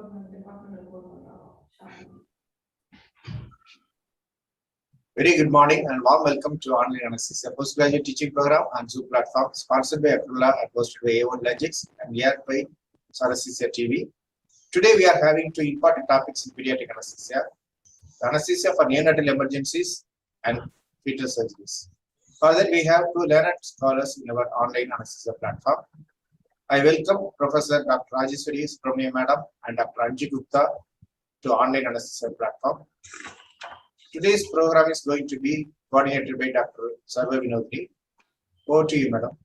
Very good morning and warm welcome to Online Anesthesia Postgraduate Teaching Program on Zoom platform, sponsored by IDRA and hosted by A1 Logics and aired by Anesthesia TV. Today we are having two important topics in pediatric anesthesia: the anesthesia for neonatal emergencies and fetal surgeries. For that, we have two learned scholars in our online anesthesia platform. I welcome Professor Dr. Rajeshwari, Subramaniam Madam, and Dr. Anju Gupta to online anesthesia platform. Today's program is going to be coordinated by Dr. Sarva Vinothini. Over to you, Madam.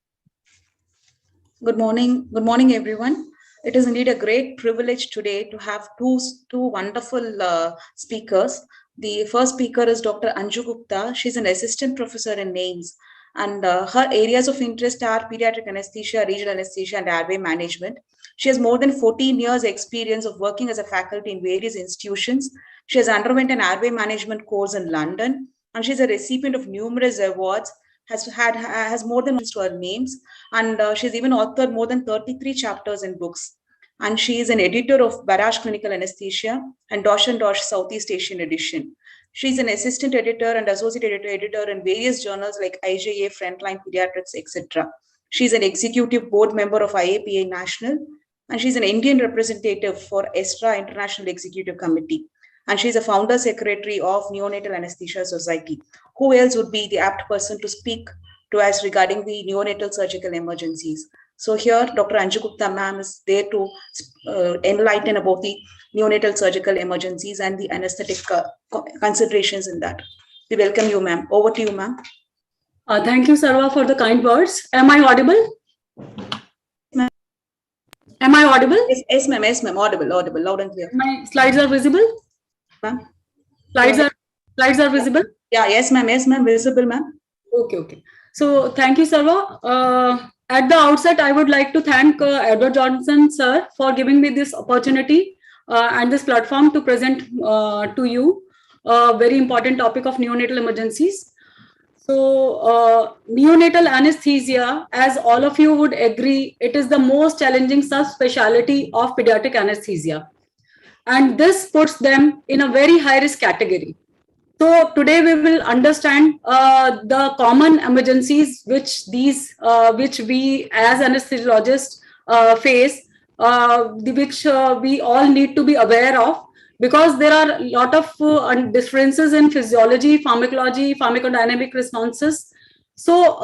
Good morning, everyone. It is indeed a great privilege today to have two wonderful speakers. The first speaker is Dr. Anju Gupta. She's an assistant professor in NAMES, and her areas of interest are pediatric anesthesia, regional anesthesia, and airway management. She has more than 14 years experience of working as a faculty in various institutions. She has underwent an airway management course in London, and she's a recipient of numerous awards, has more than to her names, and she's even authored more than 33 chapters in books. And she is an editor of Barrage Clinical Anesthesia and Dosh and Dosh Southeast Asian Edition. She's an assistant editor and associate editor in various journals like IJA, Frontline Pediatrics, etc. She's an executive board member of IAPA National, and she's an Indian representative for EDRA International Executive Committee. And she's a founder secretary of Neonatal Anesthesia Society. Who else would be the apt person to speak to us regarding the neonatal surgical emergencies? So here, Dr. Anju Gupta ma'am is there to enlighten about the neonatal surgical emergencies and the anesthetic considerations in that. We welcome you, ma'am. Over to you, ma'am. Thank you, Sarva, for the kind words. Am I audible? Am I audible? Yes, ma'am. Yes, ma'am. Audible, loud and clear. My slides are visible? Ma'am? Slides are visible? Yeah, yes, ma'am. Yes, ma'am. Visible, ma'am. Okay. So thank you, Sarva. At the outset, I would like to thank Edward Johnson, sir, for giving me this opportunity and this platform to present to you a very important topic of neonatal emergencies. So neonatal anesthesia, as all of you would agree, it is the most challenging subspecialty of pediatric anesthesia. And this puts them in a very high risk category. So today we will understand the common emergencies which we as anesthesiologists face, which we all need to be aware of, because there are a lot of differences in physiology, pharmacology, pharmacodynamic responses. So,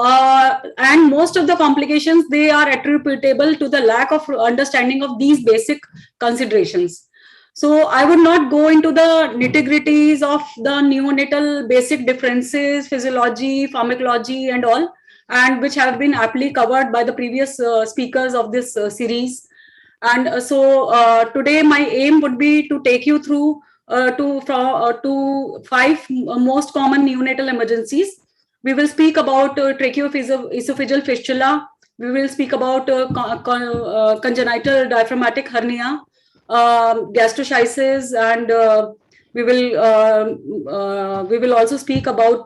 and most of the complications, they are attributable to the lack of understanding of these basic considerations. So I would not go into the nitty-gritties of the neonatal basic differences, physiology, pharmacology and all, and which have been aptly covered by the previous speakers of this series. And so today my aim would be to take you through to 5 most common neonatal emergencies. We will speak about tracheoesophageal fistula. We will speak about congenital diaphragmatic hernia, gastroschisis, and we will also speak about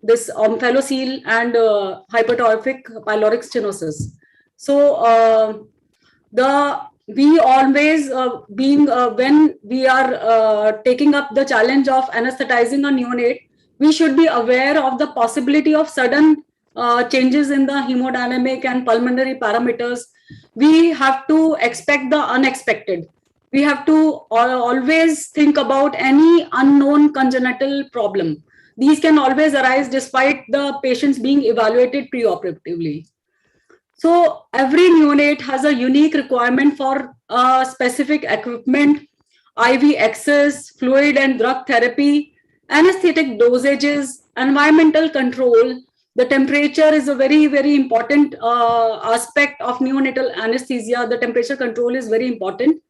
this omphalocele and hypertrophic pyloric stenosis. So we always when we are taking up the challenge of anesthetizing a neonate, we should be aware of the possibility of sudden changes in the hemodynamic and pulmonary parameters. We have to expect the unexpected. We have to always think about any unknown congenital problem. These can always arise despite the patients being evaluated preoperatively. So every neonate has a unique requirement for specific equipment, IV access, fluid and drug therapy, anesthetic dosages, environmental control. The temperature is a very, very important aspect of neonatal anesthesia. The temperature control is very important.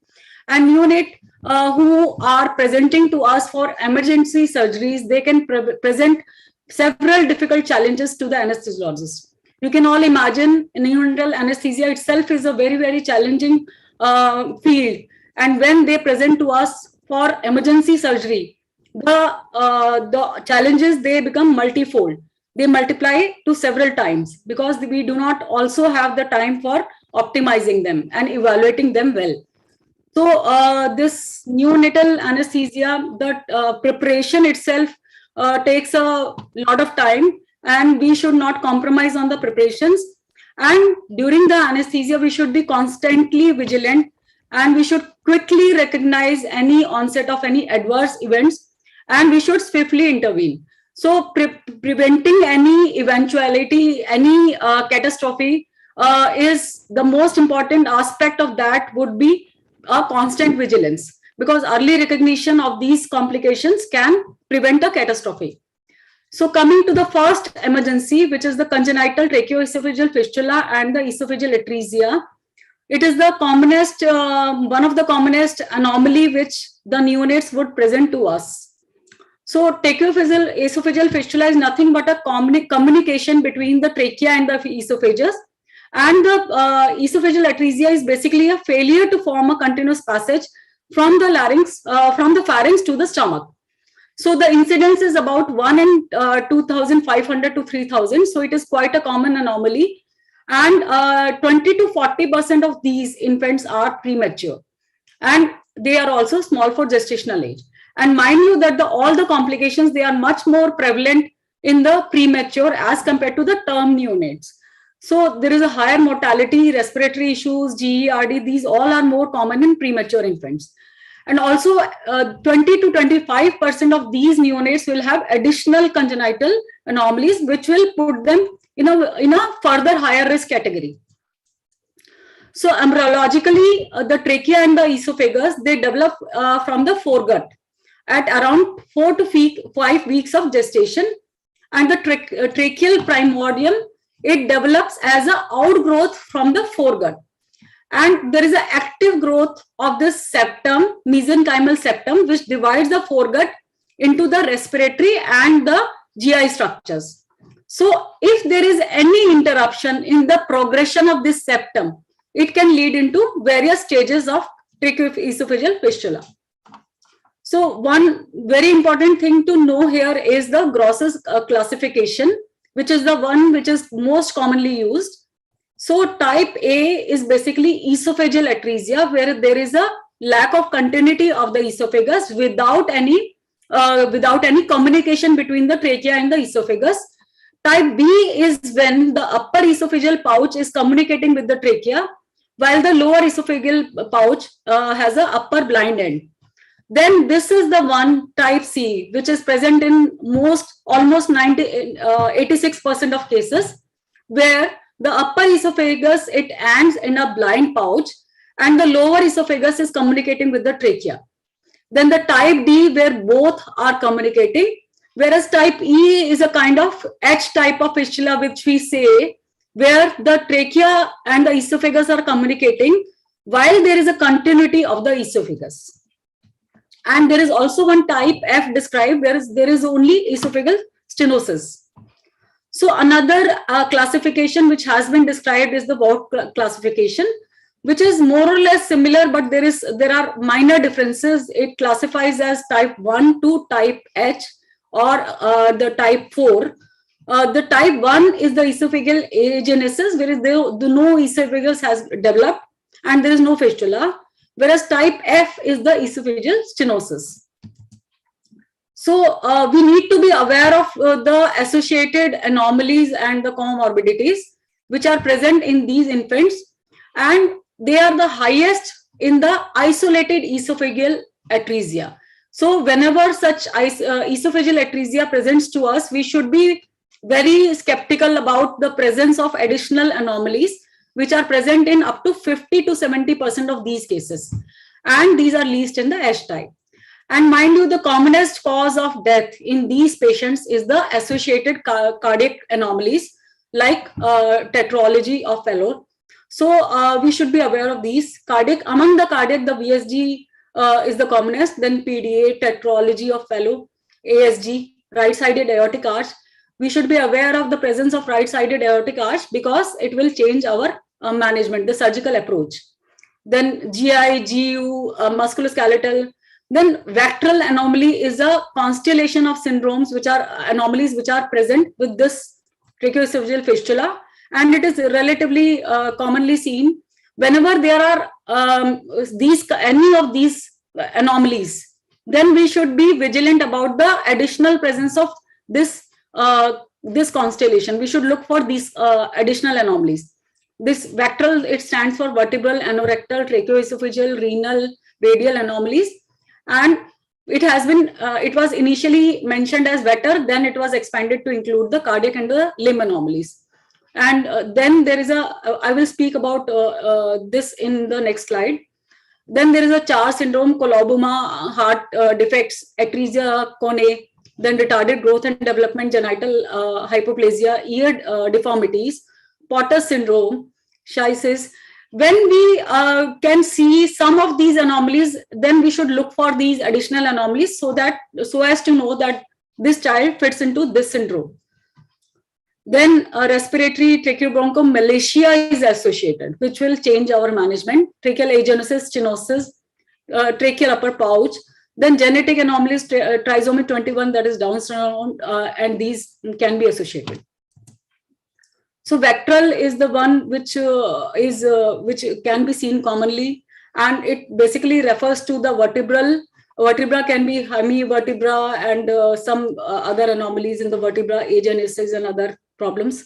And neonate who are presenting to us for emergency surgeries, they can present several difficult challenges to the anesthesiologist. You can all imagine neonatal anesthesia itself is a very, very challenging field. And when they present to us for emergency surgery, the challenges, they become multifold. They multiply to several times because we do not also have the time for optimizing them and evaluating them well. So this neonatal anesthesia, the preparation itself takes a lot of time, and we should not compromise on the preparations. And during the anesthesia, we should be constantly vigilant, and we should quickly recognize any onset of any adverse events, and we should swiftly intervene. So preventing any eventuality, any catastrophe is the most important aspect of that would be a constant vigilance, because early recognition of these complications can prevent a catastrophe. So coming to the first emergency, which is the congenital tracheoesophageal fistula and the esophageal atresia. It is the commonest, one of the commonest anomaly which the neonates would present to us. So tracheoesophageal fistula is nothing but a communication between the trachea and the esophagus. And the esophageal atresia is basically a failure to form a continuous passage from the larynx, from the pharynx to the stomach. So the incidence is about 1 in 2,500 to 3,000. So it is quite a common anomaly. And 20 to 40% of these infants are premature. And they are also small for gestational age. And mind you that all the complications, they are much more prevalent in the premature as compared to the term neonates. So there is a higher mortality, respiratory issues, GERD, these all are more common in premature infants. And also 20 to 25% of these neonates will have additional congenital anomalies, which will put them in a further higher risk category. So embryologically, the trachea and the esophagus, they develop from the foregut at around 4 to 5 weeks of gestation. And the tracheal primordium, it develops as an outgrowth from the foregut. And there is an active growth of this septum, mesenchymal septum, which divides the foregut into the respiratory and the GI structures. So if there is any interruption in the progression of this septum, it can lead into various stages of tracheoesophageal fistula. So one very important thing to know here is the Gross's classification, which is the one which is most commonly used. So type A is basically esophageal atresia, where there is a lack of continuity of the esophagus without any communication between the trachea and the esophagus. Type B is when the upper esophageal pouch is communicating with the trachea, while the lower esophageal pouch has an upper blind end. Then this is the one, type C, which is present in almost 86% of cases, where the upper esophagus, it ends in a blind pouch, and the lower esophagus is communicating with the trachea. Then the type D, where both are communicating, whereas type E is a kind of H type of fistula, which we say, where the trachea and the esophagus are communicating while there is a continuity of the esophagus. And there is also one type F described, where there is only esophageal stenosis. So another classification which has been described is the Vought classification, which is more or less similar, but there are minor differences. It classifies as type 1 to type H or the type 4. The type 1 is the esophageal agenesis, where no esophagus has developed and there is no fistula, whereas type F is the esophageal stenosis. So we need to be aware of the associated anomalies and the comorbidities which are present in these infants, and they are the highest in the isolated esophageal atresia. So whenever such esophageal atresia presents to us, we should be very skeptical about the presence of additional anomalies, which are present in up to 50 to 70% of these cases. And these are least in the H type. And mind you, the commonest cause of death in these patients is the associated cardiac anomalies like tetralogy of Fallot. So we should be aware of these. Among the cardiac, the VSG is the commonest, then PDA, tetralogy of Fallot, ASG, right-sided aortic arch. We should be aware of the presence of right-sided aortic arch because it will change our management, the surgical approach. Then GI, GU, musculoskeletal. Then vectoral anomaly is a constellation of syndromes, which are anomalies which are present with this tracheoesophageal fistula, and it is relatively commonly seen. whenever there are any of these anomalies, then we should be vigilant about the additional presence of this constellation. We should look for these additional anomalies. This VACTRAL, it stands for vertebral, anorectal, tracheoesophageal, renal, radial anomalies, and it has been it was initially mentioned as VETR, then it was expanded to include the cardiac and the limb anomalies. And then there is I will speak about this in the next slide. Then there is a CHAR syndrome, coloboma, heart defects, atresia cone, then retarded growth and development, genital hypoplasia, ear deformities, Potter syndrome, Scheisses. When we can see some of these anomalies, then we should look for these additional anomalies so as to know that this child fits into this syndrome. Then respiratory tracheobronchomalacia is associated, which will change our management. Tracheal agenesis, stenosis, tracheal upper pouch. Then genetic anomalies, trisomy 21, that is Down syndrome, and these can be associated. So VACTRAL is the one which can be seen commonly, and it basically refers to the vertebral. Vertebra can be hemivertebra and some other anomalies in the vertebra, agenesis and other problems.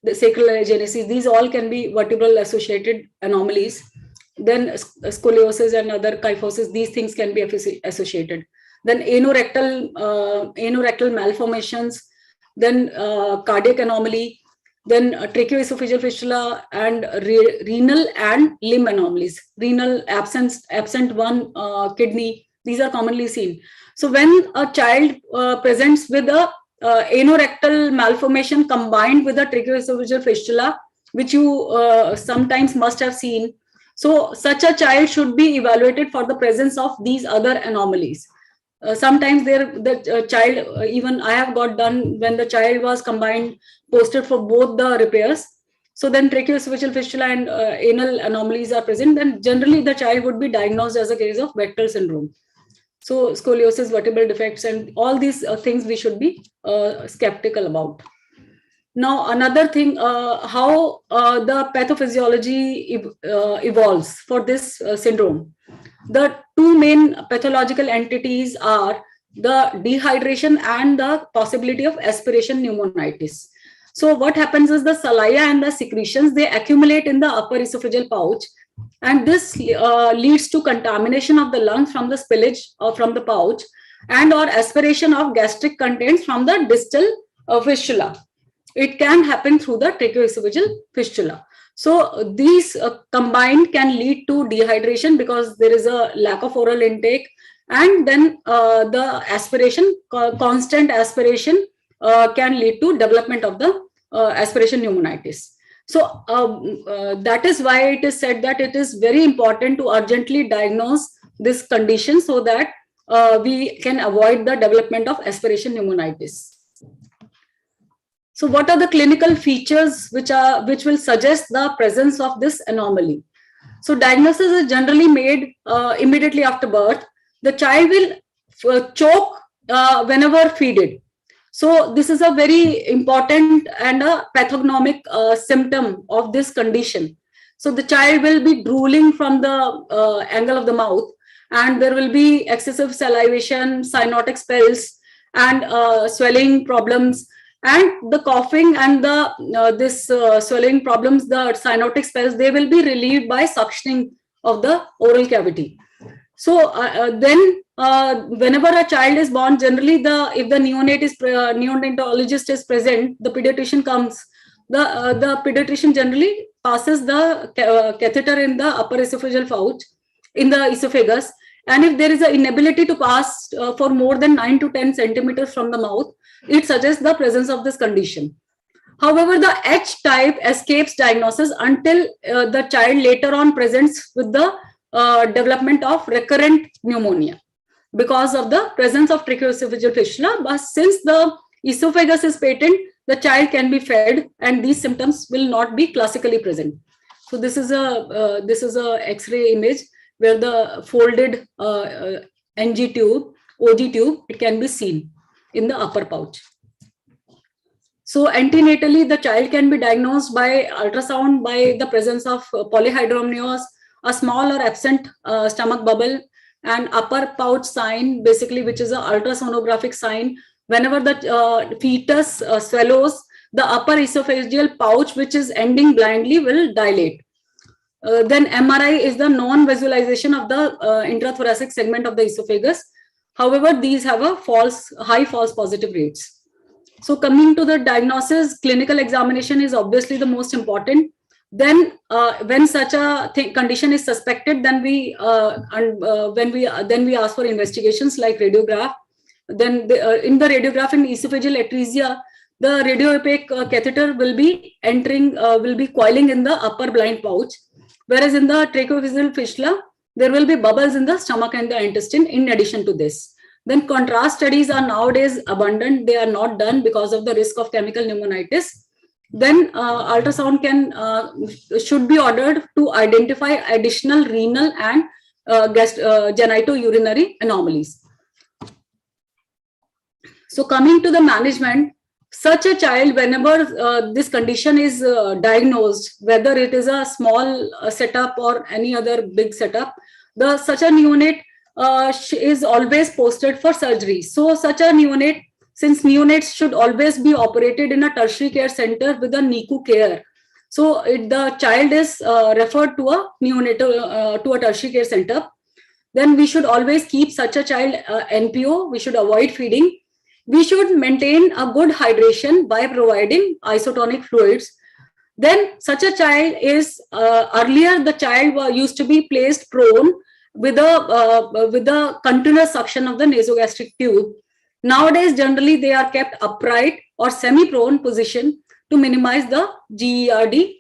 The sacral agenesis, these all can be vertebral associated anomalies. Then scoliosis and other kyphosis, these things can be associated. Then anorectal malformations, then cardiac anomaly, then tracheoesophageal fistula, and renal and limb anomalies. Renal absent one kidney, these are commonly seen. So when a child presents with a anorectal malformation combined with a tracheoesophageal fistula, which you sometimes must have seen, so such a child should be evaluated for the presence of these other anomalies. Sometimes the child, even I have got done when the child was combined, posted for both the repairs. So then tracheoesophageal fistula and anal anomalies are present, then generally the child would be diagnosed as a case of VACTRAL syndrome. So scoliosis, vertebral defects, and all these things we should be skeptical about. Now, another thing, how the pathophysiology evolves for this syndrome. The two main pathological entities are the dehydration and the possibility of aspiration pneumonitis. So what happens is the saliva and the secretions, they accumulate in the upper esophageal pouch, and this leads to contamination of the lungs from the spillage from the pouch, and or aspiration of gastric contents from the distal fistula. It can happen through the tracheoesophageal fistula. So these combined can lead to dehydration because there is a lack of oral intake, and then the aspiration, constant aspiration can lead to development of the aspiration pneumonitis. So that is why it is said that it is very important to urgently diagnose this condition so that we can avoid the development of aspiration pneumonitis. So what are the clinical features which will suggest the presence of this anomaly? So diagnosis is generally made immediately after birth. The child will choke whenever feeded. So this is a very important and a pathognomic symptom of this condition. So the child will be drooling from the angle of the mouth, and there will be excessive salivation, cyanotic spells, and swelling problems. And the coughing and the swelling problems, the cyanotic spells, they will be relieved by suctioning of the oral cavity. So then whenever a child is born, generally if the neonatologist is present, the pediatrician comes. The pediatrician generally passes the catheter in the upper esophageal pouch, in the esophagus. And if there is an inability to pass for more than 9 to 10 centimeters from the mouth, it suggests the presence of this condition. However, the H type escapes diagnosis until the child later on presents with the development of recurrent pneumonia because of the presence of tracheoesophageal fistula. But since the esophagus is patent, the child can be fed, and these symptoms will not be classically present. So this is a X-ray image where the folded NG tube, OG tube, it can be seen in the upper pouch. So antenatally, the child can be diagnosed by ultrasound by the presence of polyhydramnios, a small or absent stomach bubble, and upper pouch sign, basically, which is an ultrasonographic sign. Whenever the fetus swallows, the upper esophageal pouch, which is ending blindly, will dilate. Then MRI is the non-visualization of the intrathoracic segment of the esophagus. However, these have a high false positive rates. So coming to the diagnosis, clinical examination is obviously the most important. Then when such a condition is suspected, then we ask for investigations like radiograph. Then in the radiograph in esophageal atresia, the radiopaque catheter will be coiling in the upper blind pouch. Whereas in the tracheoesophageal fistula, there will be bubbles in the stomach and the intestine in addition to this. Then contrast studies are nowadays abundant. They are not done because of the risk of chemical pneumonitis. Then ultrasound should be ordered to identify additional renal and genitourinary anomalies. So coming to the management, such a child, whenever this condition is diagnosed, whether it is a small setup or any other big setup, such a neonate is always posted for surgery. So such a neonate, since neonates should always be operated in a tertiary care center with a NICU care, so the child is referred to a neonatal to a tertiary care center. Then we should always keep such a child NPO. We should avoid feeding. We should maintain a good hydration by providing isotonic fluids. Then such a child is earlier the child used to be placed prone with a continuous suction of the nasogastric tube. Nowadays, generally they are kept upright or semi-prone position to minimize the GERD.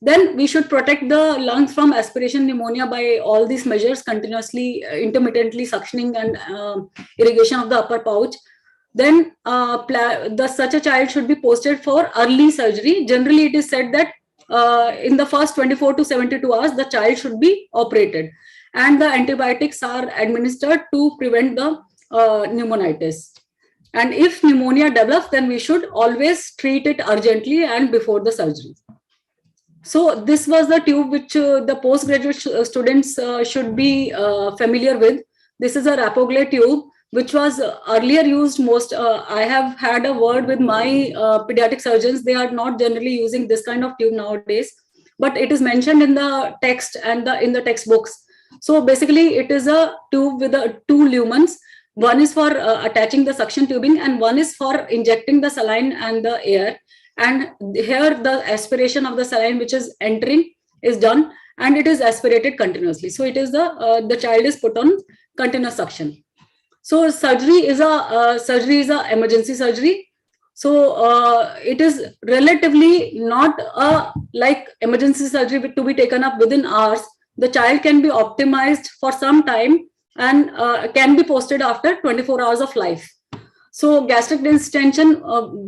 Then we should protect the lungs from aspiration pneumonia by all these measures, continuously, intermittently suctioning and irrigation of the upper pouch. Then such a child should be posted for early surgery. Generally, it is said that in the first 24 to 72 hours, the child should be operated. And the antibiotics are administered to prevent the pneumonitis. And if pneumonia develops, then we should always treat it urgently and before the surgery. So this was the tube which the postgraduate students should be familiar with. This is a Rapoglay tube, which was earlier used most. I have had a word with my pediatric surgeons. They are not generally using this kind of tube nowadays, but it is mentioned in the text and in the textbooks. So basically, it is a tube with two lumens. One is for attaching the suction tubing, and one is for injecting the saline and the air. And here the aspiration of the saline which is entering is done, and it is aspirated continuously. So it is the child is put on continuous suction. So surgery is a emergency surgery. So it is relatively not like emergency surgery to be taken up within hours. The child can be optimized for some time and can be posted after 24 hours of life. So gastric distension,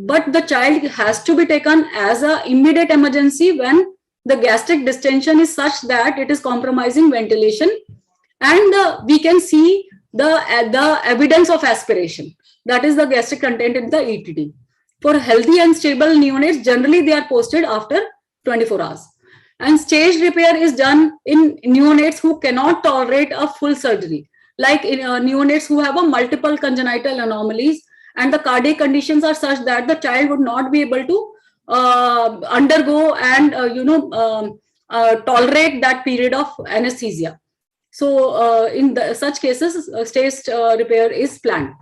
but the child has to be taken as an immediate emergency when the gastric distension is such that it is compromising ventilation, and we can see the evidence of aspiration. That is the gastric content in the ETD. For healthy and stable neonates, generally they are posted after 24 hours. And staged repair is done in neonates who cannot tolerate a full surgery, like in neonates who have a multiple congenital anomalies, and the cardiac conditions are such that the child would not be able to undergo and tolerate that period of anesthesia. So in such cases, staged repair is planned.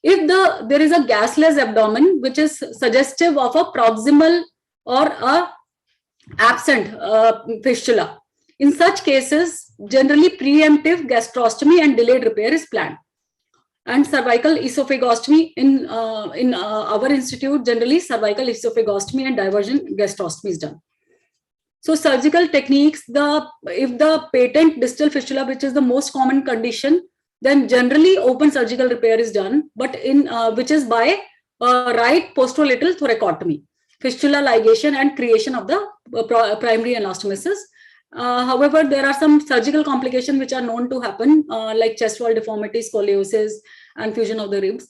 If there is a gasless abdomen, which is suggestive of a proximal or a absent fistula, in such cases, generally preemptive gastrostomy and delayed repair is planned. And cervical esophagostomy in our institute, generally cervical esophagostomy and diversion gastrostomy is done. So surgical techniques, if the patent distal fistula, which is the most common condition, then generally open surgical repair is done, but which is by right posterolateral thoracotomy, fistula ligation and creation of the primary anastomosis. However, there are some surgical complications which are known to happen, like chest wall deformity, scoliosis, and fusion of the ribs.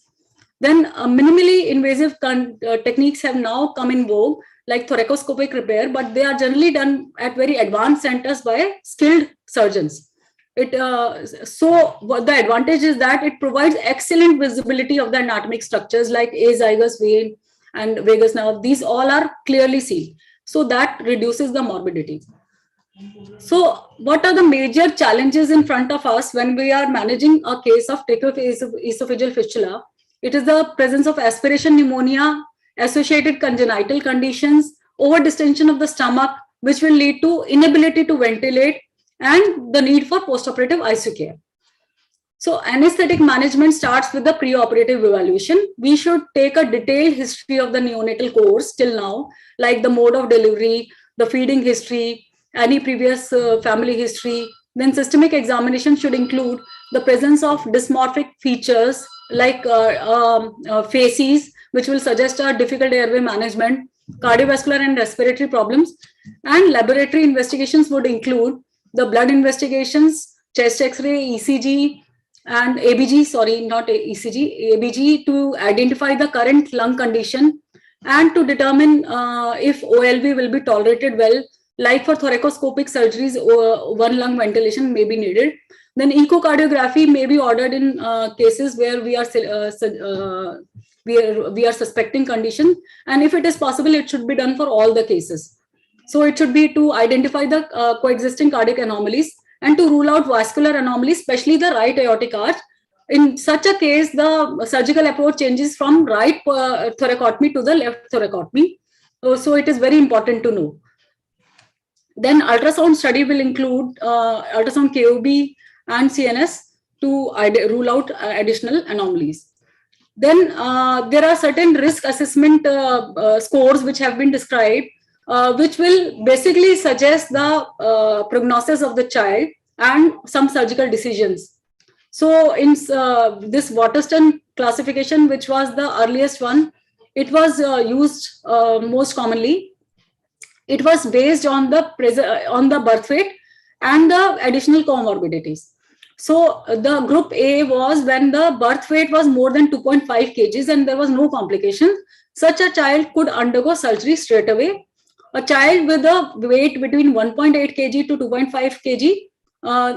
Then minimally invasive techniques have now come in vogue, like thoracoscopic repair, but they are generally done at very advanced centers by skilled surgeons. So the advantage is that it provides excellent visibility of the anatomic structures like azygous vein and vagus nerve. These all are clearly seen. So that reduces the morbidity. So what are the major challenges in front of us when we are managing a case of tracheoesophageal fistula? It is the presence of aspiration pneumonia, associated congenital conditions, overdistension of the stomach, which will lead to inability to ventilate, and the need for postoperative ICU care. So anesthetic management starts with the preoperative evaluation. We should take a detailed history of the neonatal course till now, like the mode of delivery, the feeding history, any previous family history. Then systemic examination should include the presence of dysmorphic features like facies, which will suggest a difficult airway management, cardiovascular and respiratory problems. And laboratory investigations would include the blood investigations, chest X-ray, ECG, and ABG, sorry, not ECG, ABG, to identify the current lung condition and to determine if OLV will be tolerated well. Like for thoracoscopic surgeries, one lung ventilation may be needed. Then echocardiography may be ordered in cases where we are suspecting condition, and if it is possible, it should be done for all the cases. So it should be to identify the coexisting cardiac anomalies and to rule out vascular anomalies, especially the right aortic arch. In such a case, the surgical approach changes from right thoracotomy to the left thoracotomy. So it is very important to know. Then ultrasound study will include ultrasound KOB and CNS to rule out additional anomalies. Then there are certain risk assessment scores which have been described, which will basically suggest the prognosis of the child and some surgical decisions. So in this Waterston classification, which was the earliest one, it was used most commonly. It was based on the birth weight and the additional comorbidities. So the group A was when the birth weight was more than 2.5 kgs and there was no complication. Such a child could undergo surgery straight away. A child with a weight between 1.8 kg to 2.5 kg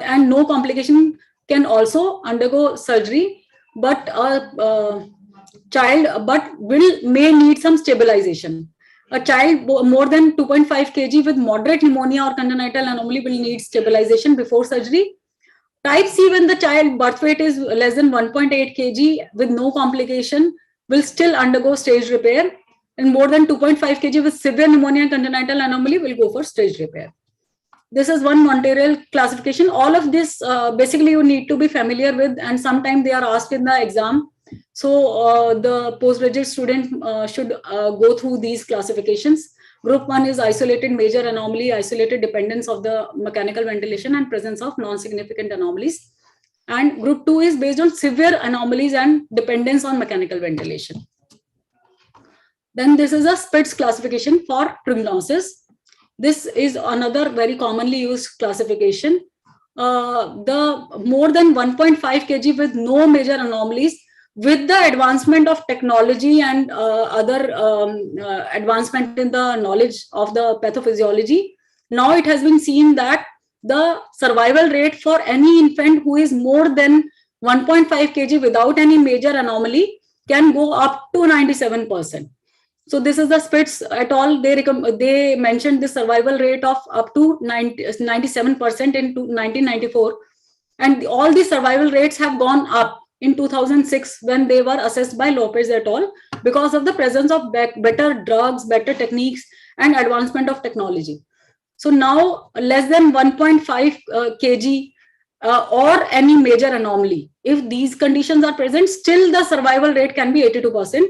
and no complication can also undergo surgery, but a child may need some stabilization. A child more than 2.5 kg with moderate pneumonia or congenital anomaly will need stabilization before surgery. Type C, when the child birth weight is less than 1.8 kg with no complication, will still undergo staged repair. And more than 2.5 kg with severe pneumonia and congenital anomaly will go for staged repair. This is one Montreal classification. All of this basically you need to be familiar with, and sometimes they are asked in the exam. So the postgraduate student should go through these classifications. Group 1 is isolated major anomaly, isolated dependence of the mechanical ventilation and presence of non-significant anomalies. And group 2 is based on severe anomalies and dependence on mechanical ventilation. Then this is a Spitz classification for prognosis. This is another very commonly used classification. The more than 1.5 kg with no major anomalies, with the advancement of technology and other advancement in the knowledge of the pathophysiology, now it has been seen that the survival rate for any infant who is more than 1.5 kg without any major anomaly can go up to 97%. So this is the Spitz et al. They mentioned the survival rate of up to 97% in 1994. And all the survival rates have gone up in 2006 when they were assessed by Lopez et al. Because of the presence of better drugs, better techniques, and advancement of technology. So now less than 1.5 kg or any major anomaly, if these conditions are present, still the survival rate can be 82%.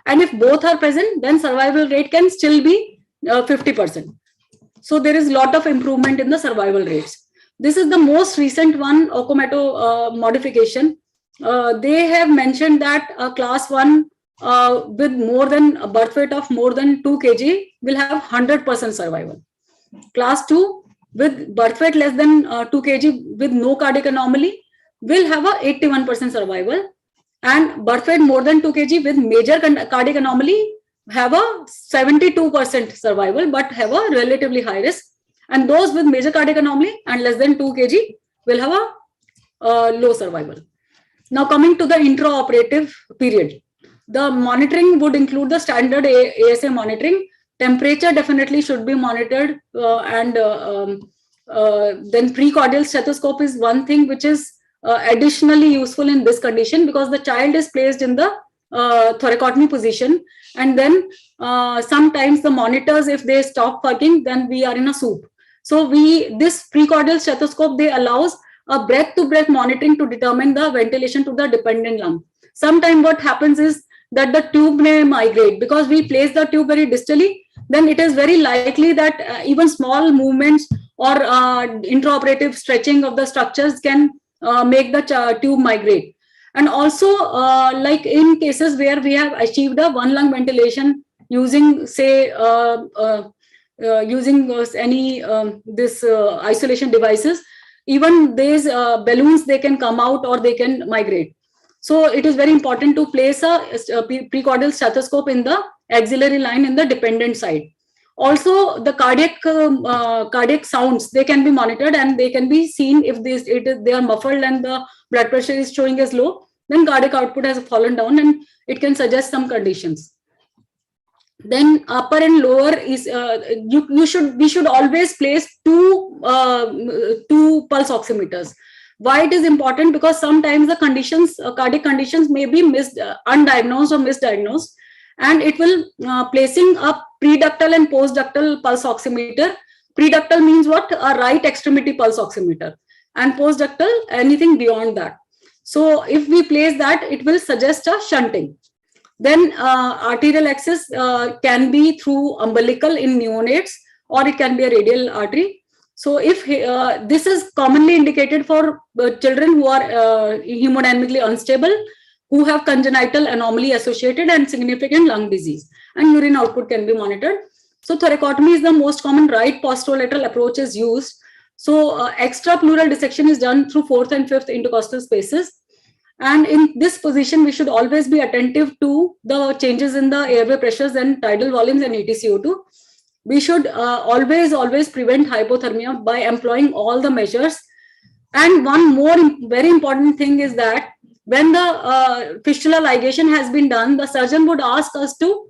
And if both are present, then survival rate can still be 50%. So there is a lot of improvement in the survival rates. This is the most recent one, Okamoto modification. They have mentioned that class 1 with more than a birth weight of more than 2 kg will have 100% survival. Class 2 with birth weight less than 2 kg with no cardiac anomaly will have a 81% survival. and birth weight more than 2 kg with major cardiac anomaly have a 72% survival, but have a relatively high risk. And those with major cardiac anomaly and less than 2 kg will have a low survival. Now coming to the intraoperative period, the monitoring would include the standard ASA monitoring. Temperature definitely should be monitored, and then precordial stethoscope is one thing which is additionally useful in this condition, because the child is placed in the thoracotomy position, and then sometimes the monitors, if they stop working, then we are in a soup. So this precordial stethoscope, they allows a breath to breath monitoring to determine the ventilation to the dependent lung. Sometimes what happens is that the tube may migrate, because we place the tube very distally, then it is very likely that even small movements or intraoperative stretching of the structures can make the tube migrate. And also, like in cases where we have achieved a one lung ventilation using, say, using any this isolation devices, even these balloons, they can come out or they can migrate. So it is very important to place a precordial stethoscope in the axillary line in the dependent side. Also, the cardiac sounds, they can be monitored and they can be seen. If they are muffled and the blood pressure is showing as low, then cardiac output has fallen down and it can suggest some conditions. Then upper and lower is we should always place two pulse oximeters. Why it is important? Because sometimes the conditions, cardiac conditions, may be undiagnosed or misdiagnosed, and it will placing a preductal and postductal pulse oximeter. Preductal means what? A right extremity pulse oximeter, and postductal anything beyond that. So if we place that, it will suggest a shunting. Then arterial access can be through umbilical in neonates, or it can be a radial artery. So if this is commonly indicated for children who are hemodynamically unstable, who have congenital anomaly associated and significant lung disease, and urine output can be monitored. So thoracotomy is the most common right posterolateral approach is used. So extrapleural dissection is done through 4th and 5th intercostal spaces. And in this position, we should always be attentive to the changes in the airway pressures and tidal volumes and ATCO2. We should always prevent hypothermia by employing all the measures. And one more very important thing is that when the fistula ligation has been done, the surgeon would ask us to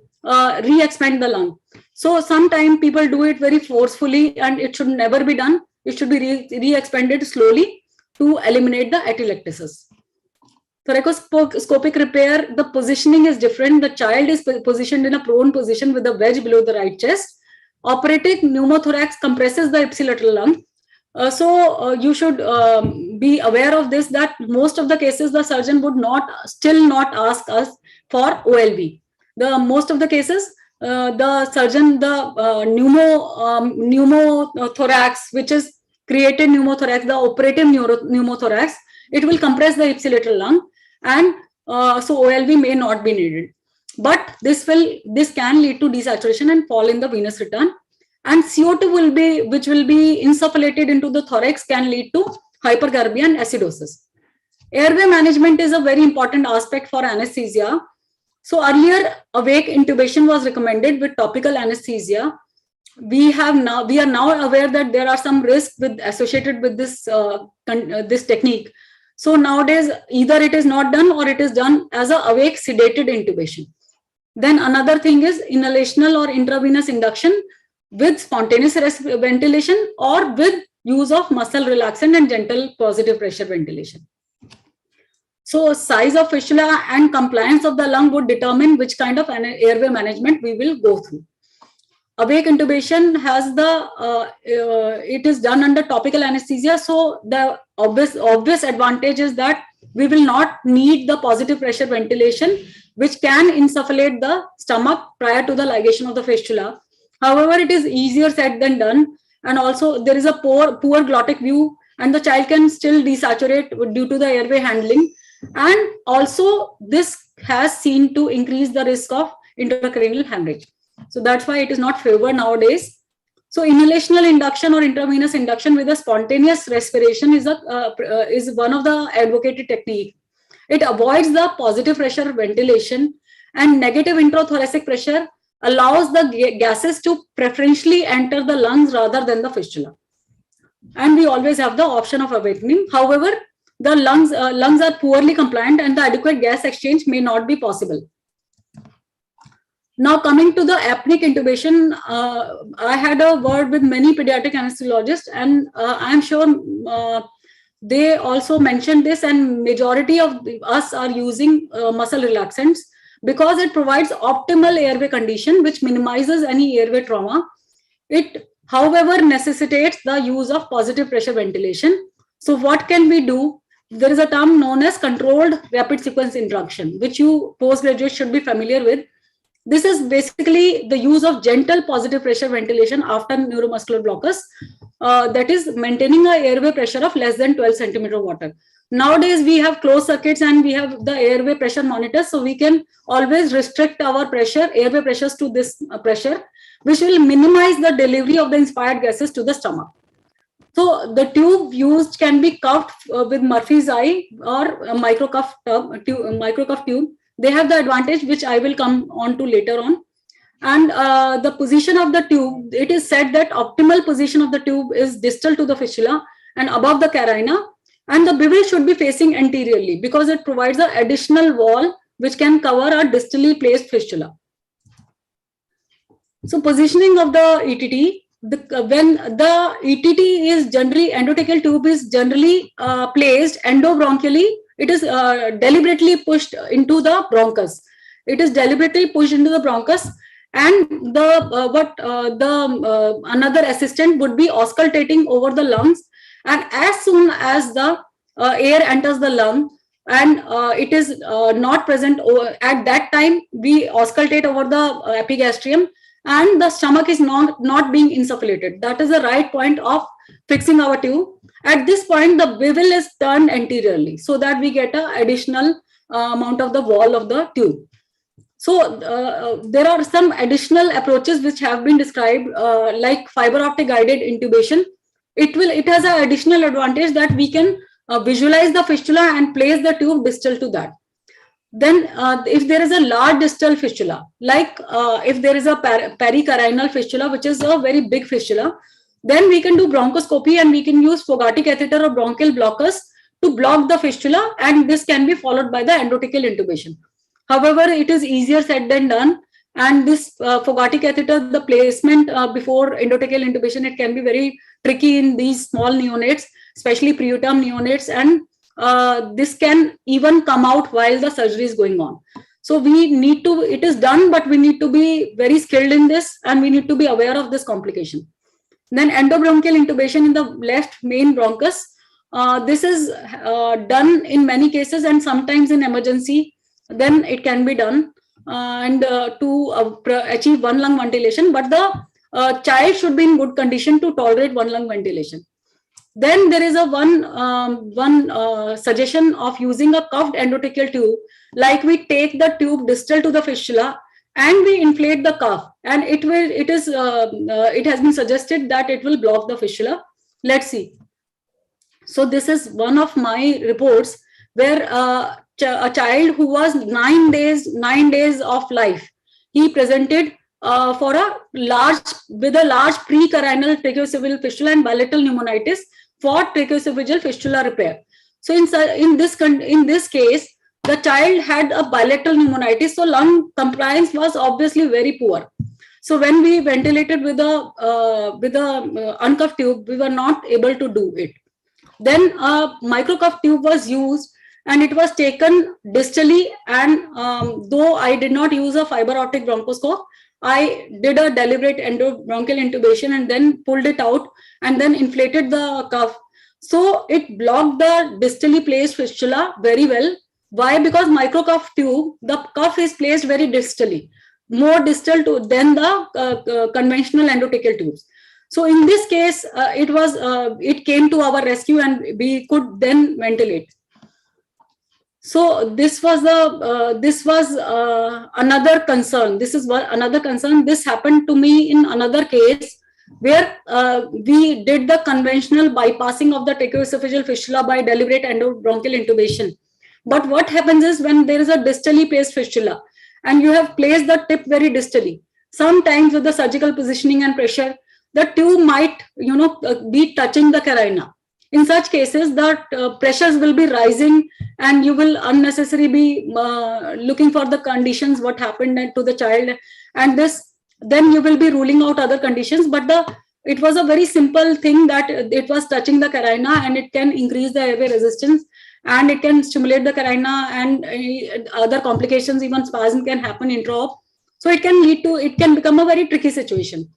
re-expand the lung. So sometimes people do it very forcefully, and it should never be done. It should be re-expanded slowly to eliminate the atelectasis. Thoracoscopic repair, the positioning is different. The child is positioned in a prone position with a wedge below the right chest. Operatic pneumothorax compresses the ipsilateral lung. So you should be aware of this, that most of the cases the surgeon would still not ask us for OLV. Most of the cases the surgeon, the pneumothorax, which is created pneumothorax, the operative pneumothorax, it will compress the ipsilateral lung, and so OLV may not be needed. But this can lead to desaturation and fall in the venous return. And CO2 which will be insufflated into the thorax, can lead to hypergarbia and acidosis. Airway management is a very important aspect for anesthesia. So earlier, awake intubation was recommended with topical anesthesia. We are now aware that there are some risks associated with this this technique. So nowadays, either it is not done or it is done as a awake sedated intubation. Then another thing is inhalational or intravenous induction with spontaneous ventilation, or with use of muscle relaxant and gentle positive pressure ventilation. So size of fistula and compliance of the lung would determine which kind of airway management we will go through. Awake intubation has it is done under topical anesthesia. So the obvious advantage is that we will not need the positive pressure ventilation, which can insufflate the stomach prior to the ligation of the fistula. However, it is easier said than done. And also there is a poor glottic view, and the child can still desaturate due to the airway handling. And also this has seen to increase the risk of intracranial hemorrhage. So that's why it is not favored nowadays. So inhalational induction or intravenous induction with a spontaneous respiration is one of the advocated technique. It avoids the positive pressure ventilation, and negative intrathoracic pressure allows the gases to preferentially enter the lungs rather than the fistula. And we always have the option of awakening. However, the lungs are poorly compliant and the adequate gas exchange may not be possible. Now coming to the apneic intubation, I had a word with many pediatric anesthesiologists, and I'm sure they also mentioned this, and majority of us are using muscle relaxants because it provides optimal airway condition which minimizes any airway trauma. It, however, necessitates the use of positive pressure ventilation. So what can we do? There is a term known as controlled rapid sequence induction, which you postgraduates should be familiar with. This is basically the use of gentle positive pressure ventilation after neuromuscular blockers, that is maintaining a airway pressure of less than 12 centimeter water. Nowadays, we have closed circuits and we have the airway pressure monitors, so we can always restrict our pressure, airway pressures to this pressure, which will minimize the delivery of the inspired gases to the stomach. So the tube used can be cuffed with Murphy's eye or a microcuff tube. They have the advantage which I will come on to later on. And the position of the tube, it is said that optimal position of the tube is distal to the fistula and above the carina, and the bevel should be facing anteriorly because it provides an additional wall which can cover a distally placed fistula. So positioning of the ETT, when the ETT is generally, endotracheal tube is generally placed endobronchially, it is deliberately pushed into the bronchus. It is deliberately pushed into the bronchus, and another assistant would be auscultating over the lungs. And as soon as the air enters the lung and it is not present at that time, we auscultate over the epigastrium, and the stomach is not being insufflated. That is the right point of fixing our tube. At this point, the bevel is turned anteriorly so that we get an additional amount of the wall of the tube. So there are some additional approaches which have been described, like fiber optic guided intubation. It has an additional advantage that we can visualize the fistula and place the tube distal to that. Then if there is a large distal fistula, like if there is a pericarinal fistula, which is a very big fistula, then we can do bronchoscopy and we can use Fogarty catheter or bronchial blockers to block the fistula, and this can be followed by the endotracheal intubation. However, it is easier said than done, and this Fogarty catheter, the placement before endotracheal intubation, it can be very tricky in these small neonates, especially preterm neonates, and this can even come out while the surgery is going on. So we need to, it is done, but we need to be very skilled in this, and we need to be aware of this complication. Then endobronchial intubation in the left main bronchus. This is done in many cases, and sometimes in emergency, then it can be done and to achieve one lung ventilation, but the child should be in good condition to tolerate one lung ventilation. Then there is a one suggestion of using a cuffed endotracheal tube, like we take the tube distal to the fistula and we inflate the cuff, and it has been suggested that it will block the fistula. Let's see. So this is one of my reports where a child who was 9 days of life, he presented with a large precarinal tracheoesophageal fistula and bilateral pneumonitis for tracheoesophageal fistula repair. So in this case, the child had a bilateral pneumonitis, so lung compliance was obviously very poor. So when we ventilated with a uncuffed tube, we were not able to do it. Then a microcuff tube was used, and it was taken distally, and though I did not use a fiber optic bronchoscope, I did a deliberate endobronchial intubation and then pulled it out and then inflated the cuff. So it blocked the distally placed fistula very well. Why? Because microcuff tube, the cuff is placed very distally, more distal than the conventional endotracheal tubes. So in this case, it came to our rescue and we could then ventilate. So this was another concern. This is another concern. This happened to me in another case where we did the conventional bypassing of the tracheoesophageal fistula by deliberate endobronchial intubation. But what happens is when there is a distally placed fistula and you have placed the tip very distally, sometimes with the surgical positioning and pressure, the tube might, be touching the carina. In such cases, the pressures will be rising and you will unnecessarily be looking for the conditions, what happened to the child. And then you will be ruling out other conditions. But it was a very simple thing that it was touching the carina, and it can increase the airway resistance, and it can stimulate the carina, and other complications, even spasm can happen intra-op. So it can become a very tricky situation.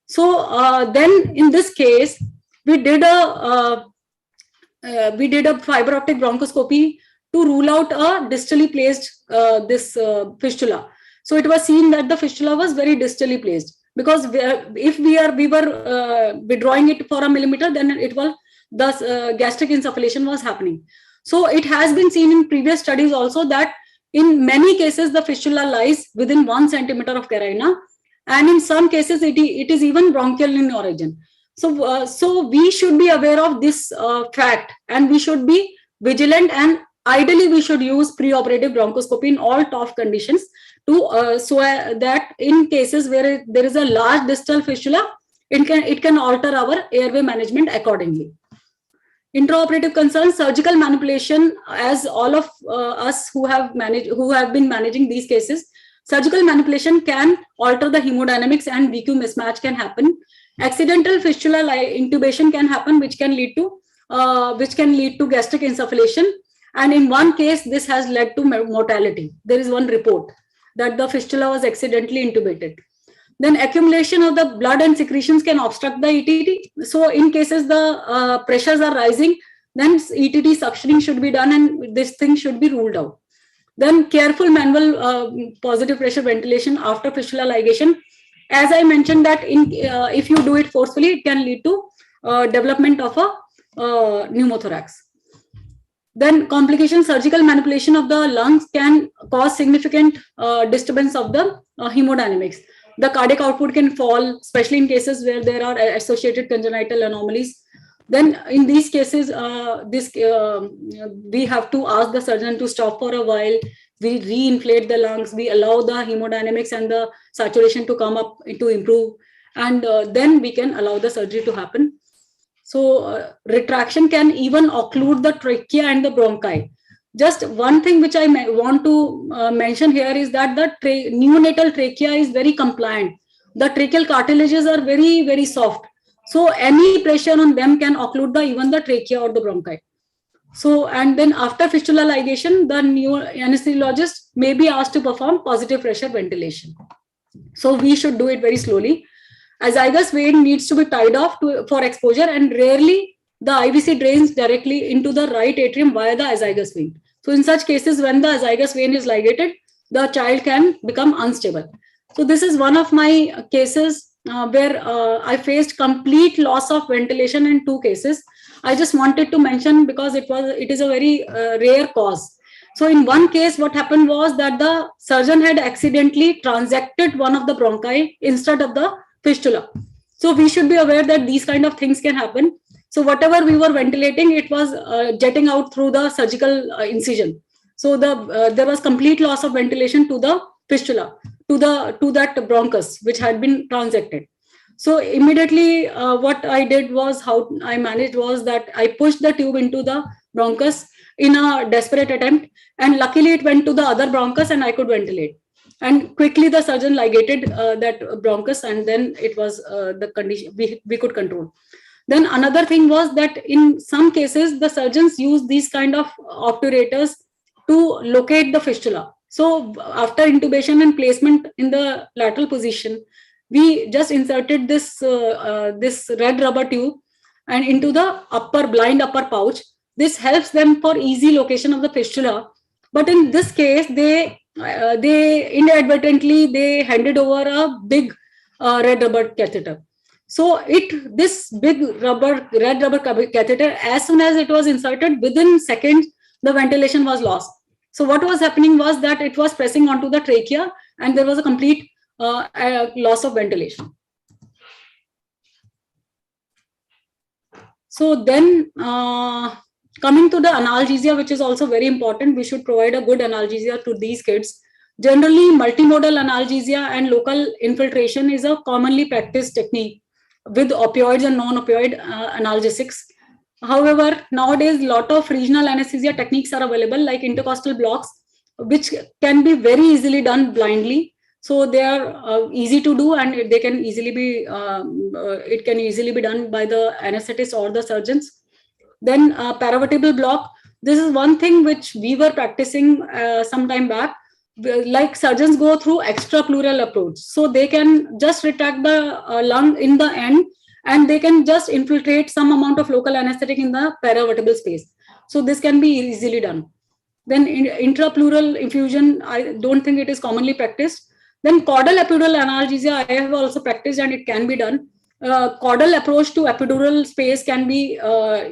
So then in this case, we did a fiber optic bronchoscopy to rule out a distally placed fistula. So it was seen that the fistula was very distally placed, because if we were withdrawing it for a millimeter, then it was thus gastric insufflation was happening. So it has been seen in previous studies also that in many cases the fistula lies within 1 centimeter of carina, and in some cases it is even bronchial in origin. So we should be aware of this fact, and we should be vigilant, and ideally we should use preoperative bronchoscopy in all tough conditions to so that in cases where there is a large distal fistula, it can alter our airway management accordingly. Intraoperative concerns, surgical manipulation, as all of us who have been managing these cases, surgical manipulation can alter the hemodynamics and VQ mismatch can happen. Accidental fistula intubation can happen, which can lead to gastric insufflation. And in one case, this has led to mortality. There is one report that the fistula was accidentally intubated. Then accumulation of the blood and secretions can obstruct the ETT. So in cases the pressures are rising, then ETT suctioning should be done, and this thing should be ruled out. Then careful manual positive pressure ventilation after fistula ligation. As I mentioned that if you do it forcefully, it can lead to development of a pneumothorax. Then complication, surgical manipulation of the lungs can cause significant disturbance of the hemodynamics. The cardiac output can fall, especially in cases where there are associated congenital anomalies. Then in these cases, we have to ask the surgeon to stop for a while. We re-inflate the lungs, we allow the hemodynamics and the saturation to come up to improve, and then we can allow the surgery to happen. So retraction can even occlude the trachea and the bronchi. Just one thing which I want to mention here is that the neonatal trachea is very compliant. The tracheal cartilages are very, very soft. So any pressure on them can occlude even the trachea or the bronchi. So, and then after fistula ligation, the anesthesiologist may be asked to perform positive pressure ventilation. So we should do it very slowly. Azygous vein needs to be tied off for exposure, and rarely the IVC drains directly into the right atrium via the azygous vein. So in such cases, when the azygous vein is ligated, the child can become unstable. So this is one of my cases where I faced complete loss of ventilation in 2 cases. I just wanted to mention because it is a very rare cause. So in one case, what happened was that the surgeon had accidentally transected one of the bronchi instead of the fistula. So we should be aware that these kind of things can happen. So whatever we were ventilating, it was jetting out through the surgical incision. So there was complete loss of ventilation to the fistula, to that bronchus, which had been transected. So immediately what I did was, how I managed was that I pushed the tube into the bronchus in a desperate attempt, and luckily it went to the other bronchus and I could ventilate. And quickly the surgeon ligated that bronchus, and then it was the condition we could control. Then another thing was that in some cases, the surgeons use these kind of obturators to locate the fistula. So after intubation and placement in the lateral position, we just inserted this red rubber tube and into the blind upper pouch. This helps them for easy location of the fistula. But in this case, they inadvertently handed over a big red rubber catheter. So this big red rubber catheter, as soon as it was inserted, within seconds, the ventilation was lost. So what was happening was that it was pressing onto the trachea, and there was a complete loss of ventilation. So then Coming to the analgesia, which is also very important, we should provide a good analgesia to these kids. Generally, multimodal analgesia and local infiltration is a commonly practiced technique with opioids and non-opioid analgesics. However, nowadays, a lot of regional anesthesia techniques are available, like intercostal blocks, which can be very easily done blindly. So they are easy to do, and they can easily be it can easily be done by the anesthetist or the surgeons. Then paravertebral block. This is one thing which we were practicing some time back. Like surgeons go through extrapleural approach, so they can just retract the lung in the end, and they can just infiltrate some amount of local anesthetic in the paravertebral space. So this can be easily done. Then intrapleural infusion, I don't think it is commonly practiced. Then caudal epidural analgesia, I have also practiced, and it can be done. Caudal approach to epidural space can be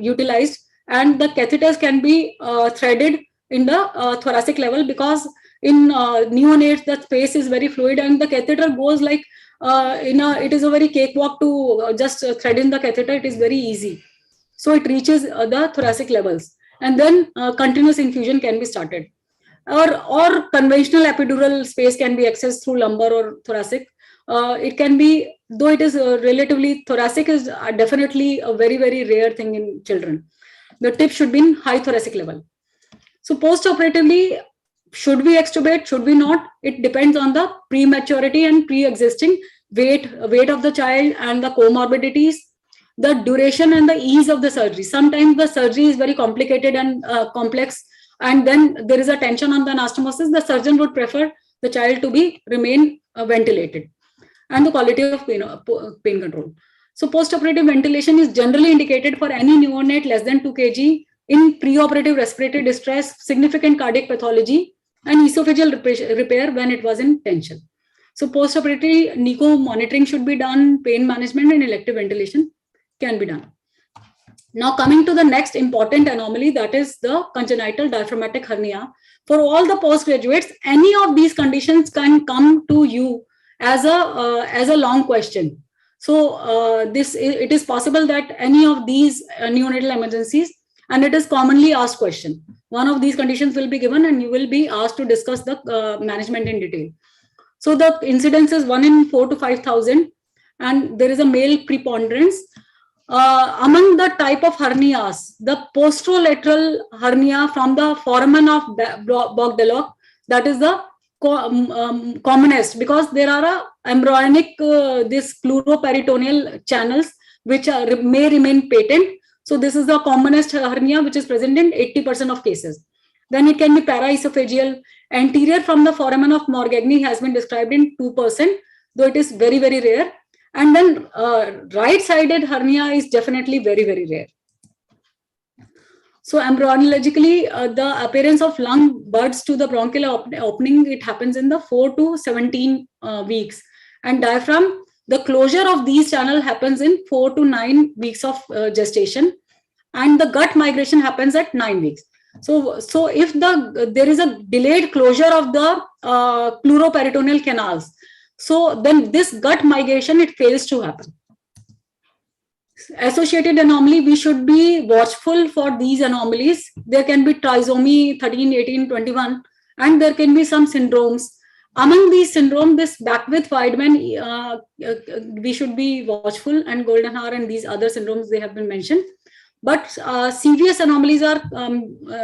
utilized, and the catheters can be threaded in the thoracic level, because in neonates the space is very fluid, and the catheter goes like it is a very cakewalk to just thread in the catheter. It is very easy, so it reaches the thoracic levels, and then continuous infusion can be started, or conventional epidural space can be accessed through lumbar or thoracic. It can be, though it is relatively, thoracic is definitely a very, very rare thing in children. The tip should be in high thoracic level. So post-operatively, should we extubate, should we not? It depends on the prematurity and pre-existing weight of the child and the comorbidities, the duration and the ease of the surgery. Sometimes the surgery is very complicated and complex, and then there is a tension on the anastomosis. The surgeon would prefer the child to remain ventilated, and the quality of pain control. So post-operative ventilation is generally indicated for any neonate less than 2 kg in preoperative respiratory distress, significant cardiac pathology, and esophageal repair when it was in tension. So post-operative NICO monitoring should be done, pain management and elective ventilation can be done. Now coming to the next important anomaly, that is the congenital diaphragmatic hernia. For all the postgraduates, any of these conditions can come to you as a long question. So it is possible that any of these neonatal emergencies, and it is commonly asked question, one of these conditions will be given and you will be asked to discuss the management in detail. So the incidence is 1 in 4 to 5,000, and there is a male preponderance. Among the type of hernias, the posterolateral hernia from the foramen of Bogdelok, that is the commonest, because there are embryonic this pleuroperitoneal channels which may remain patent. So this is the commonest hernia which is present in 80% of cases. Then it can be paraesophageal. Anterior from the foramen of Morgagni has been described in 2%, though it is very, very rare. And then right-sided hernia is definitely very, very rare. So embryologically, the appearance of lung buds to the bronchial opening, it happens in the 4 to 17 weeks. And diaphragm, the closure of these channels happens in 4 to 9 weeks of gestation. And the gut migration happens at 9 weeks. So if there is a delayed closure of the pleuroperitoneal canals, so then this gut migration, it fails to happen. Associated anomaly, we should be watchful for these anomalies. There can be trisomy 13, 18, 21, and there can be some syndromes. Among these syndromes, this Beckwith-Weidman, we should be watchful, and Goldenhar and these other syndromes, they have been mentioned. But serious anomalies are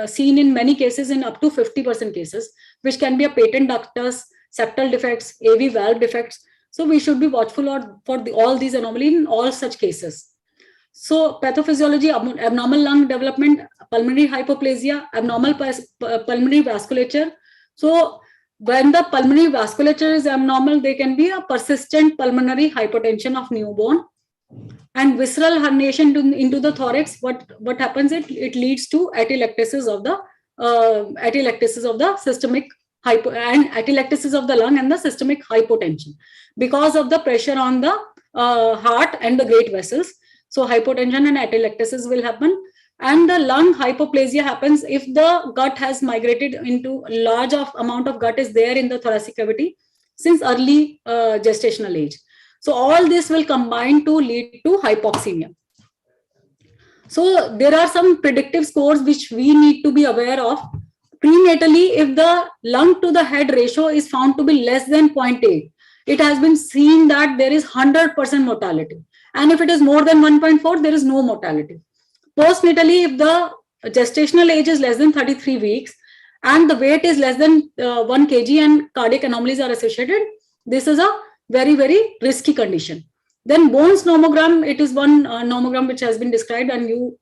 seen in many cases, in up to 50% cases, which can be a patent ductus, septal defects, AV valve defects. So we should be watchful for all these anomalies in all such cases. So pathophysiology, abnormal lung development, pulmonary hypoplasia, abnormal pulmonary vasculature. So when the pulmonary vasculature is abnormal, there can be a persistent pulmonary hypertension of newborn. And visceral herniation into the thorax, what happens? It leads to atelectasis of the systemic and atelectasis of the lung and the systemic hypotension because of the pressure on the heart and the great vessels. So hypotension and atelectasis will happen, and the lung hypoplasia happens if the gut has migrated into a large amount of gut is there in the thoracic cavity since early gestational age. So all this will combine to lead to hypoxemia. So there are some predictive scores which we need to be aware of. Prenatally, if the lung to the head ratio is found to be less than 0.8, it has been seen that there is 100% mortality. And if it is more than 1.4, there is no mortality. Postnatally, if the gestational age is less than 33 weeks and the weight is less than 1 kg and cardiac anomalies are associated, this is a very, very risky condition. Then Bones nomogram, it is one nomogram which has been described, and you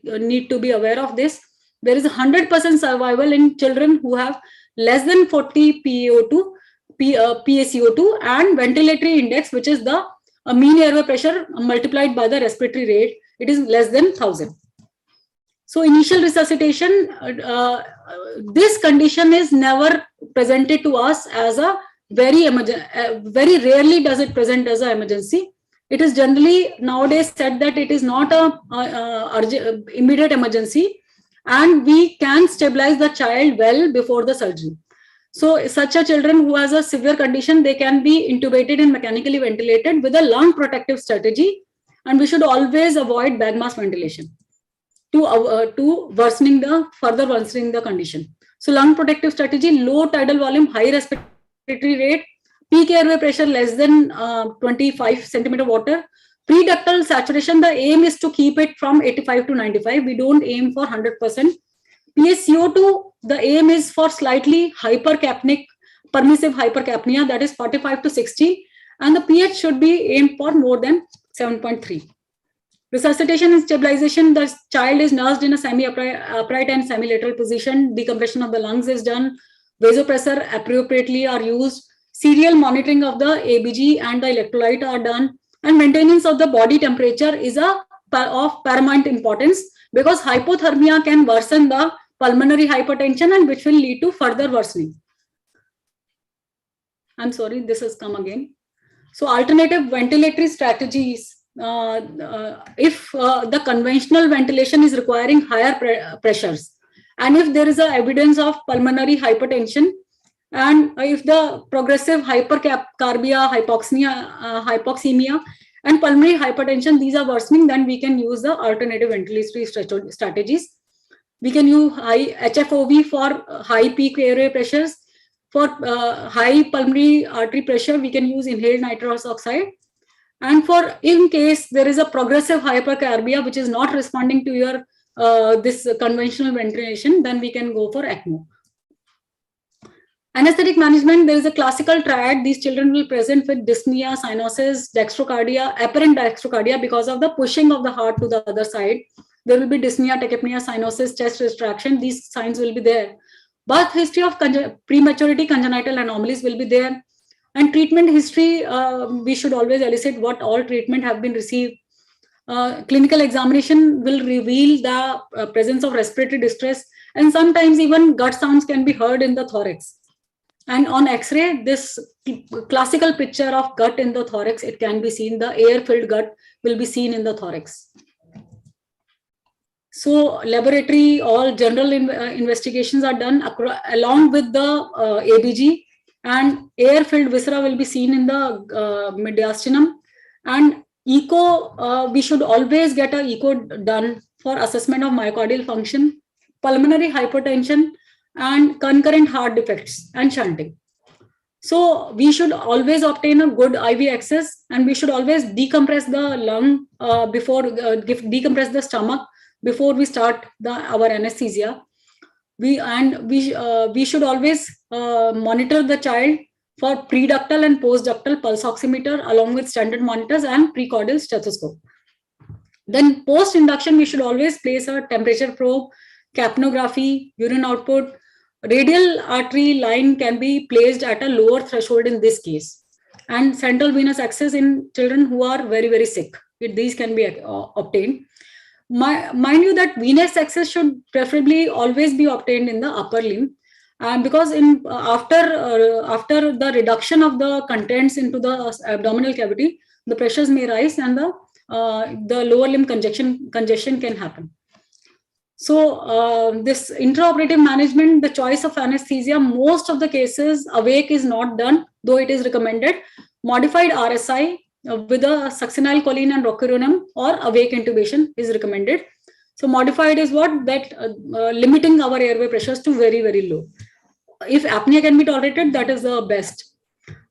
need to be aware of this. There is 100% survival in children who have less than 40 PaCO2 and ventilatory index, which is the mean airway pressure multiplied by the respiratory rate. It is less than 1000. So initial resuscitation, this condition is never presented to us as a very rarely does it present as an emergency. It is generally nowadays said that it is not a immediate emergency, and we can stabilize the child well before the surgery. So such a children who has a severe condition, they can be intubated and mechanically ventilated with a lung protective strategy, and we should always avoid bag mask ventilation to further worsening the condition. So lung protective strategy: low tidal volume, high respiratory rate, peak airway pressure less than 25 centimeter water. Pre-ductal saturation, the aim is to keep it from 85 to 95. We don't aim for 100%. PaCO2, the aim is for slightly hypercapnic, permissive hypercapnia, that is 45 to 60. And the pH should be aimed for more than 7.3. Resuscitation and stabilization, the child is nursed in a semi-upright and semi-lateral position. Decompression of the lungs is done. Vasopressor appropriately are used. Serial monitoring of the ABG and the electrolyte are done. And maintenance of the body temperature is of paramount importance, because hypothermia can worsen the pulmonary hypertension and which will lead to further worsening. I'm sorry, this has come again. So alternative ventilatory strategies. If the conventional ventilation is requiring higher pressures, and if there is a evidence of pulmonary hypertension, and if the progressive hypercarbia, hypoxemia, and pulmonary hypertension, these are worsening, then we can use the alternative ventilatory strategies. We can use high HFOV for high peak airway pressures. For high pulmonary artery pressure, we can use inhaled nitrous oxide. And for in case there is a progressive hypercarbia which is not responding to your this conventional ventilation, then we can go for ECMO. Anesthetic management, there is a classical triad. These children will present with dyspnea, cyanosis, dextrocardia, apparent dextrocardia because of the pushing of the heart to the other side. There will be dyspnea, tachypnea, cyanosis, chest retraction. These signs will be there. Birth history of prematurity, congenital anomalies will be there. And treatment history, we should always elicit what all treatment have been received. Clinical examination will reveal the presence of respiratory distress, and sometimes even gut sounds can be heard in the thorax. And on X-ray, this classical picture of gut in the thorax, it can be seen. The air-filled gut will be seen in the thorax. So laboratory, all general investigations are done along with the ABG, and air-filled viscera will be seen in the mediastinum. And echo, we should always get an echo done for assessment of myocardial function, pulmonary hypertension, and concurrent heart defects and shunting. So we should always obtain a good IV access, and we should always decompress the lung decompress the stomach before we start our anesthesia. We should always monitor the child for pre-ductal and post-ductal pulse oximeter along with standard monitors and precordial stethoscope. Then post-induction, we should always place a temperature probe, capnography, urine output. Radial artery line can be placed at a lower threshold in this case, and central venous access in children who are very, very sick. These can be obtained. Mind you that venous access should preferably always be obtained in the upper limb, because after the reduction of the contents into the abdominal cavity, the pressures may rise and the lower limb congestion can happen. So this intraoperative management, the choice of anesthesia, most of the cases awake is not done, though it is recommended. Modified RSI with a succinyl choline and rocuronium or awake intubation is recommended. So modified is what? That limiting our airway pressures to very, very low. If apnea can be tolerated, that is the best.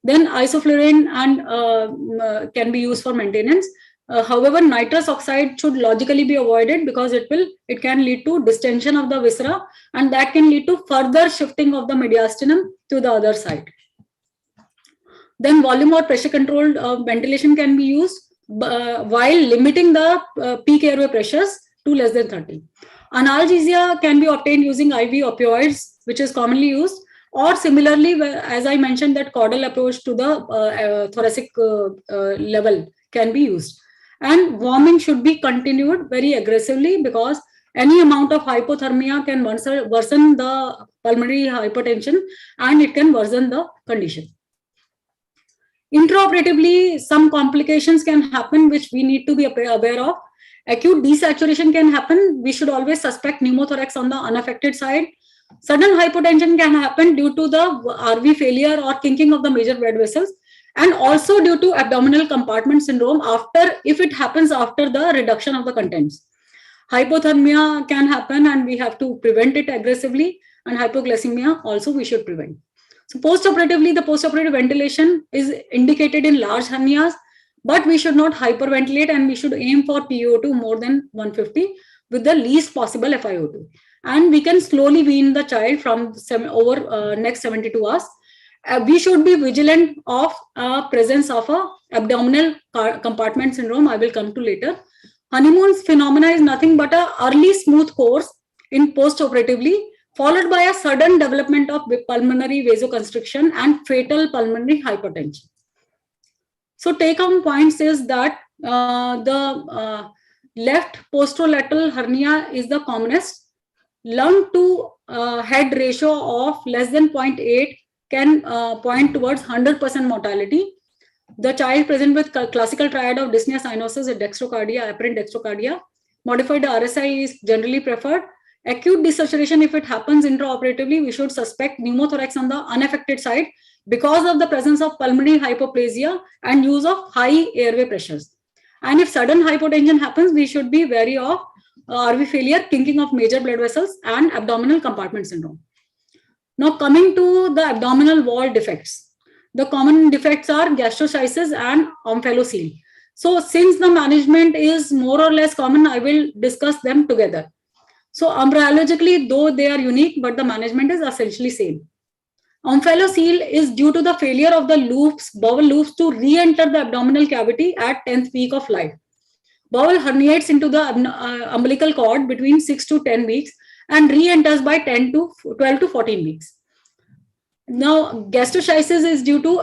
Then isoflurane and can be used for maintenance. However, nitrous oxide should logically be avoided because it can lead to distension of the viscera, and that can lead to further shifting of the mediastinum to the other side. Then volume or pressure controlled ventilation can be used while limiting the peak airway pressures to less than 30. Analgesia can be obtained using IV opioids, which is commonly used, or similarly, as I mentioned, that caudal approach to the thoracic level can be used. And warming should be continued very aggressively because any amount of hypothermia can worsen the pulmonary hypertension and it can worsen the condition. Intraoperatively, some complications can happen which we need to be aware of. Acute desaturation can happen. We should always suspect pneumothorax on the unaffected side. Sudden hypotension can happen due to the RV failure or kinking of the major blood vessels, and also due to abdominal compartment syndrome if it happens after the reduction of the contents. Hypothermia can happen and we have to prevent it aggressively, and hypoglycemia also we should prevent. So postoperatively, the postoperative ventilation is indicated in large hernias, but we should not hyperventilate and we should aim for PaO2 more than 150 with the least possible FiO2. And we can slowly wean the child from over next 72 hours. We should be vigilant of presence of a abdominal compartment syndrome. I will come to later. Honeymoon's phenomena is nothing but a early smooth course in postoperatively, followed by a sudden development of pulmonary vasoconstriction and fatal pulmonary hypertension. So take-home points is that the left posterolateral hernia is the commonest. Lung to head ratio of less than 0.8 can point towards 100% mortality. The child present with classical triad of dyspnea, cyanosis, dextrocardia, apparent dextrocardia. Modified RSI is generally preferred. Acute desaturation, if it happens intraoperatively, we should suspect pneumothorax on the unaffected side because of the presence of pulmonary hypoplasia and use of high airway pressures. And if sudden hypotension happens, we should be wary of RV failure, kinking of major blood vessels, and abdominal compartment syndrome. Now coming to the abdominal wall defects. The common defects are gastroschisis and omphalocele. So since the management is more or less common, I will discuss them together. So embryologically, though they are unique, but the management is essentially same. Omphalocele is due to the failure of the loops, bowel loops, to re-enter the abdominal cavity at 10th week of life. Bowel herniates into the umbilical cord between 6 to 10 weeks and re-enters by 12 to 14 weeks. Now, gastroschisis is due to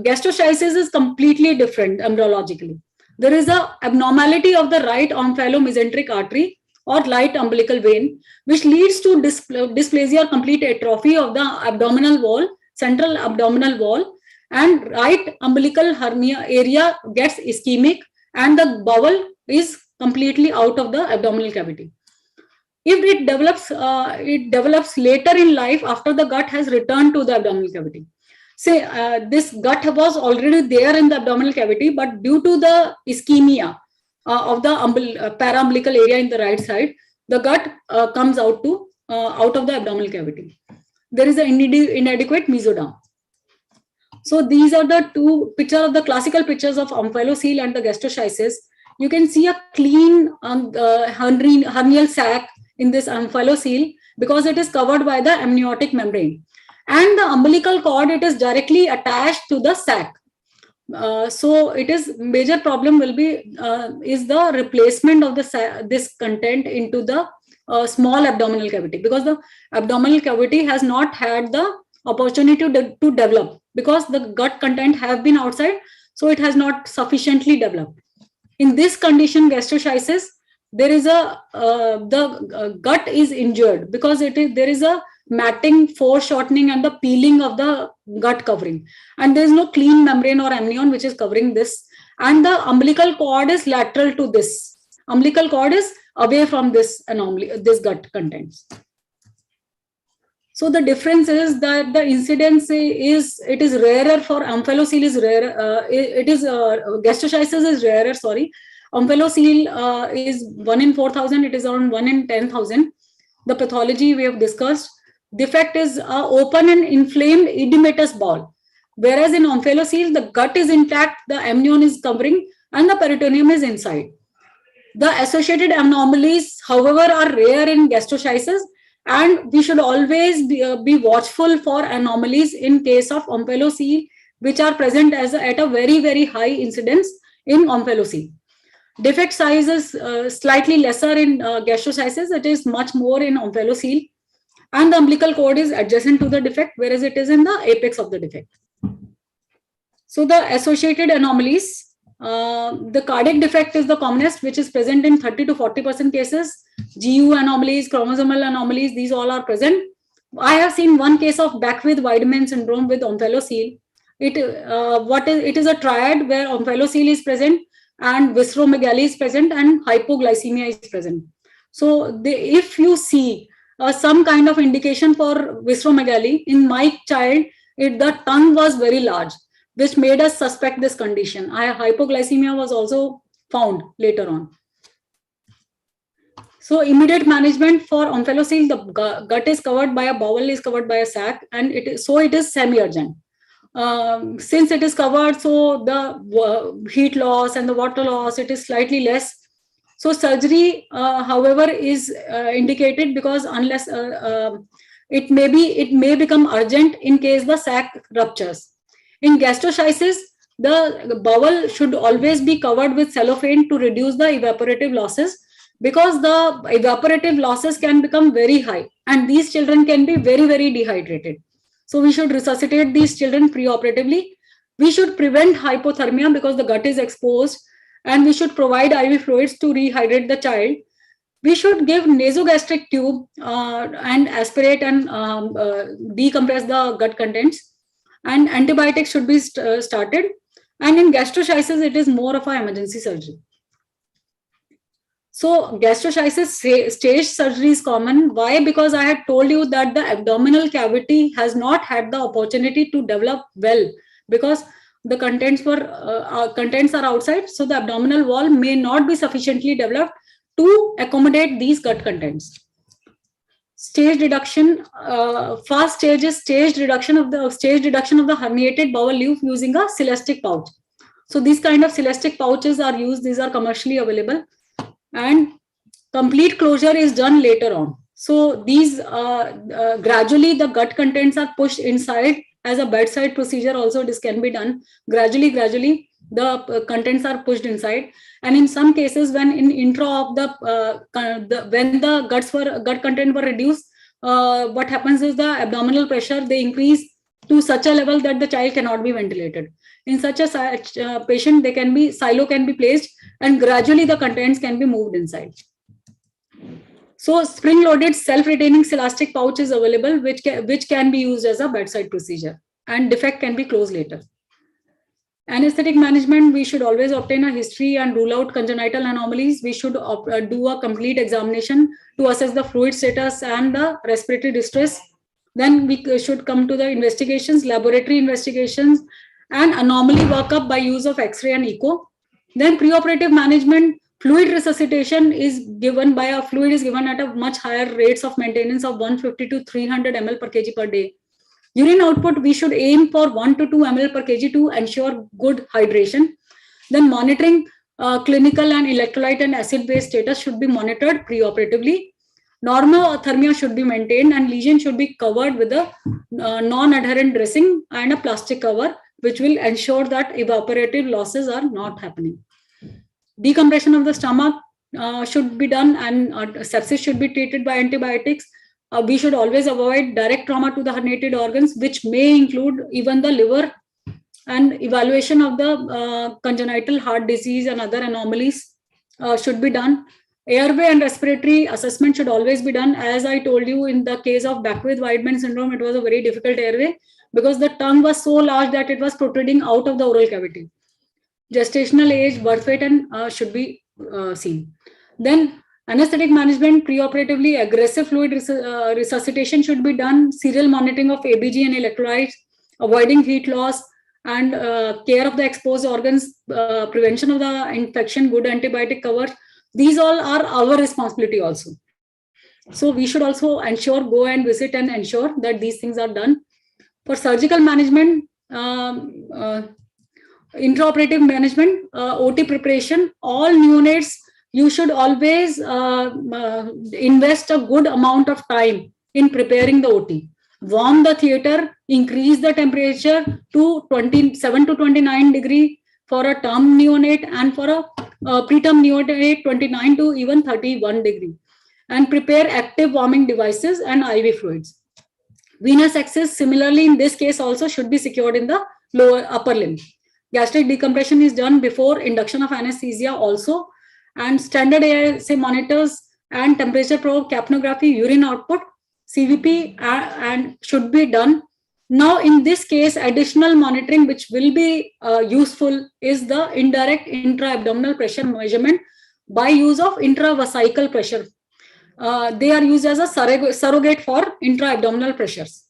gastroschisis is completely different embryologically. There is an abnormality of the right omphalomesenteric artery or right umbilical vein, which leads to dysplasia or complete atrophy of the abdominal wall, central abdominal wall, and right umbilical hernia area gets ischemic and the bowel is completely out of the abdominal cavity. If it develops later in life after the gut has returned to the abdominal cavity. Say this gut was already there in the abdominal cavity, but due to the ischemia of the paraumbilical area in the right side, the gut comes out of the abdominal cavity. There is an inadequate mesoderm. So these are the two pictures of the classical pictures of omphalocele and the gastroschisis. You can see a clean hernial sac in this omphalocele because it is covered by the amniotic membrane. And the umbilical cord, it is directly attached to the sac. So it is major problem will be is the replacement of this content into the small abdominal cavity, because the abdominal cavity has not had the opportunity to develop because the gut content have been outside, so it has not sufficiently developed. In this condition, gastroschisis, there is the gut is injured because there is a matting, foreshortening, and the peeling of the gut covering, and there is no clean membrane or amnion which is covering this, and the umbilical cord is lateral to this. Umbilical cord is away from this anomaly, this gut contents. So the difference is that the incidence is rarer for omphalocele is rare. Gastroschisis is rarer, sorry, Omphalocele is 1 in 4,000. It is around 1 in 10,000. The pathology we have discussed. Defect is open and inflamed edematous ball. Whereas in omphalocele, the gut is intact, the amnion is covering, and the peritoneum is inside. The associated anomalies, however, are rare in gastroschisis, and we should always be watchful for anomalies in case of omphalocele, which are present at a very, very high incidence in omphalocele. Defect size is slightly lesser in gastroschisis. It is much more in omphalocele, and the umbilical cord is adjacent to the defect, whereas it is in the apex of the defect. So the associated anomalies, the cardiac defect is the commonest, which is present in 30 to 40% cases. GU anomalies, chromosomal anomalies, these all are present. I have seen one case of Beckwith-Wiedemann syndrome with omphalocele. It is a triad where omphalocele is present and visceromegaly is present and hypoglycemia is present. So if you see some kind of indication for visceromegaly, in my child, the tongue was very large, which made us suspect this condition. Hypoglycemia was also found later on. So immediate management for omphalocele, the gut is covered by a bowel, is covered by a sac, and it is semi-urgent. Since it is covered, so the heat loss and the water loss, it is slightly less. So surgery, however, is indicated because unless it may become urgent in case the sac ruptures. In gastroschisis, the bowel should always be covered with cellophane to reduce the evaporative losses, because the evaporative losses can become very high and these children can be very, very dehydrated. So we should resuscitate these children preoperatively. We should prevent hypothermia because the gut is exposed, and we should provide IV fluids to rehydrate the child. We should give nasogastric tube and aspirate and decompress the gut contents, and antibiotics should be started. And in gastroschisis, it is more of an emergency surgery. So gastroschisis stage surgery is common. Why? Because I had told you that the abdominal cavity has not had the opportunity to develop well, because the contents are outside. So the abdominal wall may not be sufficiently developed to accommodate these gut contents. Stage reduction, first stage is staged reduction of the herniated bowel loop using a cystic pouch. So these kind of cystic pouches are used. These are commercially available, and complete closure is done later on. So these gradually the gut contents are pushed inside. As a bedside procedure also, this can be done gradually. The contents are pushed inside, and in some cases, when in intro of when the gut content were reduced, what happens is the abdominal pressure, they increase to such a level that the child cannot be ventilated. In such a patient, silo can be placed, and gradually the contents can be moved inside. So spring-loaded self-retaining elastic pouch is available, which can be used as a bedside procedure, and defect can be closed later. Anesthetic management, we should always obtain a history and rule out congenital anomalies. We should do a complete examination to assess the fluid status and the respiratory distress. Then we should come to the investigations, laboratory investigations, and anomaly workup by use of X-ray and echo. Then preoperative management, fluid resuscitation is given at a much higher rates of maintenance of 150 to 300 ml per kg per day. Urine output, we should aim for 1 to 2 ml per kg to ensure good hydration. Then monitoring clinical and electrolyte and acid-base status should be monitored preoperatively. Normal thermia should be maintained, and lesion should be covered with a non-adherent dressing and a plastic cover, which will ensure that evaporative losses are not happening. Decompression of the stomach should be done, and sepsis should be treated by antibiotics. We should always avoid direct trauma to the herniated organs, which may include even the liver, and evaluation of the congenital heart disease and other anomalies should be done. Airway and respiratory assessment should always be done. As I told you, in the case of Beckwith-Wiedemann syndrome, it was a very difficult airway because the tongue was so large that it was protruding out of the oral cavity. Gestational age, birth weight, and should be seen. Then anesthetic management, preoperatively aggressive fluid resuscitation should be done. Serial monitoring of ABG and electrolytes, avoiding heat loss, and care of the exposed organs, prevention of the infection, good antibiotic cover. These all are our responsibility also. So we should also ensure, go and visit and ensure that these things are done. For surgical management, intraoperative management, OT preparation, all neonates, you should always invest a good amount of time in preparing the OT. Warm the theater, increase the temperature to 27 to 29 degree for a term neonate, and for a preterm neonate 29 to even 31 degree. And prepare active warming devices and IV fluids. Venous access, similarly in this case also, should be secured in the upper limb. Gastric decompression is done before induction of anesthesia also, and standard ASA monitors and temperature probe, capnography, urine output, CVP and should be done. Now in this case, additional monitoring which will be useful is the indirect intra-abdominal pressure measurement by use of intravesical pressure. They are used as a surrogate for intra-abdominal pressures.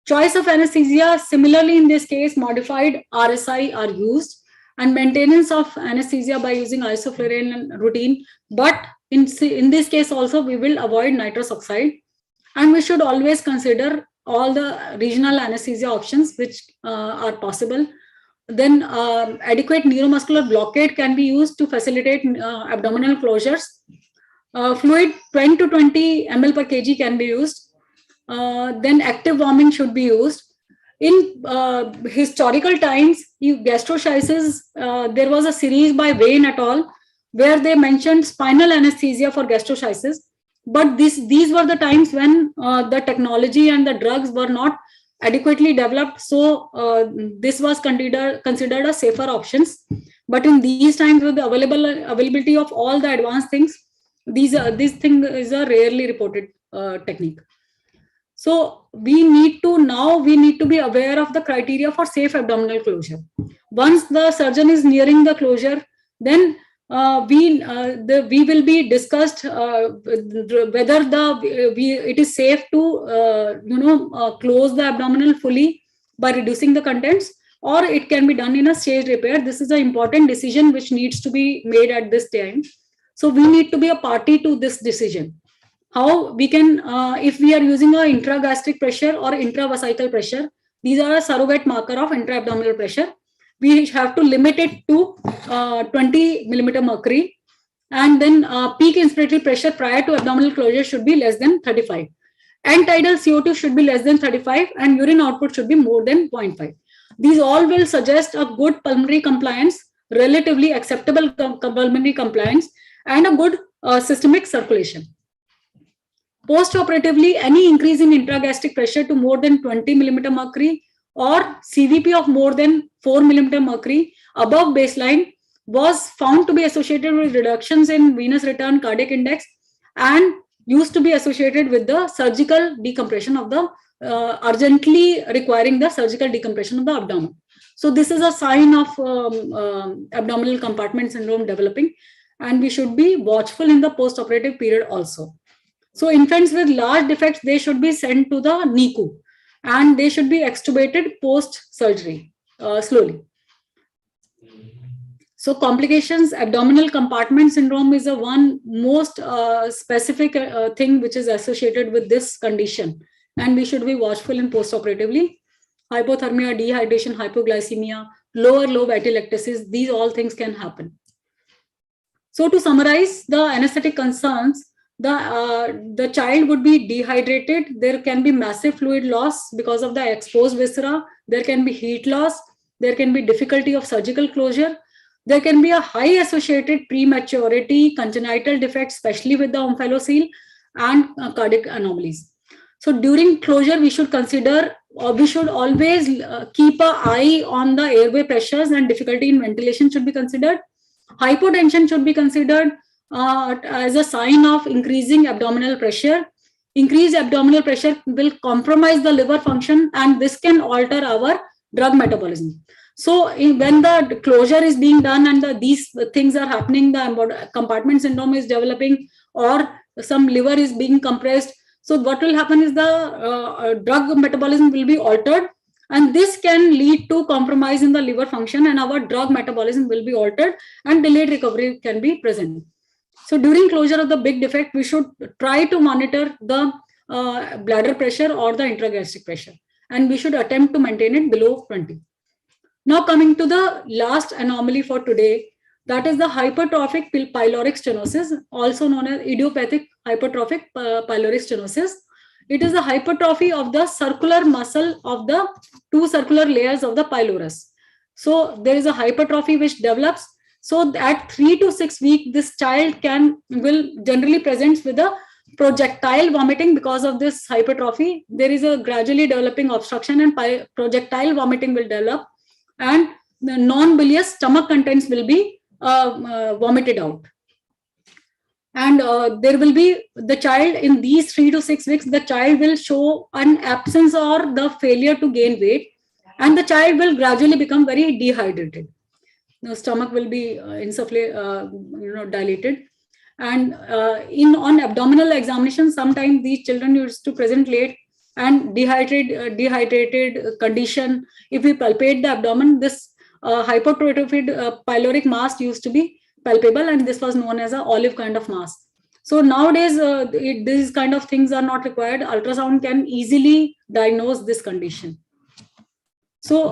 Choice of anesthesia, similarly in this case, modified RSI are used, and maintenance of anesthesia by using isoflurane routine. But in this case also, we will avoid nitrous oxide, and we should always consider all the regional anesthesia options which are possible. Then adequate neuromuscular blockade can be used to facilitate abdominal closures. Fluid 10 to 20 ml per kg can be used. Then active warming should be used. In historical times, gastroschisis, there was a series by Wayne et al. Where they mentioned spinal anesthesia for gastroschisis. But these were the times when the technology and the drugs were not adequately developed. So this was considered a safer options. But in these times, with the availability of all the advanced things, this thing is a rarely reported technique. So we need to be aware of the criteria for safe abdominal closure. Once the surgeon is nearing the closure, then we will be discussed whether it is safe to close the abdominal fully by reducing the contents, or it can be done in a staged repair. This is an important decision which needs to be made at this time. So we need to be a party to this decision. How we can, if we are using a intragastric pressure or intravesical pressure, these are a surrogate marker of intra-abdominal pressure. We have to limit it to 20 millimeter mercury, and then peak inspiratory pressure prior to abdominal closure should be less than 35. End-tidal CO2 should be less than 35, and urine output should be more than 0.5. These all will suggest a good pulmonary compliance, relatively acceptable pulmonary compliance, and a good systemic circulation. Post-operatively, any increase in intragastric pressure to more than 20 millimeter mercury or CVP of more than 4 millimeter mercury above baseline was found to be associated with reductions in venous return, cardiac index, and used to be associated with the surgical decompression of the urgently requiring the surgical decompression of the abdomen. So this is a sign of abdominal compartment syndrome developing, and we should be watchful in the post-operative period also. So infants with large defects, they should be sent to the NICU, and they should be extubated post-surgery slowly. So complications, abdominal compartment syndrome is the one most specific thing which is associated with this condition, and we should be watchful in post-operatively. Hypothermia, dehydration, hypoglycemia, lower lobe atelectasis, these all things can happen. So to summarize the anesthetic concerns, the child would be dehydrated. There can be massive fluid loss because of the exposed viscera. There can be heat loss. There can be difficulty of surgical closure. There can be a high associated prematurity, congenital defects, especially with the omphalocele, and cardiac anomalies. So during closure, we should consider, or we should always keep an eye on the airway pressures, and difficulty in ventilation should be considered. Hypotension should be considered as a sign of increasing abdominal pressure. Increased abdominal pressure will compromise the liver function, and this can alter our drug metabolism. So when the closure is being done and these things are happening, the compartment syndrome is developing, or some liver is being compressed. So what will happen is the drug metabolism will be altered, And this can lead to compromise in the liver function, and our drug metabolism will be altered and delayed recovery can be present. So during closure of the big defect, we should try to monitor the bladder pressure or the intragastric pressure, and we should attempt to maintain it below 20. Now coming to the last anomaly for today, that is the hypertrophic pyloric stenosis, also known as idiopathic hypertrophic pyloric stenosis. It is the hypertrophy of the circular muscle of the two circular layers of the pylorus. So there is a hypertrophy which develops. So at 3 to 6 weeks, this child will generally present with a projectile vomiting because of this hypertrophy. There is a gradually developing obstruction and projectile vomiting will develop, and the non-bilious stomach contents will be vomited out. And there will be the child in these 3 to 6 weeks, the child will show an absence or the failure to gain weight, and the child will gradually become very dehydrated. The stomach will be dilated. And on abdominal examination, sometimes these children used to present late and dehydrated condition. If we palpate the abdomen, this hypertrophied pyloric mass used to be palpable, and this was known as an olive kind of mass. So nowadays, these kind of things are not required. Ultrasound can easily diagnose this condition. So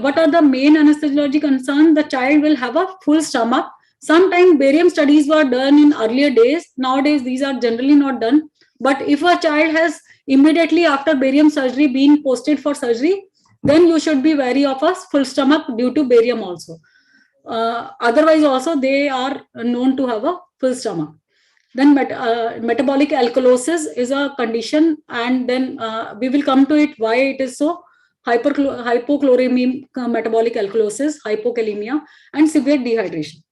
what are the main anesthesiology concerns? The child will have a full stomach. Sometimes barium studies were done in earlier days. Nowadays, these are generally not done. But if a child has immediately after barium surgery been posted for surgery, then you should be wary of a full stomach due to barium also. Otherwise also they are known to have a full stomach. Then metabolic alkalosis is a condition, and then we will come to it why it is so. Hypochloremic metabolic alkalosis, hypokalemia, and severe dehydration.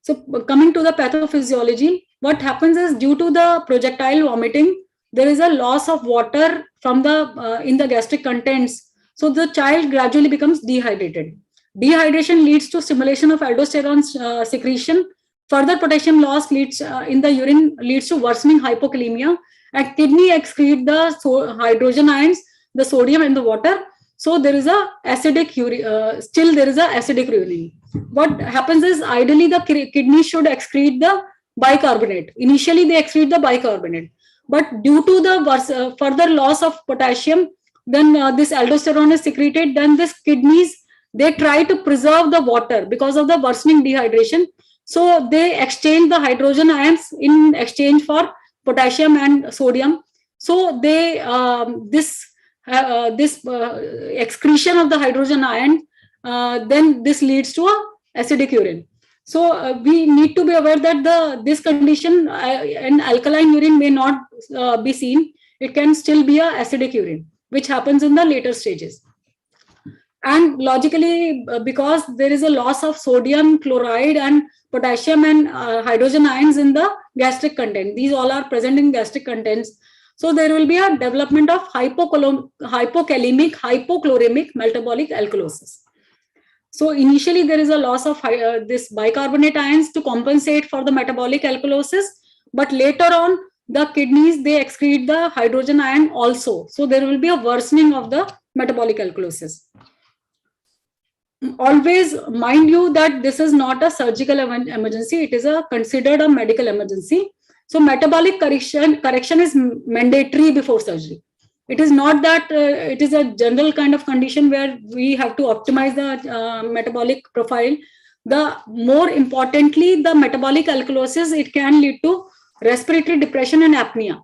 So coming to the pathophysiology, what happens is due to the projectile vomiting, there is a loss of water from the in the gastric contents. So the child gradually becomes dehydrated. Dehydration leads to stimulation of aldosterone secretion. Further potassium loss leads in the urine leads to worsening hypokalemia, and kidney excrete the hydrogen ions, the sodium and the water. So there is a acidic urine. Still there is a acidic urine. What happens is ideally the kidney should excrete the bicarbonate. Initially they excrete the bicarbonate, but due to the further loss of potassium, then this aldosterone is secreted. Then this kidneys, they try to preserve the water because of the worsening dehydration. So they exchange the hydrogen ions in exchange for potassium and sodium. So they this excretion of the hydrogen ion, then this leads to a acidic urine. So we need to be aware that this condition, an alkaline urine may not be seen. It can still be a acidic urine, which happens in the later stages. And logically, because there is a loss of sodium, chloride, and potassium and hydrogen ions in the gastric content, these all are present in gastric contents. So there will be a development of hypokalemic, hypochloremic metabolic alkalosis. So initially there is a loss of this bicarbonate ions to compensate for the metabolic alkalosis, but later on the kidneys, they excrete the hydrogen ion also. So there will be a worsening of the metabolic alkalosis. Always mind you that this is not a surgical emergency, it is considered a medical emergency. So metabolic correction is mandatory before surgery. It is not that it is a general kind of condition where we have to optimize the metabolic profile. The more importantly, the metabolic alkalosis, it can lead to respiratory depression and apnea.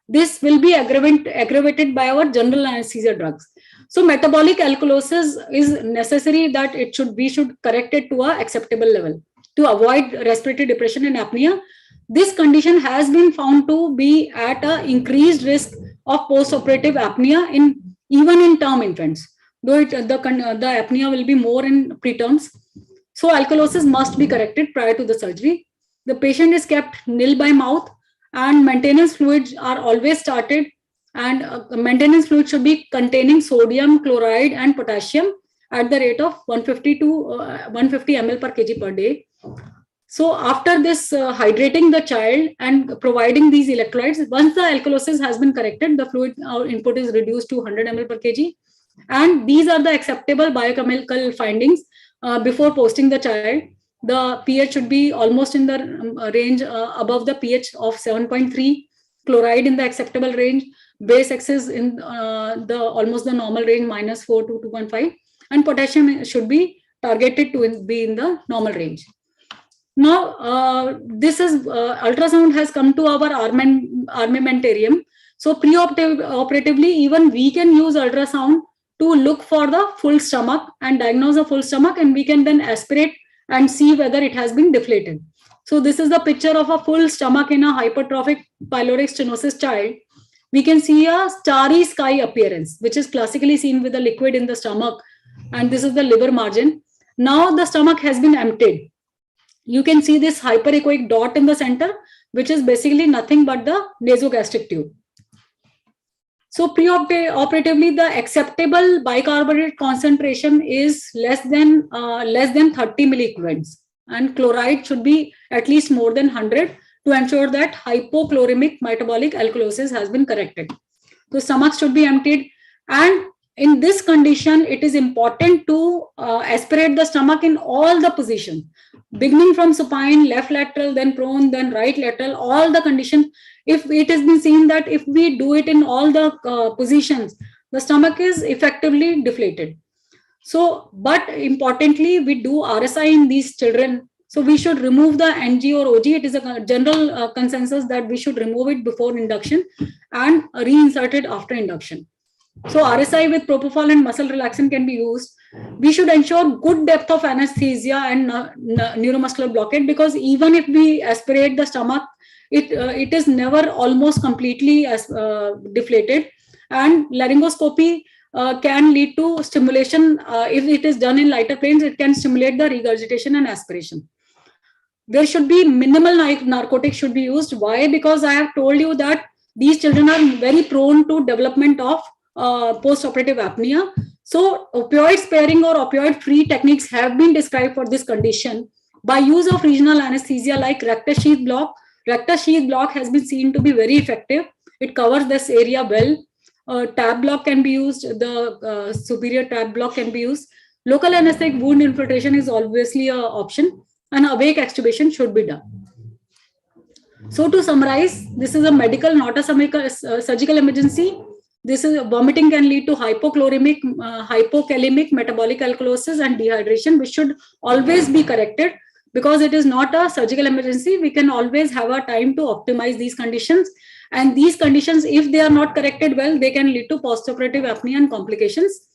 This will be aggravated by our general anesthesia drugs. So metabolic alkalosis is necessary that we should correct it to an acceptable level to avoid respiratory depression and apnea. This condition has been found to be at an increased risk of post-operative apnea even in term infants, though the apnea will be more in preterms. So alkalosis must be corrected prior to the surgery. The patient is kept nil by mouth, and maintenance fluids are always started, and maintenance fluid should be containing sodium, chloride, and potassium at the rate of 150 to 150 ml per kg per day. So after this hydrating the child and providing these electrolytes, once the alkalosis has been corrected, the fluid input is reduced to 100 ml per kg. And these are the acceptable biochemical findings before posting the child. The pH should be almost in the range above the pH of 7.3, chloride in the acceptable range, base excess in the almost the normal range -4 to 2.5, and potassium should be targeted to be in the normal range. Now, this is ultrasound has come to our armamentarium. So pre-operatively, even we can use ultrasound to look for the full stomach and diagnose the full stomach, and we can then aspirate and see whether it has been deflated. So this is the picture of a full stomach in a hypertrophic pyloric stenosis child. We can see a starry sky appearance, which is classically seen with the liquid in the stomach. And this is the liver margin. Now the stomach has been emptied. You can see this hyperechoic dot in the center, which is basically nothing but the nasogastric tube. So pre-operatively, the acceptable bicarbonate concentration is less than 30 milliequivalents, and chloride should be at least more than 100 to ensure that hypochloremic metabolic alkalosis has been corrected. So stomach should be emptied, and in this condition, it is important to aspirate the stomach in all the positions, beginning from supine, left lateral, then prone, then right lateral, all the conditions. If it has been seen that if we do it in all the positions, the stomach is effectively deflated. So, but importantly, we do RSI in these children. So we should remove the NG or OG. It is a general consensus that we should remove it before induction and reinsert it after induction. So RSI with propofol and muscle relaxant can be used. We should ensure good depth of anesthesia and neuromuscular blockade, because even if we aspirate the stomach, it is never almost completely deflated, and laryngoscopy can lead to stimulation. If it is done in lighter planes, it can stimulate the regurgitation and aspiration. There should be minimal narcotics should be used. Why? Because I have told you that these children are very prone to development of post-operative apnea. So opioid sparing or opioid free techniques have been described for this condition by use of regional anesthesia like rectus sheath block. Rectus sheath block has been seen to be very effective. It covers this area well. Tab block can be used. The superior tab block can be used. Local anesthetic wound infiltration is obviously an option, and awake extubation should be done. So to summarize, this is a medical, not a surgical emergency. This is vomiting can lead to hypochloremic, hypokalemic metabolic alkalosis and dehydration, which should always be corrected. Because it is not a surgical emergency, we can always have a time to optimize these conditions. And these conditions, if they are not corrected well, they can lead to postoperative apnea and complications.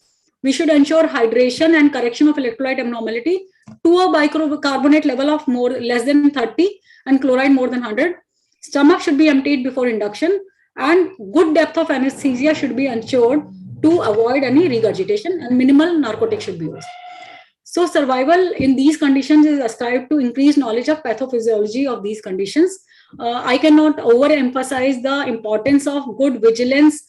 We should ensure hydration and correction of electrolyte abnormality to a bicarbonate level of less than 30 and chloride more than 100. Stomach should be emptied before induction, and good depth of anesthesia should be ensured to avoid any regurgitation, and minimal narcotics should be used. So survival in these conditions is ascribed to increased knowledge of pathophysiology of these conditions. I cannot overemphasize the importance of good vigilance,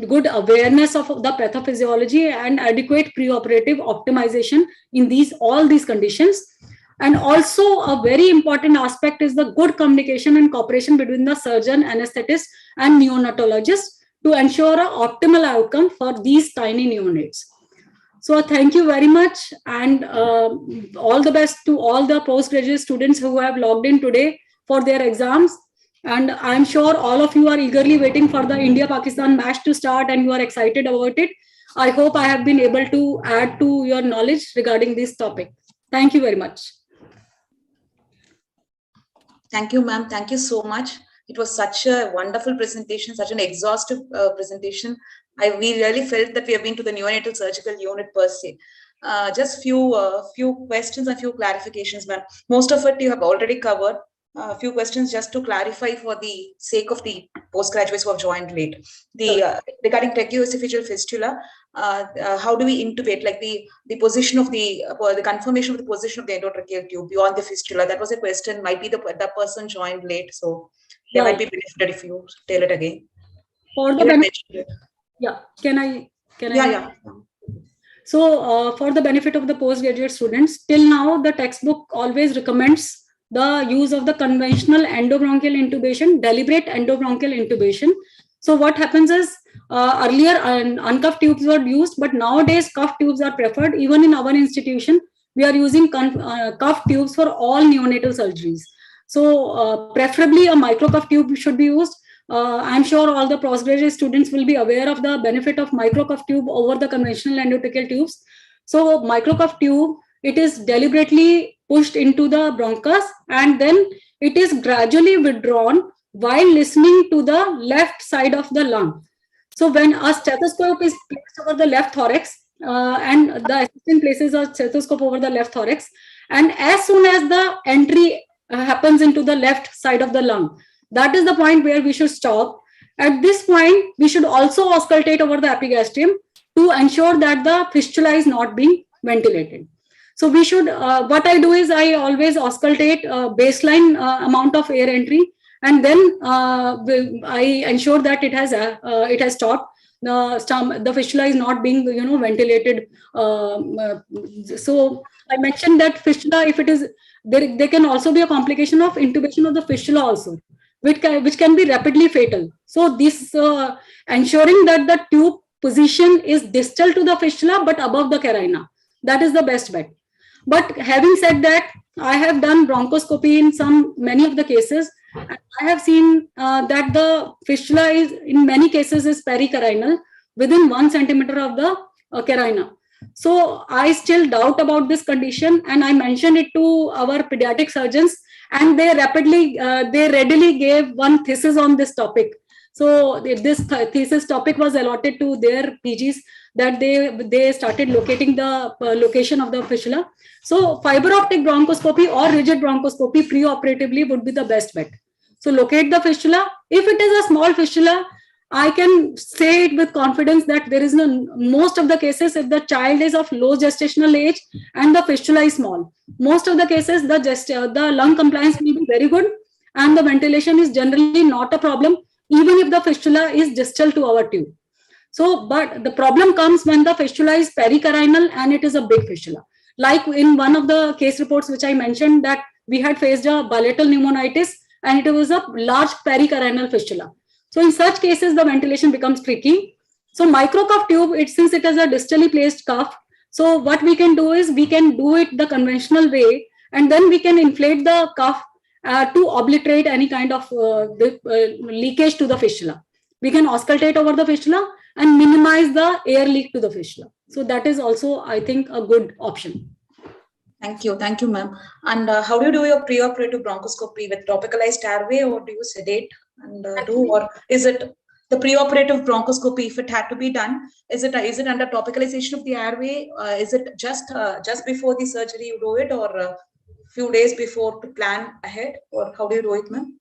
good awareness of the pathophysiology, and adequate preoperative optimization in all these conditions. And also a very important aspect is the good communication and cooperation between the surgeon, anesthetist, and neonatologist to ensure an optimal outcome for these tiny neonates. So thank you very much, and all the best to all the postgraduate students who have logged in today for their exams. And I'm sure all of you are eagerly waiting for the India-Pakistan match to start, and you are excited about it. I hope I have been able to add to your knowledge regarding this topic. Thank you very much. Thank you, ma'am. Thank you so much. It was such a wonderful presentation, such an exhaustive presentation. We really felt that we have been to the neonatal surgical unit per se. Just few questions and few clarifications, ma'am. Most of it you have already covered. A few questions just to clarify for the sake of the postgraduates who have joined late. Regarding tracheoesophageal fistula, how do we intubate? Like the position of the confirmation of the position of the endotracheal tube beyond the fistula. That was a question. Might be that person joined late, so they might be benefited if you tell it again. For the benefit, yeah, can I? Yeah. So for the benefit of the postgraduate students, till now the textbook always recommends the use of the conventional endobronchial intubation, deliberate endobronchial intubation. So what happens is Earlier, uncuffed tubes were used, but nowadays cuffed tubes are preferred. Even in our institution, we are using cuffed tubes for all neonatal surgeries. So preferably a microcuff tube should be used. I'm sure all the postgraduate students will be aware of the benefit of microcuff tube over the conventional endotracheal tubes. So microcuff tube, it is deliberately pushed into the bronchus and then it is gradually withdrawn while listening to the left side of the lung. So when a stethoscope is placed over the left thorax, and the assistant places a stethoscope over the left thorax, and as soon as the entry happens into the left side of the lung, that is the point where we should stop. At this point, we should also auscultate over the epigastrium to ensure that the fistula is not being ventilated. So we should, what I do is I always auscultate baseline amount of air entry, and then I ensure that it has stopped. The fistula is not being ventilated. So I mentioned that fistula, if it is there can also be a complication of intubation of the fistula also, which can be rapidly fatal. So this ensuring that the tube position is distal to the fistula but above the carina, that is the best bet. But having said that, I have done bronchoscopy in many of the cases. And I have seen that the fistula is in many cases is pericarinal within 1 centimeter of the carina. So I still doubt about this condition, and I mentioned it to our pediatric surgeons, and they readily gave one thesis on this topic. So this thesis topic was allotted to their PGs, that they started locating the location of the fistula. So fiber optic bronchoscopy or rigid bronchoscopy preoperatively would be the best bet. So locate the fistula. If it is a small fistula, I can say it with confidence that there is most of the cases, if the child is of low gestational age and the fistula is small, most of the cases the lung compliance will be very good and the ventilation is generally not a problem, even if the fistula is distal to our tube. So, but the problem comes when the fistula is pericarinal and it is a big fistula. Like in one of the case reports which I mentioned, that we had faced a bilateral pneumonitis and it was a large pericarinal fistula. So in such cases, the ventilation becomes tricky. So microcuff tube, since it is a distally placed cuff, so what we can do is we can do it the conventional way, and then we can inflate the cuff to obliterate any kind of leakage to the fistula. We can auscultate over the fistula and minimize the air leak to the fistula. So that is also, I think, a good option. Thank you, ma'am. And how do you do your preoperative bronchoscopy, with topicalized airway, or do you sedate and or is it the preoperative bronchoscopy? If it had to be done, is it under topicalization of the airway? Is it just before the surgery you do it, or a few days before to plan ahead, or how do you do it, ma'am?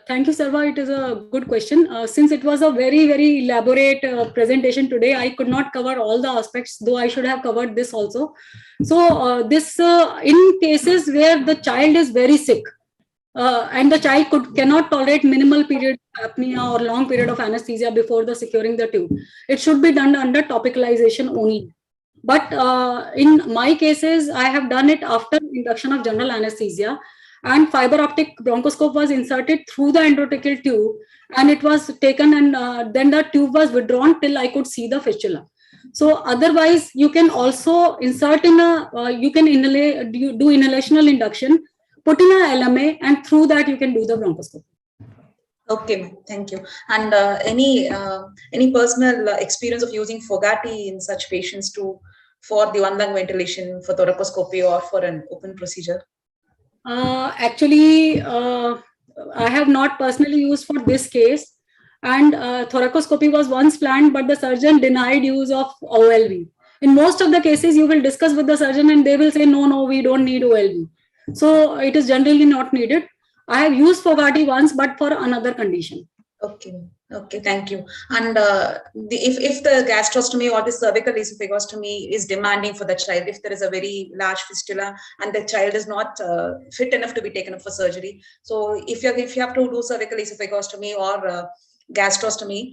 Thank you, Sarva. It is a good question. Since it was a very, very elaborate presentation today, I could not cover all the aspects, though I should have covered this also. So in cases where the child is very sick and the child cannot tolerate minimal period of apnea or long period of anesthesia before the securing the tube, it should be done under topicalization only. But in my cases, I have done it after induction of general anesthesia, and fiber optic bronchoscope was inserted through the endotracheal tube, and it was taken, and then the tube was withdrawn till I could see the fistula. So otherwise, you can also insert in you can do inhalational induction, put in a LMA, and through that you can do the bronchoscopy. Okay, thank you. And any personal experience of using Fogarty in such patients for the one lung ventilation, for thoracoscopy, or for an open procedure? Actually, I have not personally used for this case, and thoracoscopy was once planned, but the surgeon denied use of OLV. In most of the cases, you will discuss with the surgeon and they will say, no, we don't need OLV. So it is generally not needed. I have used Fogarty once, but for another condition. Okay, thank you. And if the gastrostomy or the cervical esophagostomy is demanding for the child, if there is a very large fistula and the child is not fit enough to be taken up for surgery, so if you have to do cervical esophagostomy or gastrostomy,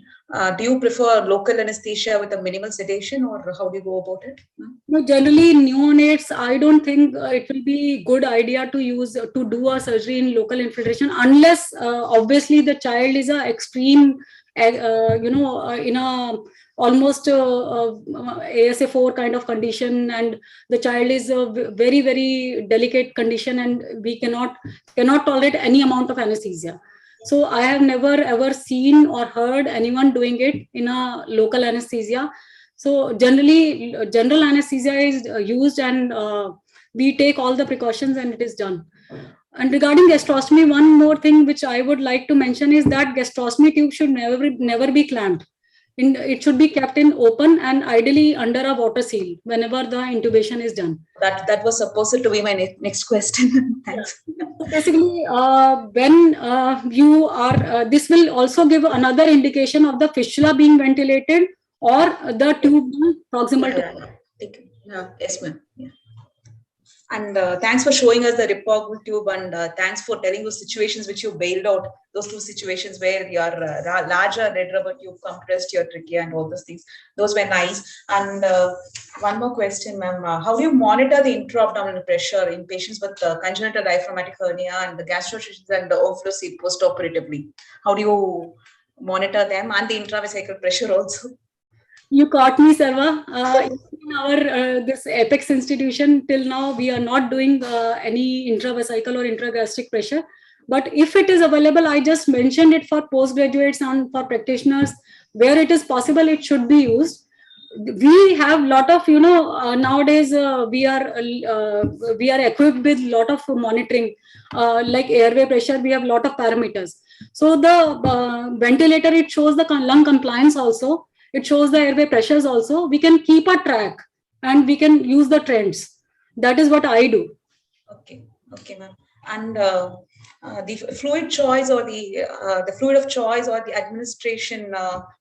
do you prefer local anesthesia with a minimal sedation, or how do you go about it? No, generally neonates, I don't think it will be good idea to do a surgery in local infiltration, unless obviously the child is a extreme in a almost ASA4 kind of condition, and the child is a very, very delicate condition, and we cannot tolerate any amount of anesthesia. So I have never ever seen or heard anyone doing it in a local anesthesia. So generally, general anesthesia is used, and we take all the precautions, and it is done. And regarding gastrostomy, one more thing which I would like to mention is that gastrostomy tube should never be clamped. It should be kept in open and ideally under a water seal whenever the intubation is done. That was supposed to be my next question. Thanks. Basically, when you are, this will also give another indication of the fistula being ventilated or the tube proximal to. Yes, ma'am. Yeah. And thanks for showing us the Ripple tube, and thanks for telling those situations which you bailed out, those two situations where your larger red rubber tube compressed your trachea and all those things. Those were nice. And one more question, ma'am. How do you monitor the intra-abdominal pressure in patients with congenital diaphragmatic hernia and the gastroschisis and the overflow post-operatively? How do you monitor them and the intravesical pressure also? You caught me, Sarva. In our this Apex institution, till now, we are not doing any intravesical or intragastric pressure. But if it is available, I just mentioned it for postgraduates and for practitioners, where it is possible, it should be used. We have a lot of, nowadays we are equipped with a lot of monitoring, like airway pressure. We have a lot of parameters. So the ventilator, it shows the lung compliance also. It shows the airway pressures also. We can keep a track and we can use the trends. That is what I do. Okay, ma'am. And the fluid choice or the fluid of choice or the administration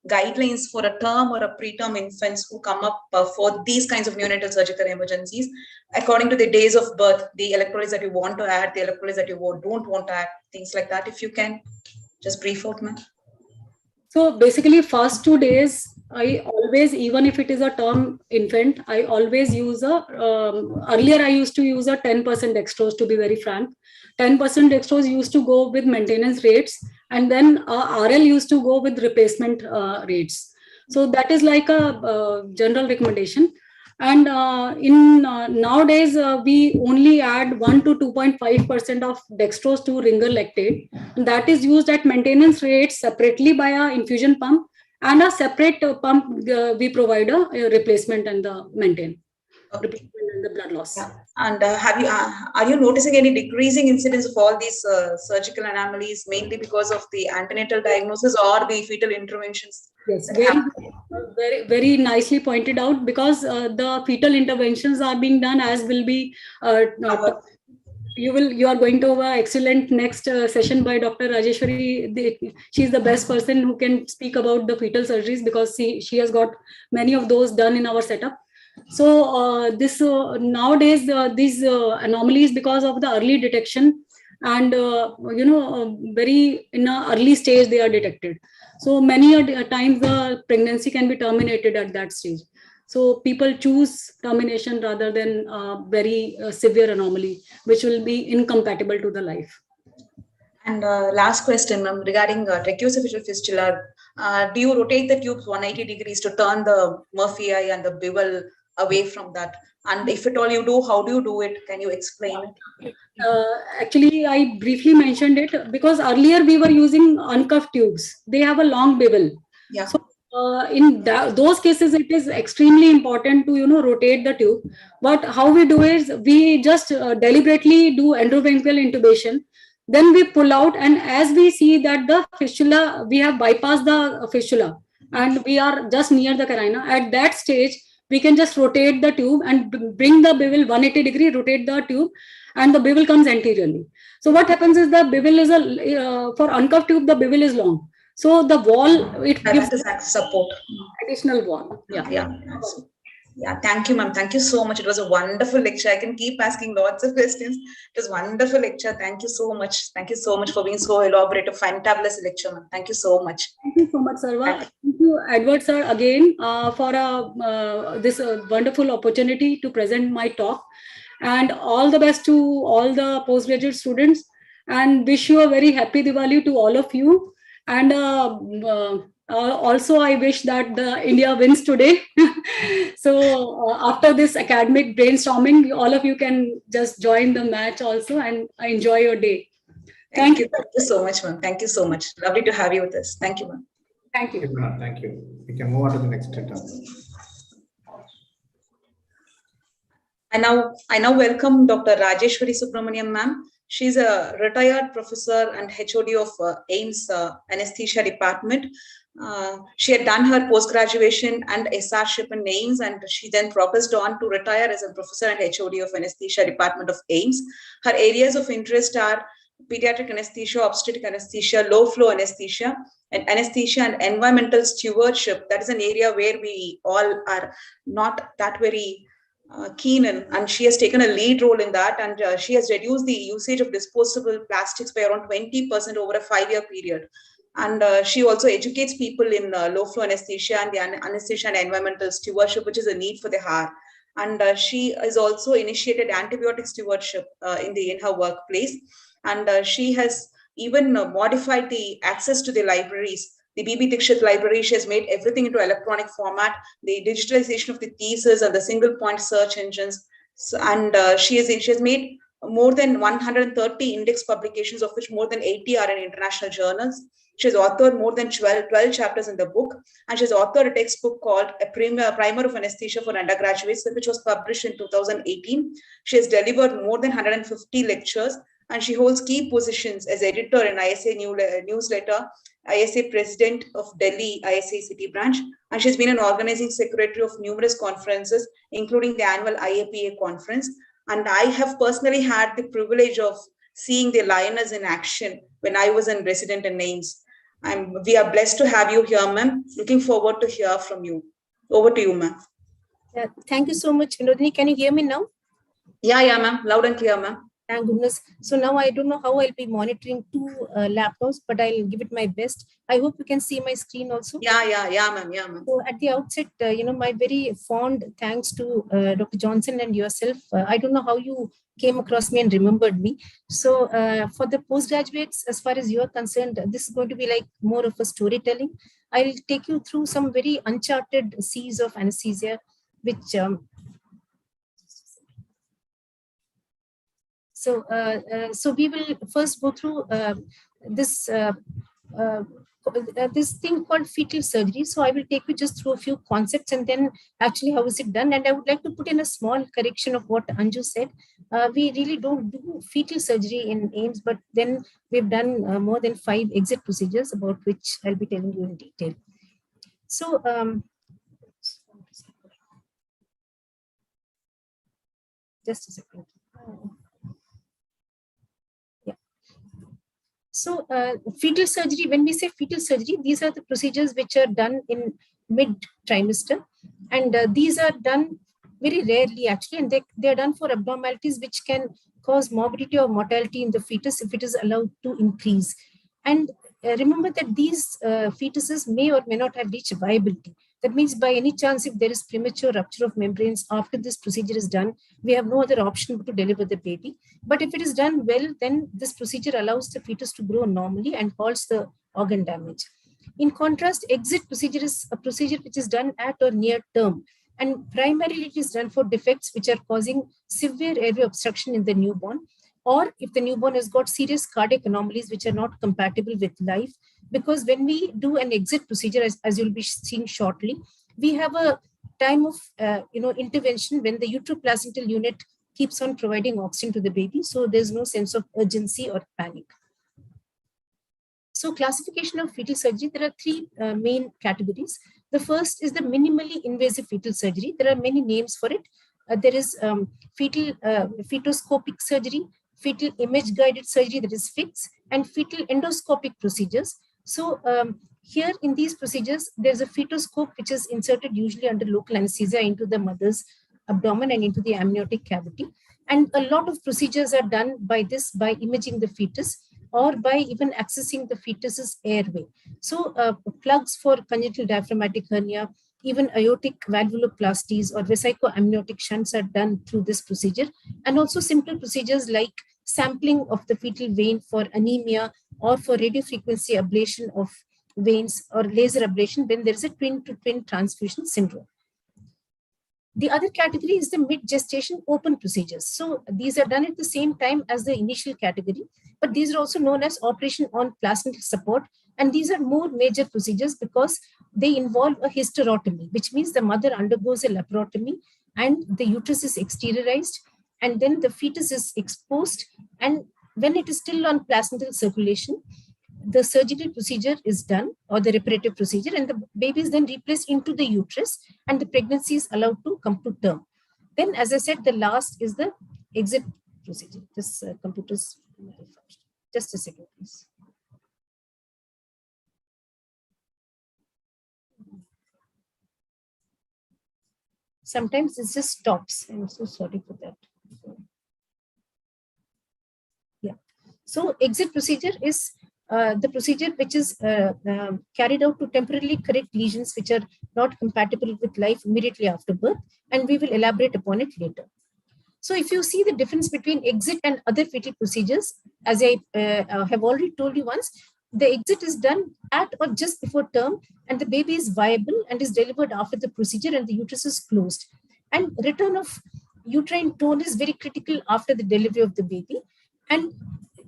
guidelines for a term or a preterm infants who come up for these kinds of neonatal surgical emergencies, according to the days of birth, the electrolytes that you want to add, the electrolytes that you don't want to add, things like that. If you can just brief out, ma'am. So basically, first 2 days, I always, even if it is a term infant, I always use earlier I used to use a 10% dextrose, to be very frank. 10% dextrose used to go with maintenance rates, and then RL used to go with replacement rates. So that is like a general recommendation. And nowadays, we only add 1 to 2.5% of dextrose to ringer lactate. And that is used at maintenance rates separately by an infusion pump, and a separate pump we provide a replacement and the maintain. Okay. Replacement and the blood loss. Yeah. And are you noticing any decreasing incidence of all these surgical anomalies, mainly because of the antenatal diagnosis or the fetal interventions? Yes, very, very nicely pointed out, because the fetal interventions are being done, as will be you are going to have an excellent next session by Dr. Rajeshwari. She is the best person who can speak about the fetal surgeries, because she has got many of those done in our setup. So nowadays these anomalies, because of the early detection and very in an early stage they are detected. So many times the pregnancy can be terminated at that stage. So people choose termination rather than very severe anomaly, which will be incompatible to the life. And last question, ma'am, regarding tracheoesophageal fistula, do you rotate the tubes 180 degrees to turn the Murphy eye and the bevel away from that? And if at all you do, how do you do it? Can you explain it? Actually, I briefly mentioned it, because earlier we were using uncuffed tubes. They have a long bevel. Yeah. So in those cases, it is extremely important to rotate the tube. But how we do is we just deliberately do endovascular intubation. Then we pull out, and as we see that the fistula, we have bypassed the fistula and we are just near the carina. At that stage, we can just rotate the tube and bring the bevel 180 degree, rotate the tube, and the bevel comes anteriorly. So what happens is the bevel is for uncuffed tube, the bevel is long. So the wall, it gives support. Additional wall. Yeah, thank you, ma'am. Thank you so much. It was a wonderful lecture. I can keep asking lots of questions. It was a wonderful lecture. Thank you so much. Thank you so much for being so elaborate, fantabulous lecture, ma'am. Thank you so much. Thank you so much, Sarva. Thank you, Edward sir, again for this wonderful opportunity to present my talk. And all the best to all the postgraduate students, and wish you a very happy Diwali to all of you. And Also, I wish that the India wins today. So after this academic brainstorming, all of you can just join the match also and enjoy your day. Thank you. Thank you so much, ma'am. Thank you so much. Lovely to have you with us. Thank you, ma'am. Thank you. Thank you. We can move on to the next item. I now welcome Dr. Rajeshwari Subramaniam, ma'am. She's a retired professor and HOD of AIIMS Anesthesia Department. She had done her post-graduation and SRship in AIIMS, and she then progressed on to retire as a professor and HOD of Anesthesia Department of AIIMS. Her areas of interest are pediatric anesthesia, obstetric anesthesia, low-flow anesthesia, and anesthesia and environmental stewardship. That is an area where we all are not that very keen in, and she has taken a lead role in that, and she has reduced the usage of disposable plastics by around 20% over a 5-year period. And she also educates people in low-flow anesthesia and the anesthesia and environmental stewardship, which is a need for the hour. And she has also initiated antibiotic stewardship in her workplace. And she has even modified the access to the libraries. The B.B. Dixit library, she has made everything into electronic format, the digitalization of the thesis and the single point search engines. So, and she has made more than 130 index publications, of which more than 80 are in international journals. She has authored more than 12 chapters in the book, and she has authored a textbook called A Primer of Anesthesia for Undergraduates, which was published in 2018. She has delivered more than 150 lectures, and she holds key positions as editor in ISA newsletter, ISA president of Delhi ISA city branch, and she's been an organizing secretary of numerous conferences, including the annual IAPA conference. And I have personally had the privilege of seeing the lioness in action when I was a resident in AIIMS. We are blessed to have you here, ma'am. Looking forward to hear from you. Over to you, ma'am. Yeah, thank you so much, Vinothini. Can you hear me now? Yeah, ma'am. Loud and clear, ma'am. Thank goodness. So now I don't know how I'll be monitoring 2 laptops, but I'll give it my best. I hope you can see my screen also. Yeah, ma'am. So at the outset, my very fond thanks to Dr. Johnson and yourself. I don't know how you came across me and remembered me. So for the postgraduates, as far as you are concerned, this is going to be like more of a storytelling. I'll take you through some very uncharted seas of anesthesia, which So we will first go through this thing called fetal surgery. So I will take you just through a few concepts and then actually how is it done. And I would like to put in a small correction of what Anju said. We really don't do fetal surgery in AIIMS, but then we've done more than 5 exit procedures, about which I'll be telling you in detail. So just a second. So fetal surgery, when we say fetal surgery, these are the procedures which are done in mid-trimester. And these are done very rarely actually, and they are done for abnormalities which can cause morbidity or mortality in the fetus if it is allowed to increase. And remember that these fetuses may or may not have reached viability. That means by any chance, if there is premature rupture of membranes after this procedure is done, we have no other option but to deliver the baby. But if it is done well, then this procedure allows the fetus to grow normally and halts the organ damage. In contrast, exit procedure is a procedure which is done at or near term. And primarily it is done for defects which are causing severe airway obstruction in the newborn, or if the newborn has got serious cardiac anomalies which are not compatible with life. Because when we do an exit procedure, as you'll be seeing shortly, we have a time of intervention when the uteroplacental unit keeps on providing oxygen to the baby. So there's no sense of urgency or panic. So classification of fetal surgery, there are 3 main categories. The first is the minimally invasive fetal surgery. There are many names for it. There is fetoscopic surgery, fetal image guided surgery, that is FIGS, and fetal endoscopic procedures. So here in these procedures, there's a fetoscope which is inserted usually under local anesthesia into the mother's abdomen and into the amniotic cavity. And a lot of procedures are done by imaging the fetus or by even accessing the fetus's airway. So plugs for congenital diaphragmatic hernia, even aortic valvuloplasties or vesicoamniotic shunts are done through this procedure. And also simple procedures like sampling of the fetal vein for anemia or for radiofrequency ablation of veins or laser ablation when there is a twin-to-twin transfusion syndrome. The other category is the mid-gestation open procedures. So these are done at the same time as the initial category, but these are also known as operation on placental support. And these are more major procedures because they involve a hysterotomy, which means the mother undergoes a laparotomy and the uterus is exteriorized, and then the fetus is exposed. And when it is still on placental circulation, the surgical procedure is done, or the reparative procedure, and the baby is then replaced into the uterus and the pregnancy is allowed to come to term. Then, as I said, the last is the exit procedure. This computer's malfunctioned. Just a second, please. Sometimes it just stops. I'm so sorry for that. Yeah. So exit procedure is the procedure which is carried out to temporarily correct lesions which are not compatible with life immediately after birth, and we will elaborate upon it later. So if you see the difference between exit and other fetal procedures, as I have already told you once, the exit is done at or just before term, and the baby is viable and is delivered after the procedure and the uterus is closed. And return of uterine tone is very critical after the delivery of the baby. And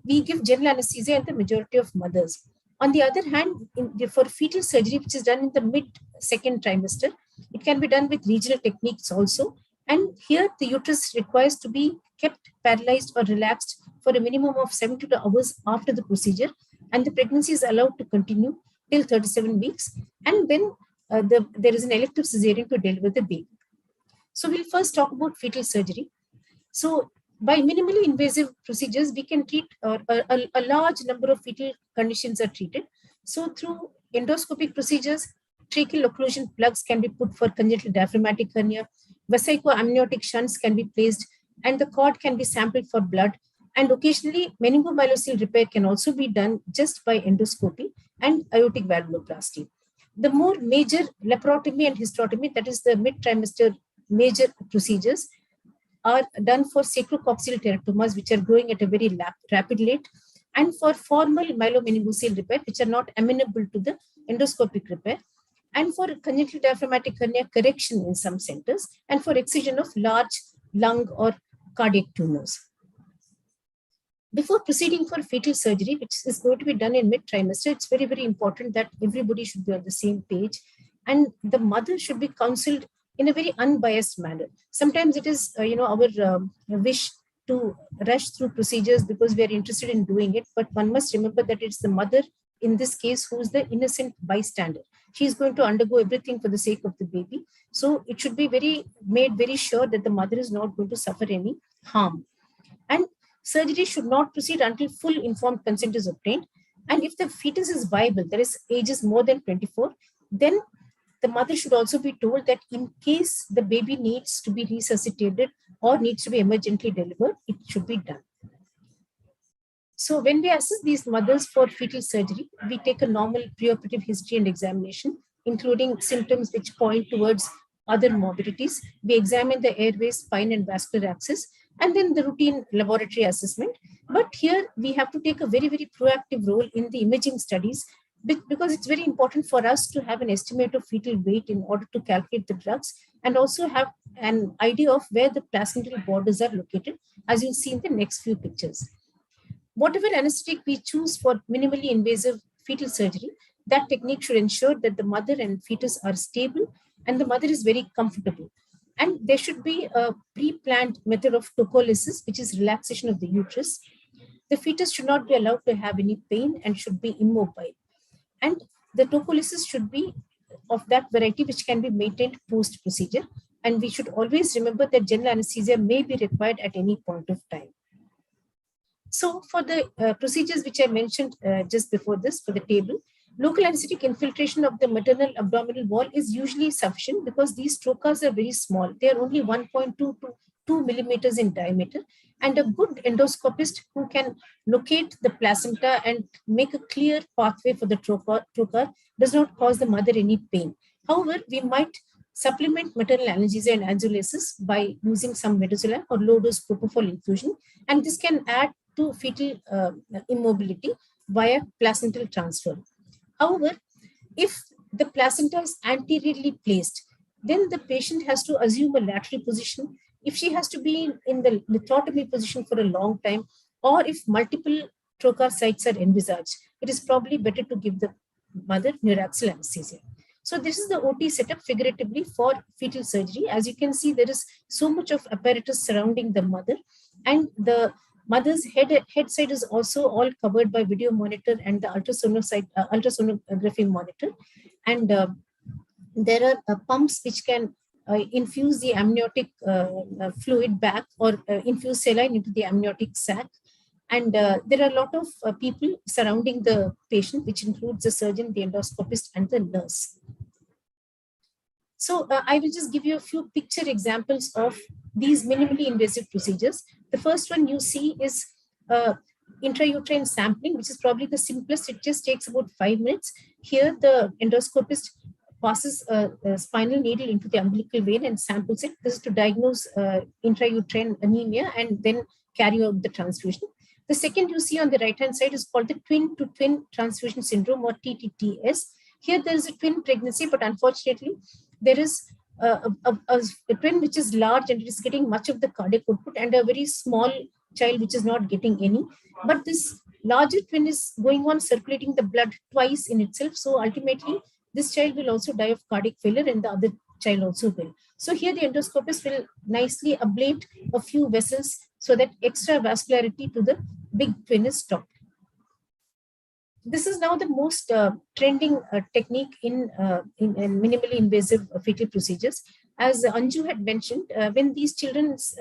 we give general anesthesia in the majority of mothers. On the other hand, for fetal surgery, which is done in the mid-second trimester, it can be done with regional techniques also. And here the uterus requires to be kept paralyzed or relaxed for a minimum of 72 hours after the procedure, and the pregnancy is allowed to continue till 37 weeks. And then there is an elective cesarean to deliver the baby. So we'll first talk about fetal surgery. So by minimally invasive procedures, we can treat a large number of fetal conditions are treated. So through endoscopic procedures, tracheal occlusion plugs can be put for congenital diaphragmatic hernia, vesicoamniotic shunts can be placed, and the cord can be sampled for blood. And occasionally, meningomyelocele repair can also be done just by endoscopy and aortic valvuloplasty. The more major laparotomy and hysterotomy, that is the mid-trimester major procedures, are done for sacrococcygeal teratomas, which are growing at a very rapid rate, and for formal myelomeningocele repair, which are not amenable to the endoscopic repair, and for congenital diaphragmatic hernia correction in some centers, and for excision of large lung or cardiac tumors. Before proceeding for fetal surgery, which is going to be done in mid-trimester, it's very, very important that everybody should be on the same page, and the mother should be counseled in a very unbiased manner. Sometimes it is, our wish to rush through procedures because we are interested in doing it, but one must remember that it's the mother in this case who is the innocent bystander. She is going to undergo everything for the sake of the baby. So it should be made very sure that the mother is not going to suffer any harm. And surgery should not proceed until full informed consent is obtained. And if the fetus is viable, that is ages more than 24, then the mother should also be told that in case the baby needs to be resuscitated or needs to be emergently delivered, it should be done. So when we assess these mothers for fetal surgery, we take a normal preoperative history and examination, including symptoms which point towards other morbidities. We examine the airway, spine, and vascular axis, and then the routine laboratory assessment. But here we have to take a very, very proactive role in the imaging studies, because it's very important for us to have an estimate of fetal weight in order to calculate the drugs and also have an idea of where the placental borders are located, as you'll see in the next few pictures. Whatever anesthetic we choose for minimally invasive fetal surgery, that technique should ensure that the mother and fetus are stable and the mother is very comfortable. And there should be a pre-planned method of tocolysis, which is relaxation of the uterus. The fetus should not be allowed to have any pain and should be immobile. And the tocolysis should be of that variety which can be maintained post-procedure. And we should always remember that general anesthesia may be required at any point of time. So for the procedures which I mentioned just before this, for the table, local anesthetic infiltration of the maternal abdominal wall is usually sufficient because these trocars are very small. They are only 1.2 to 2 millimeters in diameter. And a good endoscopist who can locate the placenta and make a clear pathway for the trocar does not cause the mother any pain. However, we might supplement maternal analgesia and angiolisis by using some midazolam or low-dose propofol infusion, and this can add to fetal immobility via placental transfer. However, If the placenta is anteriorly placed, then the patient has to assume a lateral position. If she has to be in the lithotomy position for a long time, or if multiple trocar sites are envisaged, it is probably better to give the mother neuraxial anesthesia. So this is the OT setup figuratively for fetal surgery. As you can see, there is so much of apparatus surrounding the mother, and the mother's head side is also all covered by video monitor and the ultrasonography monitor. And there are pumps which can infuse the amniotic fluid back, or infuse saline into the amniotic sac. And there are a lot of people surrounding the patient, which includes the surgeon, the endoscopist, and the nurse. So I will just give you a few picture examples of these minimally invasive procedures. The first one you see is intrauterine sampling, which is probably the simplest. It just takes about 5 minutes. Here, the endoscopist passes a spinal needle into the umbilical vein and samples it. This is to diagnose intrauterine anemia and then carry out the transfusion. The second you see on the right-hand side is called the twin-to-twin transfusion syndrome, or TTTS. Here there is a twin pregnancy, but unfortunately there is a twin which is large and it is getting much of the cardiac output, and a very small child which is not getting any. But this larger twin is going on circulating the blood twice in itself. So ultimately, this child will also die of cardiac failure, and the other child also will. So here the endoscopist will nicely ablate a few vessels so that extra vascularity to the big twin is stopped. This is now the most trending technique in minimally invasive fetal procedures. As Anju had mentioned, when these children's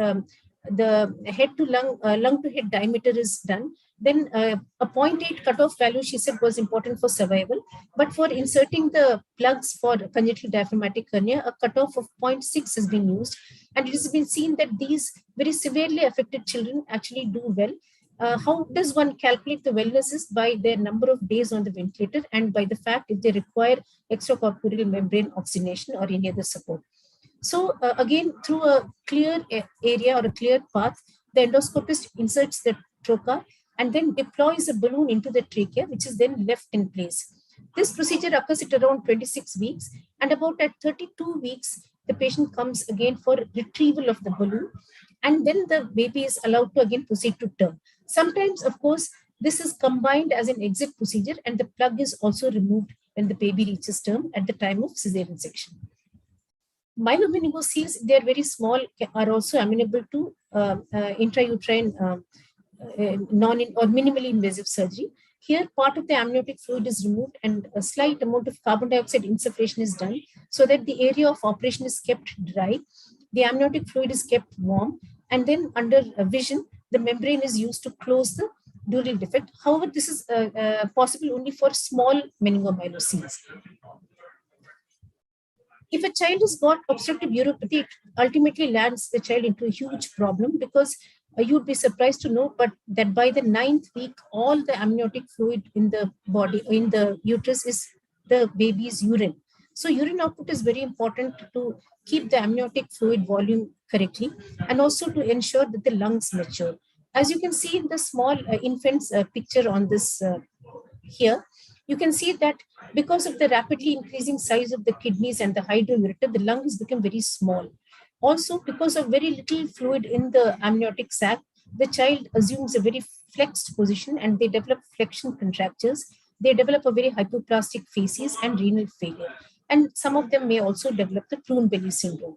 the head to lung to head diameter is done, then a 0.8 cutoff value, she said, was important for survival. But for inserting the plugs for congenital diaphragmatic hernia, a cutoff of 0.6 has been used. And it has been seen that these very severely affected children actually do well. How does one calculate the wellness is by their number of days on the ventilator, and by the fact if they require extracorporeal membrane oxygenation or any other support. So again, through a clear area or a clear path, the endoscopist inserts the trocar and then deploys a balloon into the trachea, which is then left in place. This procedure occurs at around 26 weeks, and about at 32 weeks, the patient comes again for retrieval of the balloon, and then the baby is allowed to again proceed to term. Sometimes, of course, this is combined as an exit procedure, and the plug is also removed when the baby reaches term at the time of cesarean section. Myelomeningocele, they are very small, are also amenable to intrauterine or minimally invasive surgery. Here, part of the amniotic fluid is removed and a slight amount of carbon dioxide insufflation is done so that the area of operation is kept dry. The amniotic fluid is kept warm, and then under vision, the membrane is used to close the dural defect. However, this is possible only for small meningomyelocele. If a child has got obstructive uropathy, it ultimately lands the child into a huge problem, because you'd be surprised to know, but that by the 9th week, all the amniotic fluid in the body, in the uterus, is the baby's urine. So urine output is very important to keep the amniotic fluid volume correctly, and also to ensure that the lungs mature. As you can see in the small infant's picture on this here, you can see that because of the rapidly increasing size of the kidneys and the hydroureter, the lung has become very small. Also, because of very little fluid in the amniotic sac, the child assumes a very flexed position and they develop flexion contractures. They develop a very hypoplastic facies and renal failure. And some of them may also develop the prune belly syndrome.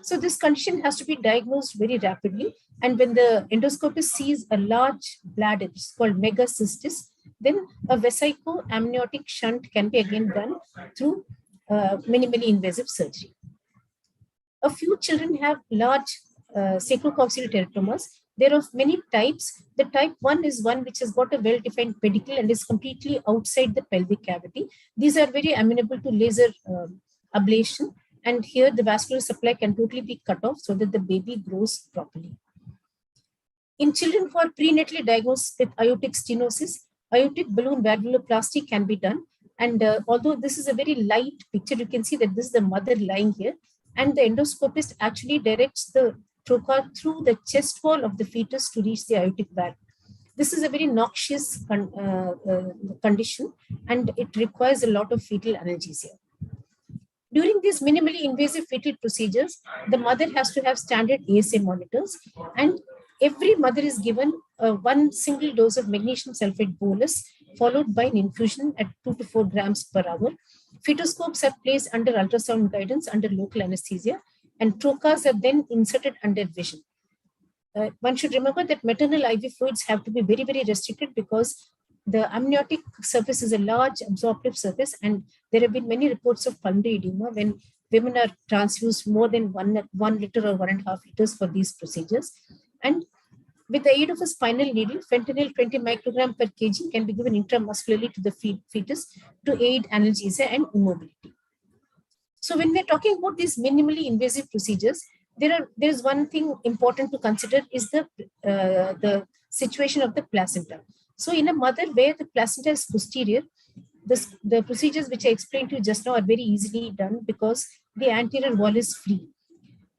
So this condition has to be diagnosed very rapidly. And when the endoscopist sees a large bladder, it's called megacystis, then a vesico-amniotic shunt can be again done through minimally invasive surgery. A few children have large sacrococcygeal teratomas. There are many types. The type 1 is one which has got a well-defined pedicle and is completely outside the pelvic cavity. These are very amenable to laser ablation. And here the vascular supply can totally be cut off so that the baby grows properly. In children who are prenatally diagnosed with aortic stenosis, aortic balloon valvuloplasty can be done. And although this is a very light picture, you can see that this is the mother lying here. And the endoscopist actually directs the trocar through the chest wall of the fetus to reach the aortic valve. This is a very noxious condition, and it requires a lot of fetal analgesia. During these minimally invasive fetal procedures, the mother has to have standard ASA monitors, and every mother is given one single dose of magnesium sulfate bolus, followed by an infusion at 2 to 4 grams per hour. Fetoscopes are placed under ultrasound guidance under local anesthesia, and trocas are then inserted under vision. One should remember that maternal IV fluids have to be very, very restricted because the amniotic surface is a large absorptive surface, and there have been many reports of pulmonary edema when women are transfused more than 1 liter or 1.5 liters for these procedures. And with the aid of a spinal needle, fentanyl 20 microgram per kg can be given intramuscularly to the fetus to aid analgesia and immobility. So when we're talking about these minimally invasive procedures, there is one thing important to consider is the situation of the placenta. So in a mother where the placenta is posterior, the procedures which I explained to you just now are very easily done because the anterior wall is free.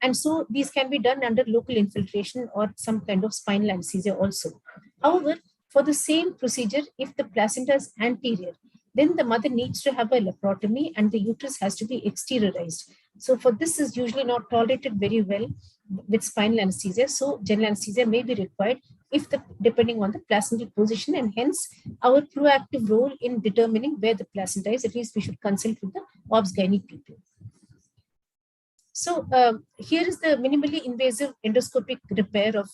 And so these can be done under local infiltration or some kind of spinal anesthesia also. However, for the same procedure, if the placenta is anterior, then the mother needs to have a laparotomy and the uterus has to be exteriorized. So for this is usually not tolerated very well with spinal anesthesia. So general anesthesia may be required depending on the placental position, and hence our proactive role in determining where the placenta is, at least we should consult with the obs-gynae people. So here is the minimally invasive endoscopic repair of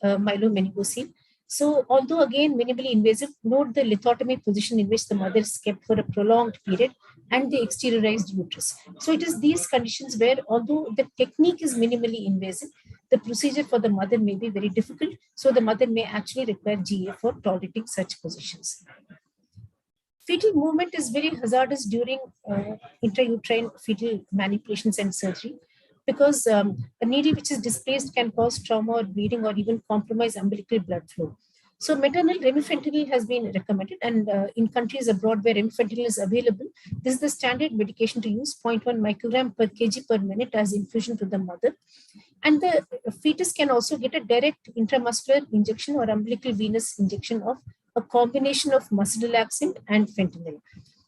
myelomeningocele. So although again minimally invasive, note the lithotomy position in which the mother is kept for a prolonged period and the exteriorized uterus. So it is these conditions where, although the technique is minimally invasive, the procedure for the mother may be very difficult. So the mother may actually require GA for tolerating such positions. Fetal movement is very hazardous during intrauterine fetal manipulations and surgery, because a needle which is displaced can cause trauma or bleeding or even compromise umbilical blood flow. So maternal remifentanil has been recommended, and in countries abroad where remifentanil is available, this is the standard medication to use, 0.1 microgram per kg per minute as infusion to the mother. And the fetus can also get a direct intramuscular injection or umbilical venous injection of a combination of muscle relaxant and fentanyl.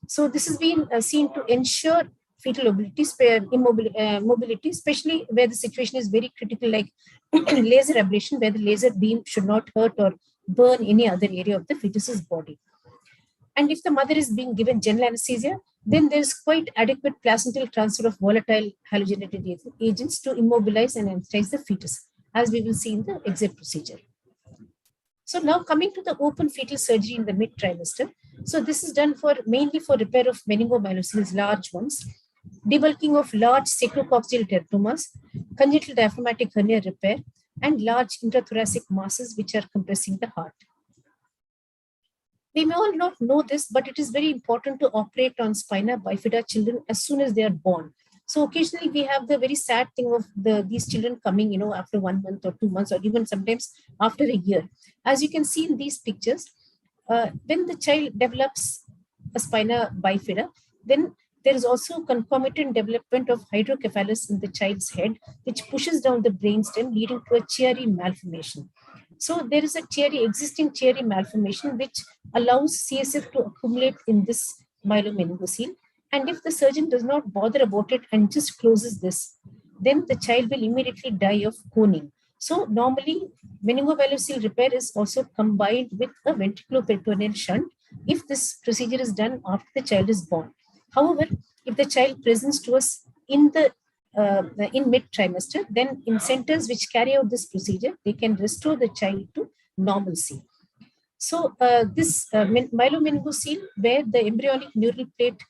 So this has been seen to ensure fetal mobility, especially where the situation is very critical, like laser ablation, where the laser beam should not hurt or burn any other area of the fetus's body. And if the mother is being given general anesthesia, then there is quite adequate placental transfer of volatile halogenated agents to immobilize and anesthetize the fetus, as we will see in the exit procedure. So now coming to the open fetal surgery in the mid-trimester. So this is done mainly for repair of meningomyelocele, large ones, debulking of large sacrococcygeal teratomas, congenital diaphragmatic hernia repair, and large intrathoracic masses which are compressing the heart. We may all not know this, but it is very important to operate on spina bifida children as soon as they are born. So occasionally we have the very sad thing of these children coming, after 1 month or 2 months, or even sometimes after a year. As you can see in these pictures, when the child develops a spina bifida, then there is also concomitant development of hydrocephalus in the child's head, which pushes down the brainstem, leading to a Chiari malformation. So there is a existing Chiari malformation, which allows CSF to accumulate in this myelomeningocele. And if the surgeon does not bother about it and just closes this, then the child will immediately die of coning. So normally, meningomyelocele repair is also combined with a ventriculoperitoneal shunt if this procedure is done after the child is born. However, if the child presents to us in mid-trimester, then in centers which carry out this procedure, they can restore the child to normalcy. So this myelomeningocele, where the embryonic neural plate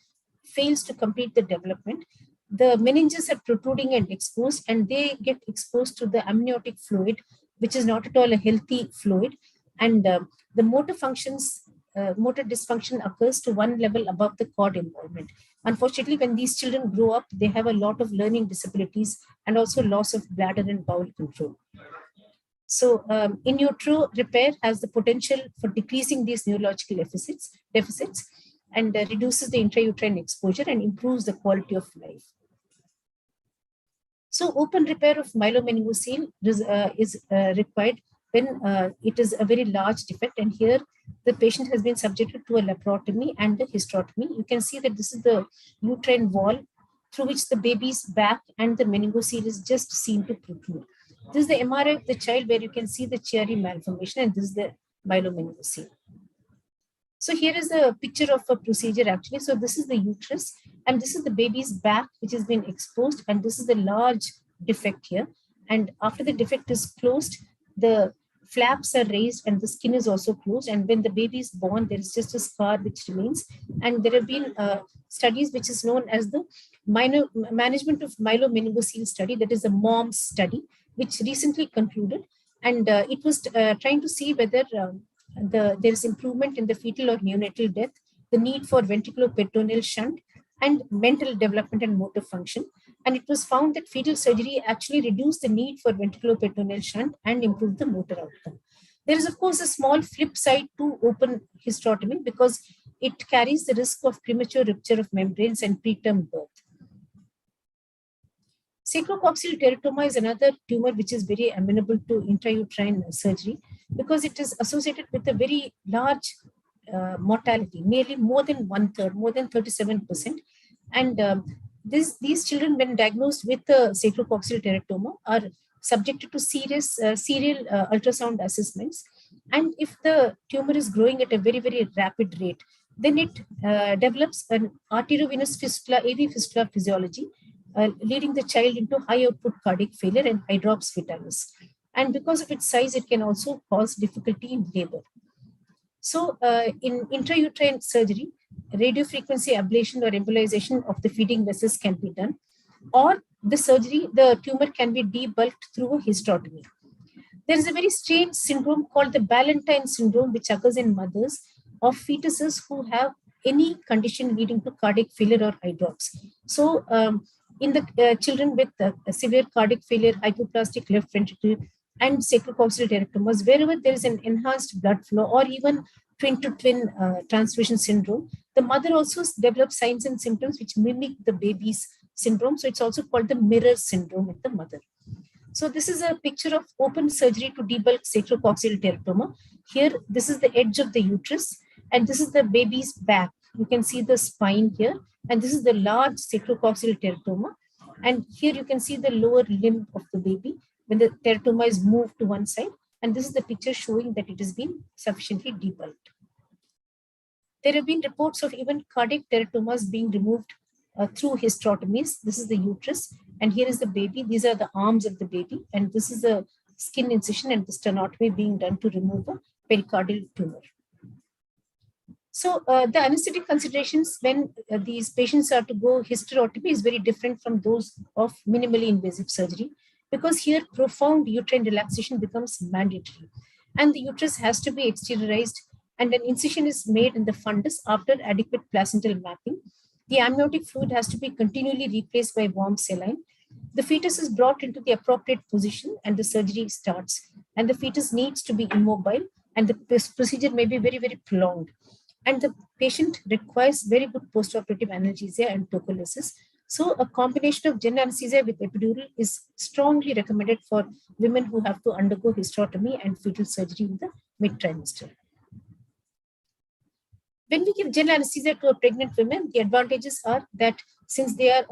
fails to complete the development, the meninges are protruding and exposed, and they get exposed to the amniotic fluid, which is not at all a healthy fluid, and the motor dysfunction occurs to one level above the cord involvement. Unfortunately, when these children grow up, they have a lot of learning disabilities and also loss of bladder and bowel control. So in utero repair has the potential for decreasing these neurological deficits and reduces the intrauterine exposure and improves the quality of life. So open repair of myelomeningocele is required when it is a very large defect. And here the patient has been subjected to a laparotomy and a hysterotomy. You can see that this is the uterine wall through which the baby's back and the meningocele is just seen to protrude. This is the MRI of the child where you can see the Chiari malformation, and this is the myelomeningocele. So here is a picture of a procedure actually. So this is the uterus, and this is the baby's back which has been exposed, and this is the large defect here. And after the defect is closed, the flaps are raised and the skin is also closed. And when the baby is born, there is just a scar which remains. And there have been studies which is known as the management of myelomeningocele study, that is a MNAMS study, which recently concluded. And it was trying to see whether there is improvement in the fetal or neonatal death, the need for ventriculoperitoneal shunt, and mental development and motor function. And it was found that fetal surgery actually reduced the need for ventriculoperitoneal shunt and improved the motor outcome. There is, of course, a small flip side to open hysterotomy because it carries the risk of premature rupture of membranes and preterm birth. Sacrococcygeal teratoma is another tumor which is very amenable to intrauterine surgery because it is associated with a very large mortality, nearly more than 1/3, more than 37%. And these children, when diagnosed with sacrococcygeal teratoma, are subjected to serial ultrasound assessments. And if the tumor is growing at a very, very rapid rate, then it develops an arteriovenous fistula, AV fistula physiology, leading the child into high output cardiac failure and hydrops fetalis. And because of its size, it can also cause difficulty in labor. So in intrauterine surgery, radiofrequency ablation or embolization of the feeding vessels can be done, or the tumor can be debulked through a hysterotomy. There is a very strange syndrome called the Ballantine syndrome, which occurs in mothers of fetuses who have any condition leading to cardiac failure or hydrops. So in the children with severe cardiac failure, hypoplastic left ventricle, and sacrococcygeal teratomas, wherever there is an enhanced blood flow or even twin-to-twin transfusion syndrome, the mother also develops signs and symptoms which mimic the baby's syndrome. So it's also called the mirror syndrome in the mother. So this is a picture of open surgery to debulk sacrococcygeal teratoma. Here, this is the edge of the uterus, and this is the baby's back. You can see the spine here, and this is the large sacrococcygeal teratoma. And here you can see the lower limb of the baby when the teratoma is moved to one side. And this is the picture showing that it has been sufficiently debulked. There have been reports of even cardiac teratomas being removed through hysterotomies. This is the uterus, and here is the baby. These are the arms of the baby, and this is the skin incision and the sternotomy being done to remove a pericardial tumor. So the anesthetic considerations when these patients are to go hysterotomy is very different from those of minimally invasive surgery, because here profound uterine relaxation becomes mandatory, and the uterus has to be exteriorized, and an incision is made in the fundus after adequate placental mapping. The amniotic fluid has to be continually replaced by warm saline. The fetus is brought into the appropriate position and the surgery starts, and the fetus needs to be immobile, and the procedure may be very, very prolonged. And the patient requires very good postoperative analgesia and tocolysis. So a combination of general anesthesia with epidural is strongly recommended for women who have to undergo hysterotomy and fetal surgery in the mid-trimester. When we give general anesthesia to a pregnant woman, the advantages are that since they are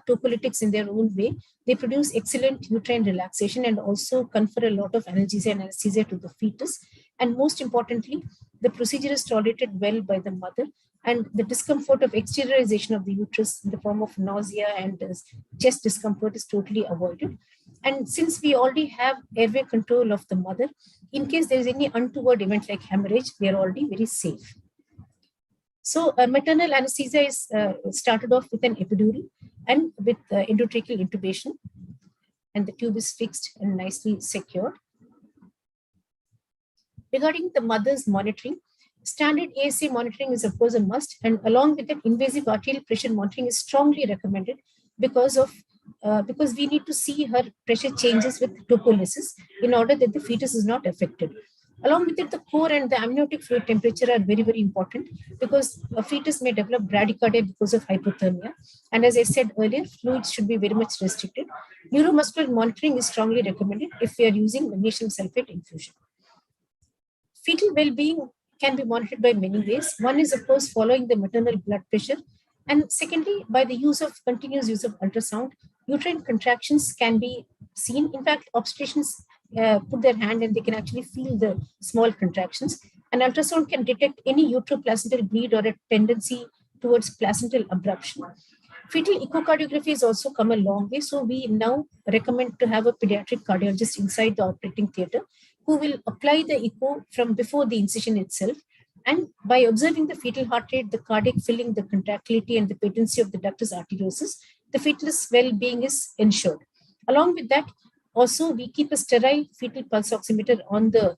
tocolytics in their own way, they produce excellent uterine relaxation and also confer a lot of analgesia and anesthesia to the fetus. And most importantly, the procedure is tolerated well by the mother, and the discomfort of exteriorization of the uterus in the form of nausea and chest discomfort is totally avoided. And since we already have airway control of the mother, in case there is any untoward event like hemorrhage, we are already very safe. So maternal anesthesia is started off with an epidural and with endotracheal intubation, and the tube is fixed and nicely secured. Regarding the mother's monitoring, standard ASA monitoring is of course a must, and along with that, invasive arterial pressure monitoring is strongly recommended because we need to see her pressure changes with tocolysis in order that the fetus is not affected. Along with it, the core and the amniotic fluid temperature are very, very important because a fetus may develop bradycardia because of hypothermia. And as I said earlier, fluids should be very much restricted. Neuromuscular monitoring is strongly recommended if we are using magnesium sulfate infusion. Fetal well-being can be monitored by many ways. One is, of course, following the maternal blood pressure. And secondly, by the continuous use of ultrasound, uterine contractions can be seen. In fact, obstetricians put their hand and they can actually feel the small contractions. And ultrasound can detect any uteroplacental bleed or a tendency towards placental abruption. Fetal echocardiography has also come a long way. So we now recommend to have a pediatric cardiologist inside the operating theatre who will apply the echo from before the incision itself. And by observing the fetal heart rate, the cardiac filling, the contractility, and the patency of the ductus arteriosus, the fetal's well-being is ensured. Along with that, also we keep a sterile fetal pulse oximeter on the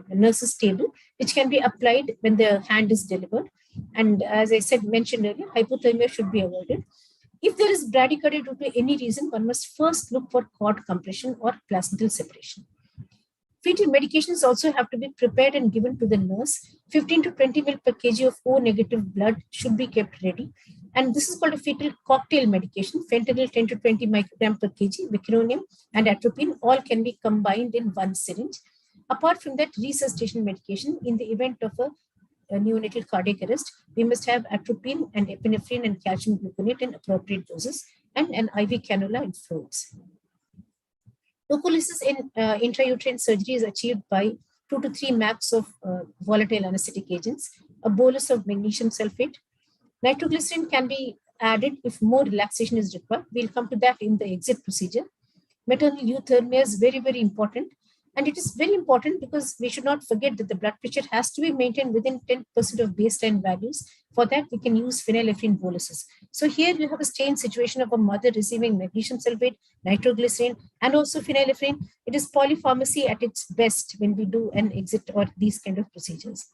nurse's table, which can be applied when the hand is delivered. And as I mentioned earlier, hypothermia should be avoided. If there is bradycardia due to any reason, one must first look for cord compression or placental separation. Fetal medications also have to be prepared and given to the nurse. 15 to 20 ml per kg of O negative blood should be kept ready. And this is called a fetal cocktail medication. Fentanyl 10 to 20 microgram per kg, vicuronium and atropine, all can be combined in one syringe. Apart from that, resuscitation medication in the event of a neonatal cardiac arrest, we must have atropine and epinephrine and calcium gluconate in appropriate doses and an IV cannula in fluids. Tocolysis in intrauterine surgery is achieved by 2 to 3 max of volatile anesthetic agents, a bolus of magnesium sulfate. Nitroglycerin can be added if more relaxation is required. We'll come to that in the exit procedure. Maternal euthermia is very, very important. And it is very important because we should not forget that the blood pressure has to be maintained within 10% of baseline values. For that, we can use phenylephrine boluses. So here you have a strained situation of a mother receiving magnesium sulfate, nitroglycerin, and also phenylephrine. It is polypharmacy at its best when we do an exit or these kind of procedures.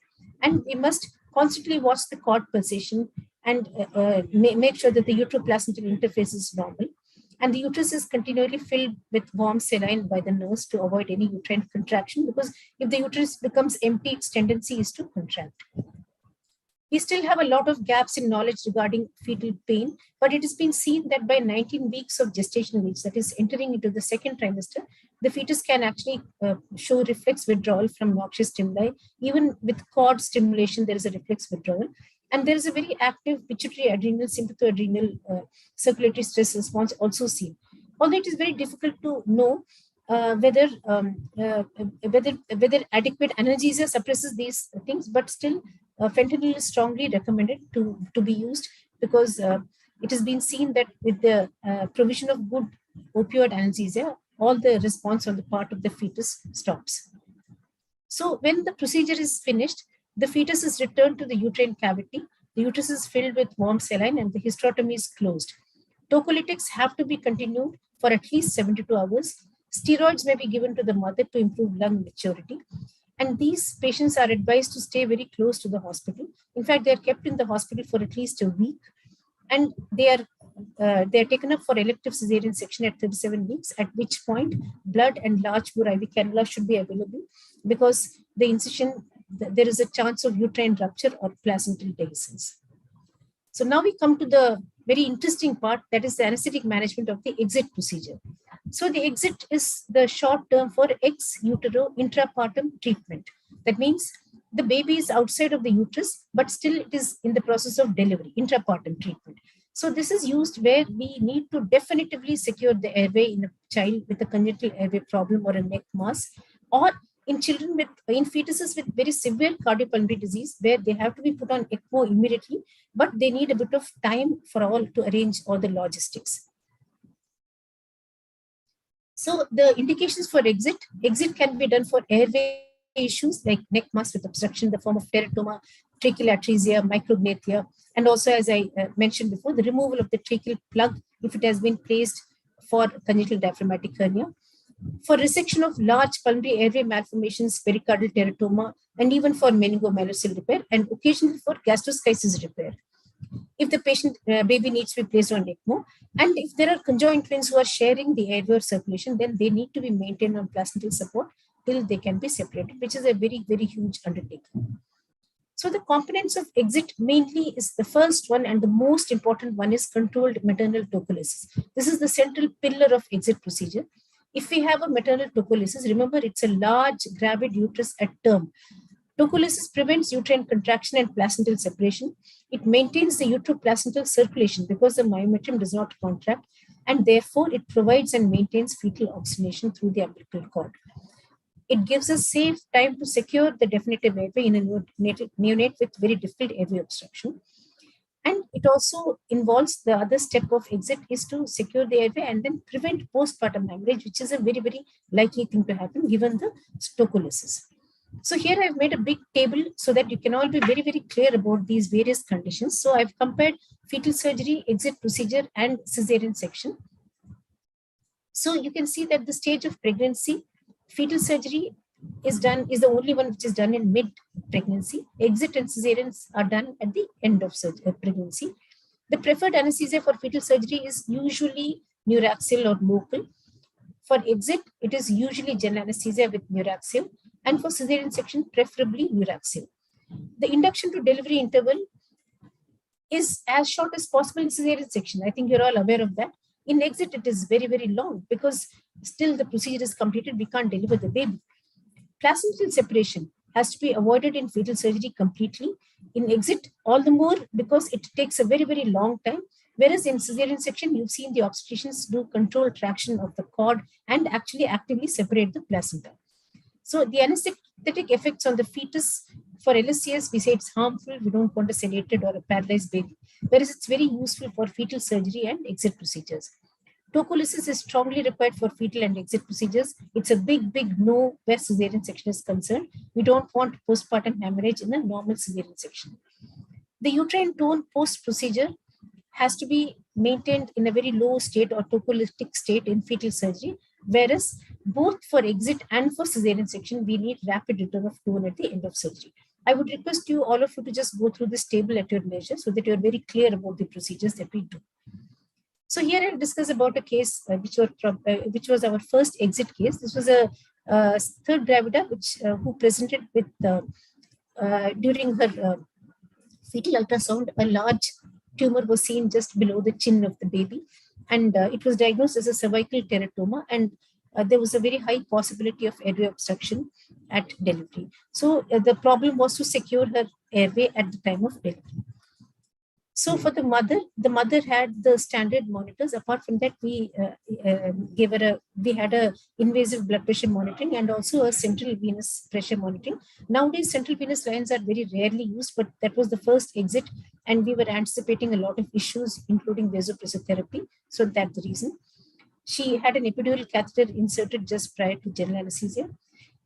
And we must constantly watch the cord pulsation and make sure that the uteroplacental interface is normal. And the uterus is continually filled with warm saline by the nurse to avoid any uterine contraction, because if the uterus becomes empty, its tendency is to contract. We still have a lot of gaps in knowledge regarding fetal pain, but it has been seen that by 19 weeks of gestational age, that is entering into the second trimester, the fetus can actually show reflex withdrawal from noxious stimuli. Even with cord stimulation, there is a reflex withdrawal. And there is a very active pituitary adrenal sympathoadrenal circulatory stress response also seen. Although it is very difficult to know whether adequate analgesia suppresses these things, but still fentanyl is strongly recommended to be used because it has been seen that with the provision of good opioid analgesia, all the response on the part of the fetus stops. So when the procedure is finished, the fetus is returned to the uterine cavity. The uterus is filled with warm saline and the hysterotomy is closed. Tocolytics have to be continued for at least 72 hours. Steroids may be given to the mother to improve lung maturity. And these patients are advised to stay very close to the hospital. In fact, they are kept in the hospital for at least a week. And they are taken up for elective cesarean section at 37 weeks, at which point blood and large bore IV cannula should be available because the incision, there is a chance of uterine rupture or placental dehiscence. So now we come to the very interesting part, that is the anesthetic management of the exit procedure. So the exit is the short term for ex utero intrapartum treatment. That means the baby is outside of the uterus, but still it is in the process of delivery, intrapartum treatment. So this is used where we need to definitively secure the airway in a child with a congenital airway problem or a neck mass, or in children in fetuses with very severe cardiopulmonary disease, where they have to be put on ECMO immediately, but they need a bit of time for all to arrange all the logistics. So the indications for exit can be done for airway issues like neck mass with obstruction in the form of teratoma, tracheal atresia, micrognathia, and also, as I mentioned before, the removal of the tracheal plug if it has been placed for congenital diaphragmatic hernia. For resection of large pulmonary airway malformations, pericardial teratoma, and even for meningomyelocele repair, and occasionally for gastroschisis repair. If the patient baby needs to be placed on ECMO, and if there are conjoined twins who are sharing the airway or circulation, then they need to be maintained on placental support till they can be separated, which is a very, very huge undertaking. So the components of exit mainly is the first one and the most important one is controlled maternal tocolysis. This is the central pillar of exit procedure. If we have a maternal tocolysis, remember it's a large gravid uterus at term. Tocolysis prevents uterine contraction and placental separation. It maintains the uteroplacental circulation because the myometrium does not contract, and therefore it provides and maintains fetal oxygenation through the umbilical cord. It gives us safe time to secure the definitive airway in a neonate with very difficult airway obstruction. And it also involves the other step of exit is to secure the airway and then prevent postpartum hemorrhage, which is a very, very likely thing to happen given the tocolysis. So here I've made a big table so that you can all be very, very clear about these various conditions. So I've compared fetal surgery, exit procedure, and cesarean section. So you can see that the stage of pregnancy, fetal surgery is the only one which is done in mid-pregnancy. Exit and cesareans are done at the end of pregnancy. The preferred anesthesia for fetal surgery is usually neuraxial or local. For exit, it is usually general anesthesia with neuraxial, and for cesarean section, preferably neuraxial. The induction to delivery interval is as short as possible in cesarean section. I think you're all aware of that. In exit, it is very, very long because still the procedure is completed, we can't deliver the baby. Placental separation has to be avoided in fetal surgery completely. In exit, all the more because it takes a very, very long time. Whereas in cesarean section, you've seen the obstetricians do control traction of the cord and actually actively separate the placenta. So the anesthetic effects on the fetus for LSCS, we say it's harmful. We don't want a sedated or a paralyzed baby. Whereas it's very useful for fetal surgery and exit procedures. Tocolysis is strongly required for fetal and exit procedures. It's a big, big no where cesarean section is concerned. We don't want postpartum hemorrhage in a normal cesarean section. The uterine tone post-procedure has to be maintained in a very low state or tocolytic state in fetal surgery, whereas both for exit and for cesarean section, we need rapid return of tone at the end of surgery. I would request you, all of you, to just go through this table at your leisure so that you're very clear about the procedures that we do. So here I'll discuss about a case which was our first exit case. This was a third gravida who presented with during her fetal ultrasound, a large tumor was seen just below the chin of the baby, and it was diagnosed as a cervical teratoma, and there was a very high possibility of airway obstruction at delivery. So the problem was to secure her airway at the time of delivery. So for the mother had the standard monitors. Apart from that, we had a invasive blood pressure monitoring and also a central venous pressure monitoring. Nowadays, central venous lines are very rarely used, but that was the first exit, and we were anticipating a lot of issues, including vasopressor therapy. So that's the reason. She had an epidural catheter inserted just prior to general anesthesia.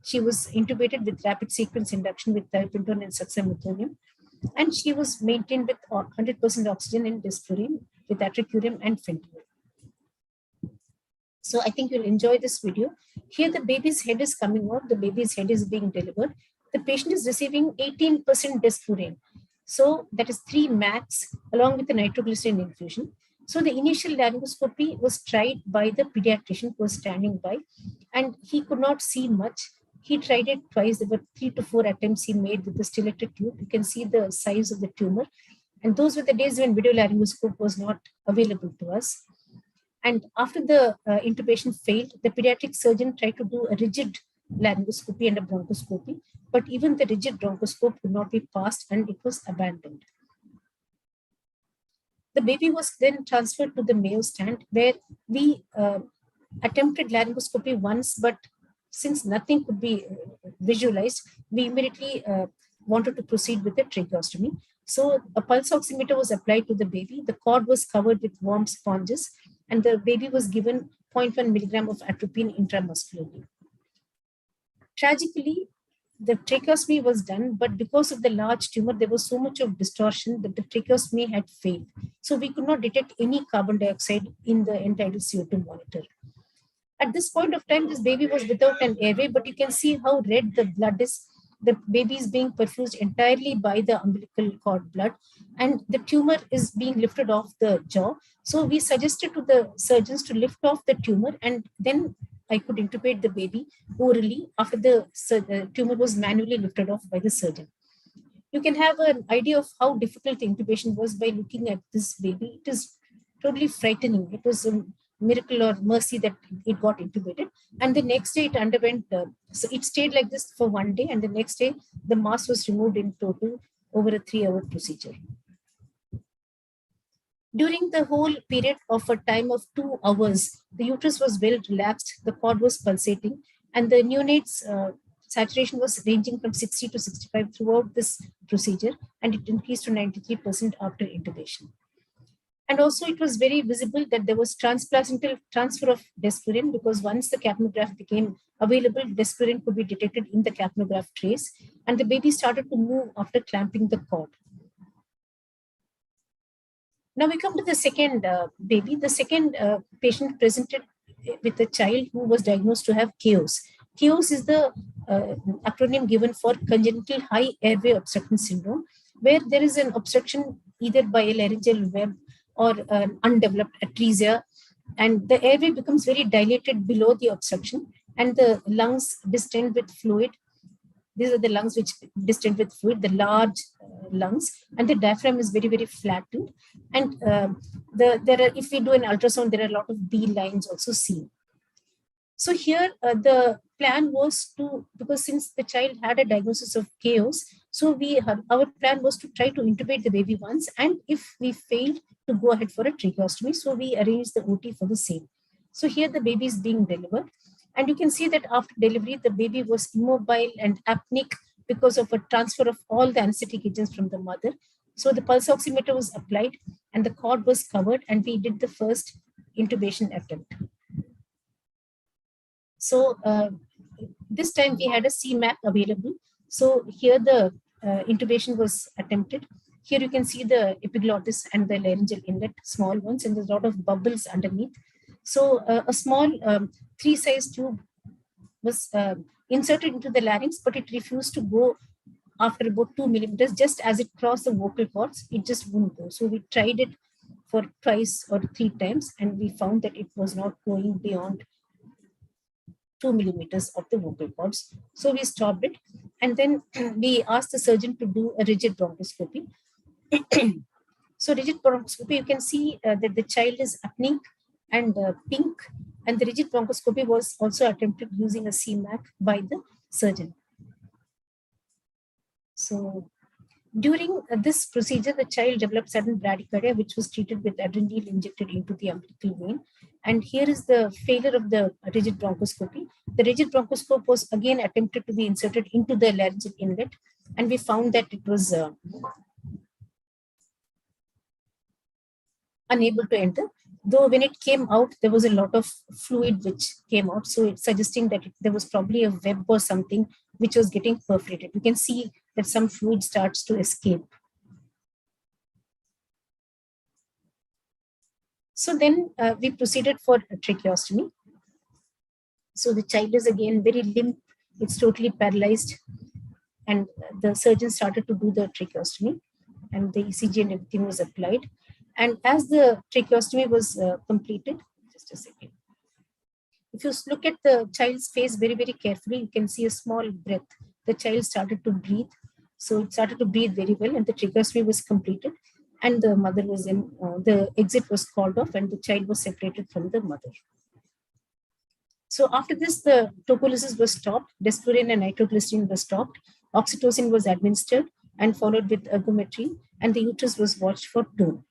She was intubated with rapid sequence induction with thiopentone and succinylcholine. And she was maintained with 100% oxygen and desflurane with atracurium and fentanyl. So I think you'll enjoy this video. Here the baby's head is coming out. The baby's head is being delivered. The patient is receiving 18% desflurane. So that is 3 max along with the nitroglycerin infusion. So the initial laryngoscopy was tried by the pediatrician who was standing by, and he could not see much. He tried it twice. There were 3 to 4 attempts he made with the stiletto tube. You can see the size of the tumor. And those were the days when video laryngoscope was not available to us. And after the intubation failed, the pediatric surgeon tried to do a rigid laryngoscopy and a bronchoscopy. But even the rigid bronchoscope could not be passed and it was abandoned. The baby was then transferred to the Mayo stand where we attempted laryngoscopy once, but since nothing could be visualized, we immediately wanted to proceed with the tracheostomy. So a pulse oximeter was applied to the baby. The cord was covered with warm sponges, and the baby was given 0.1 milligram of atropine intramuscularly. Tragically, the tracheostomy was done, but because of the large tumor, there was so much of distortion that the tracheostomy had failed. So we could not detect any carbon dioxide in the end-tidal CO2 monitor. At this point of time, this baby was without an airway, but you can see how red the blood is. The baby is being perfused entirely by the umbilical cord blood, and the tumor is being lifted off the jaw. So we suggested to the surgeons to lift off the tumor and then I could intubate the baby orally after the tumor was manually lifted off by the surgeon. You can have an idea of how difficult the intubation was by looking at this baby. It is totally frightening. It was a miracle or mercy that it got intubated. And the next day it underwent, so it stayed like this for 1 day. And the next day the mass was removed in total over a 3-hour procedure. During the whole period of a time of 2 hours, the uterus was well relaxed, the cord was pulsating, and the neonate's saturation was ranging from 60 to 65 throughout this procedure, and it increased to 93% after intubation. And also it was very visible that there was transplacental transfer of desflurane, because once the capnograph became available, desflurane could be detected in the capnograph trace, and the baby started to move after clamping the cord. Now we come to the second baby. The second patient presented with a child who was diagnosed to have KOS. KOS is the acronym given for congenital high airway obstruction syndrome, where there is an obstruction either by a laryngeal web or an undeveloped atresia, and the airway becomes very dilated below the obstruction, and the lungs distend with fluid. These are the lungs which distend with fluid, the large lungs, and the diaphragm is very, very flattened. And if we do an ultrasound, there are a lot of B lines also seen. So here the plan was to, because since the child had a diagnosis of KOS, so our plan was to try to intubate the baby once, and if we failed, to go ahead for a tracheostomy. So we arranged the OT for the same. So here the baby is being delivered. And you can see that after delivery, the baby was immobile and apneic because of a transfer of all the anesthetic agents from the mother. So the pulse oximeter was applied and the cord was covered, and we did the first intubation attempt. So this time we had a CMAC available. So here the intubation was attempted. Here you can see the epiglottis and the laryngeal inlet, small ones, and there's a lot of bubbles underneath. So a small 3-size tube was inserted into the larynx, but it refused to go after about 2 millimeters. Just as it crossed the vocal cords, it just wouldn't go. So we tried it for twice or 3 times, and we found that it was not going beyond 2 millimeters of the vocal cords. So we stopped it, and then we asked the surgeon to do a rigid bronchoscopy. So rigid bronchoscopy, you can see that the child is apneic and pink, and the rigid bronchoscopy was also attempted using a CMAC by the surgeon. So during this procedure, the child developed sudden bradycardia, which was treated with adrenaline injected into the umbilical vein. And here is the failure of the rigid bronchoscopy. The rigid bronchoscope was again attempted to be inserted into the laryngeal inlet, and we found that it was unable to enter. Though when it came out, there was a lot of fluid which came out. So it's suggesting that there was probably a web or something which was getting perforated. You can see that some fluid starts to escape. So then we proceeded for a tracheostomy. So the child is again very limp. It's totally paralyzed. And the surgeon started to do the tracheostomy, and the ECG and everything was applied. And as the tracheostomy was completed, just a second. If you look at the child's face very, very carefully, you can see a small breath. The child started to breathe. So it started to breathe very well, and the tracheostomy was completed. And the mother was in, the exit was called off, and the child was separated from the mother. So after this, the tocolysis was stopped, desflurane and nitroglycerin was stopped, oxytocin was administered and followed with ergometry, and the uterus was watched for tone.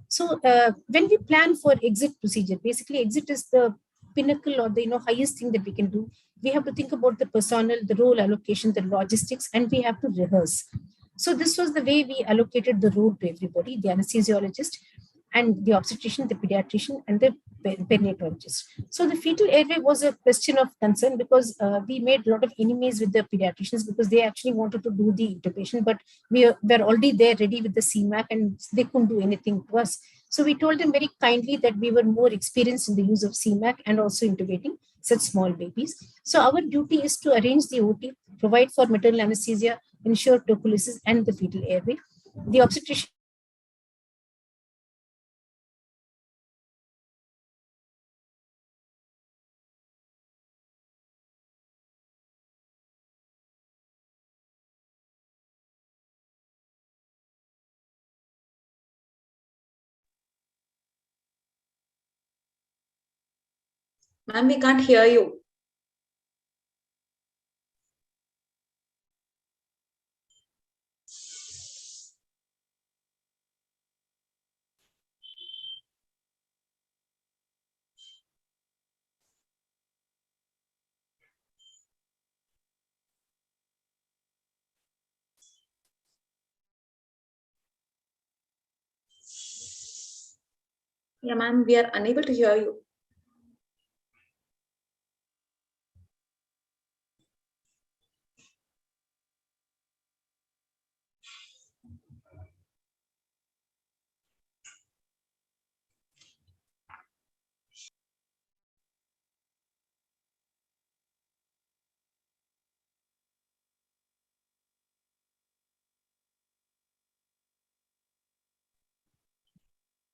So when we plan for exit procedure, basically exit is the pinnacle or the highest thing that we can do. We have to think about the personnel, the role allocation, the logistics, and we have to rehearse. So this was the way we allocated the role to everybody: the anesthesiologist and the obstetrician, the pediatrician, and the perinatologist. So the fetal airway was a question of concern, because we made a lot of enemies with the pediatricians, because they actually wanted to do the intubation, but we were already there ready with the CMAC, and they couldn't do anything to us. So we told them very kindly that we were more experienced in the use of CMAC and also intubating such small babies. So our duty is to arrange the OT, provide for maternal anesthesia, ensure tocolysis and the fetal airway. The obstetrician Ma'am, we can't hear you. Yeah, ma'am, we are unable to hear you.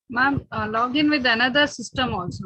Ma'am, log in with another system also.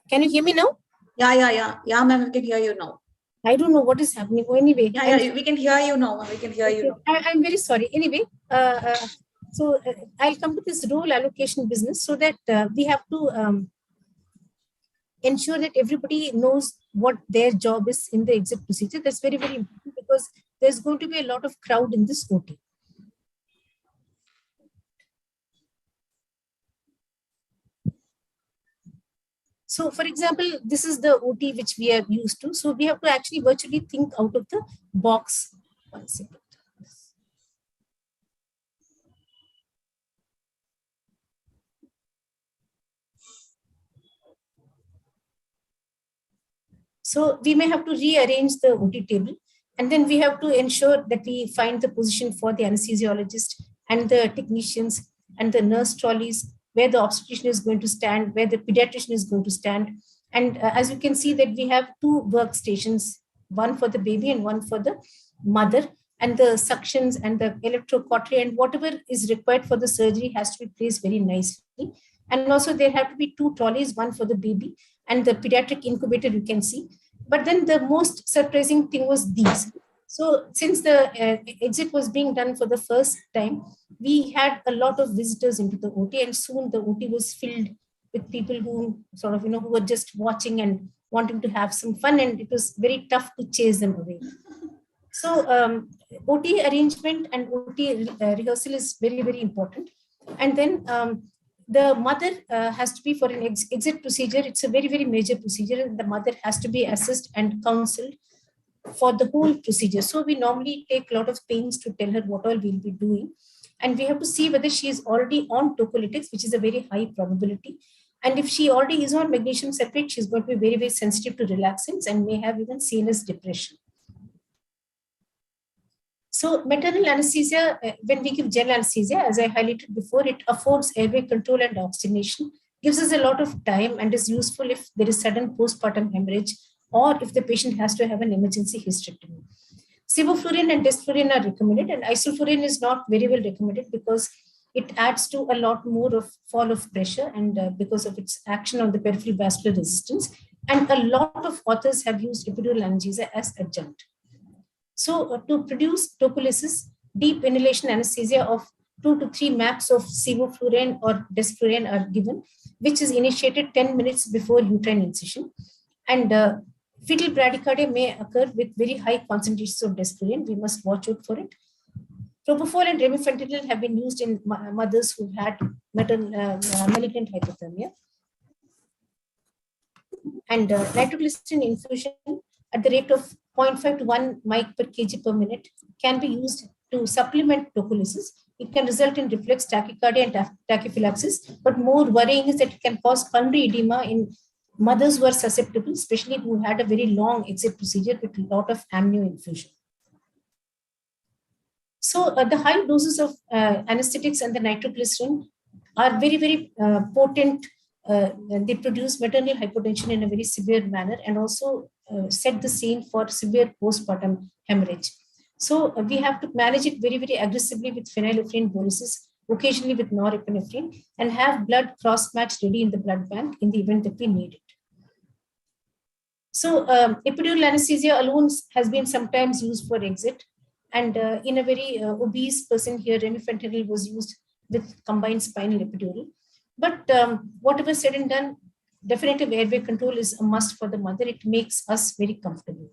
Can you hear me now? Yeah, ma'am, we can hear you now. I don't know what is happening. Anyway, Yeah, we can hear you now. We can hear you now. I'm very sorry. Anyway, So I'll come to this role allocation business so that we have to ensure that everybody knows what their job is in the exit procedure. That's very, very important because there's going to be a lot of crowd in this OT. So for example, this is the OT which we are used to. So we have to actually virtually think out of the box. One second. So we may have to rearrange the OT table, and then we have to ensure that we find the position for the anesthesiologist and the technicians and the nurse trolleys, where the obstetrician is going to stand, where the pediatrician is going to stand. And as you can see that we have two workstations, one for the baby and one for the mother, and the suctions and the electrocautery and whatever is required for the surgery has to be placed very nicely. And also there have to be two trolleys, one for the baby and the pediatric incubator you can see. But then the most surprising thing was these. So since the exit was being done for the first time, we had a lot of visitors into the OT, and soon the OT was filled with people who sort of, who were just watching and wanting to have some fun, and it was very tough to chase them away. So OT arrangement and OT rehearsal is very, very important. And then the mother has to be for an exit procedure. It's a very, very major procedure, and the mother has to be assessed and counseled for the whole procedure. So we normally take a lot of pains to tell her what all we'll be doing. And we have to see whether she is already on tocolytics, which is a very high probability. And if she already is on magnesium citrate, she's going to be very, very sensitive to relaxants and may have even CNS depression. So maternal anesthesia, when we give general anesthesia, as I highlighted before, it affords airway control and oxygenation, gives us a lot of time, and is useful if there is sudden postpartum hemorrhage or if the patient has to have an emergency hysterectomy. Sevoflurane and desflurane are recommended, and isoflurane is not very well recommended because it adds to a lot more of fall of pressure, and because of its action on the peripheral vascular resistance. And a lot of authors have used epidural analgesia as adjunct. So to produce tocolysis, deep inhalation anesthesia of 2 to 3 maps of sevoflurane or desflurane are given, which is initiated 10 minutes before uterine incision. And fetal bradycardia may occur with very high concentrations of desflurane. We must watch out for it. Propofol and remifentanil have been used in mothers who had malignant hypothermia. And nitroglycerin infusion at the rate of 0.5 to 1 mic per kg per minute can be used to supplement tocolysis. It can result in reflex tachycardia and tachyphylaxis, but more worrying is that it can cause pulmonary edema in mothers who are susceptible, especially who had a very long exit procedure with a lot of amnio infusion. So the high doses of anesthetics and the nitroglycerin are very, very potent. They produce maternal hypotension in a very severe manner, and also set the scene for severe postpartum hemorrhage. So we have to manage it very, very aggressively with phenylephrine boluses, occasionally with norepinephrine, and have blood cross-match ready in the blood bank in the event that we need it. So epidural anesthesia alone has been sometimes used for exit. And in a very obese person here, remifentanil was used with combined spinal epidural. But whatever said and done, definitive airway control is a must for the mother. It makes us very comfortable.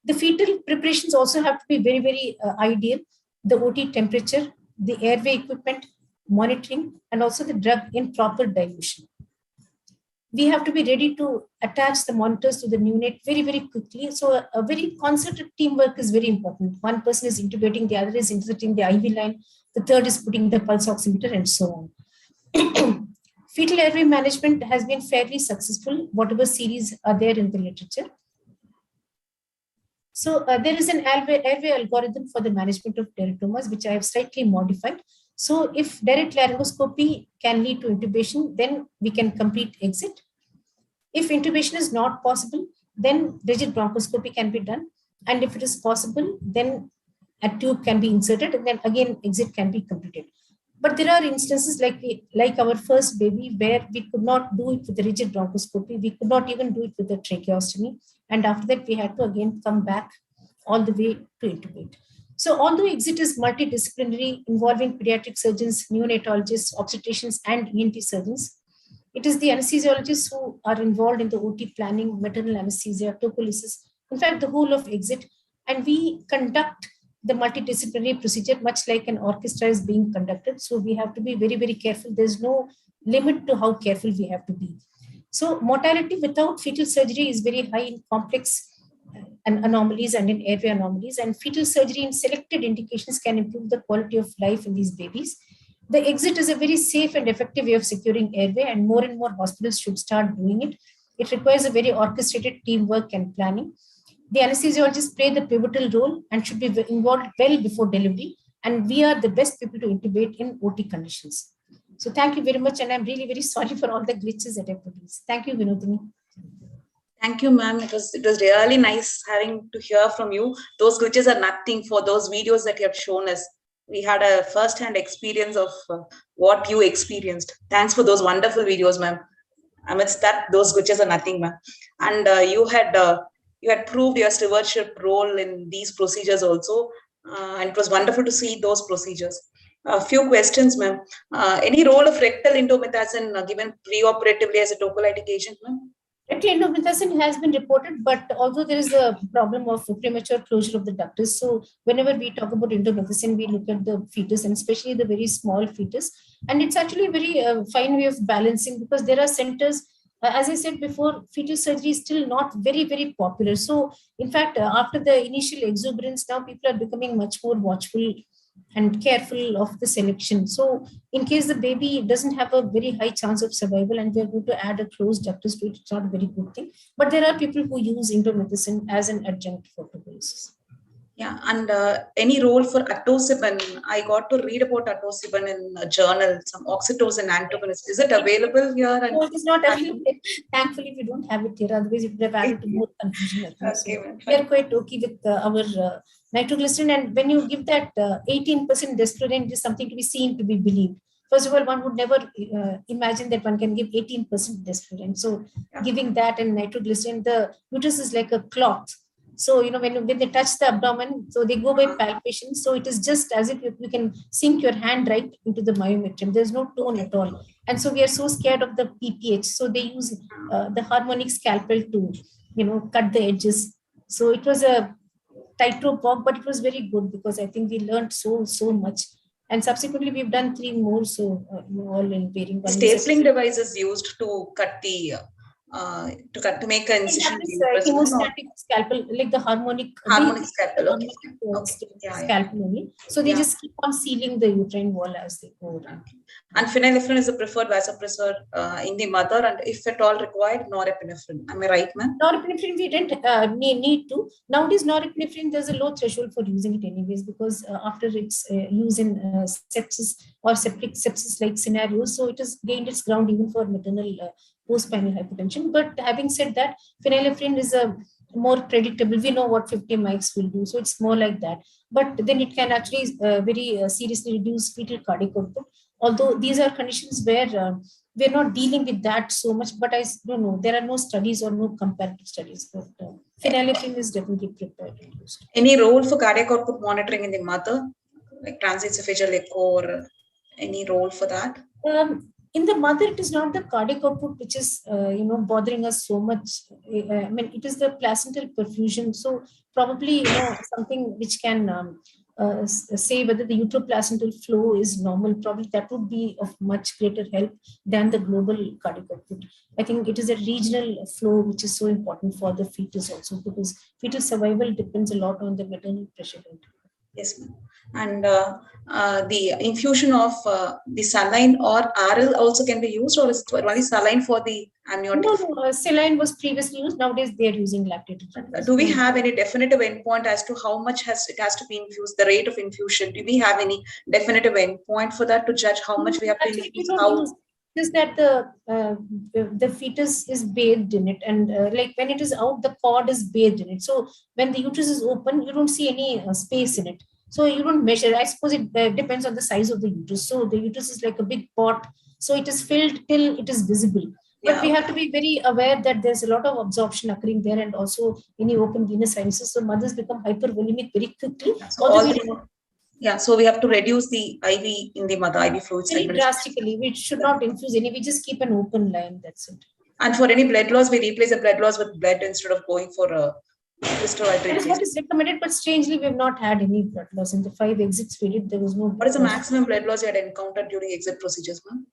The fetal preparations also have to be very, very ideal. The OT temperature, the airway equipment, monitoring, and also the drug in proper dilution. We have to be ready to attach the monitors to the neonate very, very quickly. So a very concerted teamwork is very important. One person is intubating, the other is inserting the IV line, the third is putting the pulse oximeter, and so on. Fetal airway management has been fairly successful, whatever series are there in the literature. So there is an airway algorithm for the management of teratomas, which I have slightly modified. So if direct laryngoscopy can lead to intubation, then we can complete exit. If intubation is not possible, then rigid bronchoscopy can be done. And if it is possible, then a tube can be inserted, and then again exit can be completed. But there are instances like our first baby where we could not do it with the rigid bronchoscopy. We could not even do it with the tracheostomy. And after that, we had to again come back all the way to intubate. So although exit is multidisciplinary, involving pediatric surgeons, neonatologists, obstetricians, and ENT surgeons, it is the anesthesiologists who are involved in the OT planning, maternal anesthesia, tocolysis, in fact, the whole of exit. And we conduct the multidisciplinary procedure much like an orchestra is being conducted. So we have to be very, very careful. There's no limit to how careful we have to be. So mortality without fetal surgery is very high in complex anomalies and in airway anomalies, and fetal surgery in selected indications can improve the quality of life in these babies. The exit is a very safe and effective way of securing airway, and more hospitals should start doing it. It requires a very orchestrated teamwork and planning. The anesthesiologists play the pivotal role and should be involved well before delivery, and we are the best people to intubate in OT conditions. So thank you very much, and I'm really very sorry for all the glitches that I produced. Thank you, Vinothini. Thank you, ma'am. It was really nice having to hear from you. Those glitches are nothing for those videos that you have shown us. We had a first-hand experience of what you experienced. Thanks for those wonderful videos, ma'am. Amidst that, those glitches are nothing, ma'am. And you had proved your stewardship role in these procedures also, and it was wonderful to see those procedures. A few questions, ma'am. Any role of rectal indomethacin given preoperatively as a tocolytic agent, ma'am? Rectal indomethacin has been reported, but although there is a problem of premature closure of the ductus, so whenever we talk about indomethacin, we look at the fetus and especially the very small fetus, and it's actually a very fine way of balancing, because there are centers, as I said before, fetal surgery is still not very, very popular. So in fact, after the initial exuberance, now people are becoming much more watchful and careful of the selection. So in case the baby doesn't have a very high chance of survival and we're going to add a closed ductus to it, it's not a very good thing. But there are people who use indomethacin as an adjunct for tocolysis. Yeah, and any role for atosiban? I got to read about atosiban in a journal, some oxytocin antagonist. Is it available here? No, it is not available. Thankfully, we don't have it here. Otherwise, it would have added to more confusion. Okay, we are quite okay with our nitroglycerin. And when you give that 18% desflurane, it is something to be seen, to be believed. First of all, one would never imagine that one can give 18% desflurane. So giving that and nitroglycerin, the uterus is like a cloth. So, you know, when they touch the abdomen, so they go by palpation. So it is just as if you can sink your hand right into the myometrium. There's no tone at all. And so we are so scared of the PPH. So they use the harmonic scalpel to, you know, cut the edges. So it was a tightrope walk, but it was very good because I think we learned so much. And subsequently, we've done 3 more. So all in varying. Stapling device is used to cut the to make an incision. Hemostatic scalpel, like the harmonic scalpel. Okay. Scalpel only. So they just keep on sealing the uterine wall as they go around. And phenylephrine is the preferred vasopressor in the mother, and if at all required, norepinephrine. Am I right, ma'am? Norepinephrine we didn't need to. Nowadays, norepinephrine, there's a low threshold for using it anyways, because after its use in sepsis or septic sepsis-like scenarios, so it has gained its ground even for maternal postprandial hypertension. But having said that, phenylephrine is a more predictable. We know what 50 mics will do, so it's more like that. But then it can actually very seriously reduce fetal cardiac output. Although these are conditions where we're not dealing with that so much, but I don't know, there are no studies or no comparative studies. But phenylephrine is definitely prepared. Any role for cardiac output monitoring in the mother, like transoesophageal echo, or any role for that? In the mother, it is not the cardiac output which is bothering us so much. I mean, it is the placental perfusion. So probably something which can say whether the uteroplacental flow is normal. Probably that would be of much greater help than the global cardiac output. I think it is a regional flow which is so important for the fetus also, because fetal survival depends a lot on the maternal pressure. Yes, ma'am. And the infusion of the saline or RL also can be used, or is it only saline for the amniotic? No, saline was previously used. Nowadays, they are using lactated. Do we have any definitive endpoint as to how much it has to be infused, the rate of infusion? Do we have any definitive endpoint for that to judge how much we have to infuse? Is that the fetus is bathed in it, and like when it is out, the cord is bathed in it. So when the uterus is open, you don't see any space in it. So you don't measure. I suppose it depends on the size of the uterus. So the uterus is like a big pot. So it is filled till it is visible. But we have to be very aware that there's a lot of absorption occurring there, and also any open venous sinuses. So mothers become hypervolemic very quickly. So we have to reduce the IV in the mother, IV fluids. Very drastically. We should not infuse any. We just keep an open line. That's it. And for any blood loss, we replace the blood loss with blood instead of going for a That is what is recommended, but strangely, we have not had any blood loss. In the 5 exits we did, there was no. What is the maximum blood loss you had encountered during exit procedures, ma'am?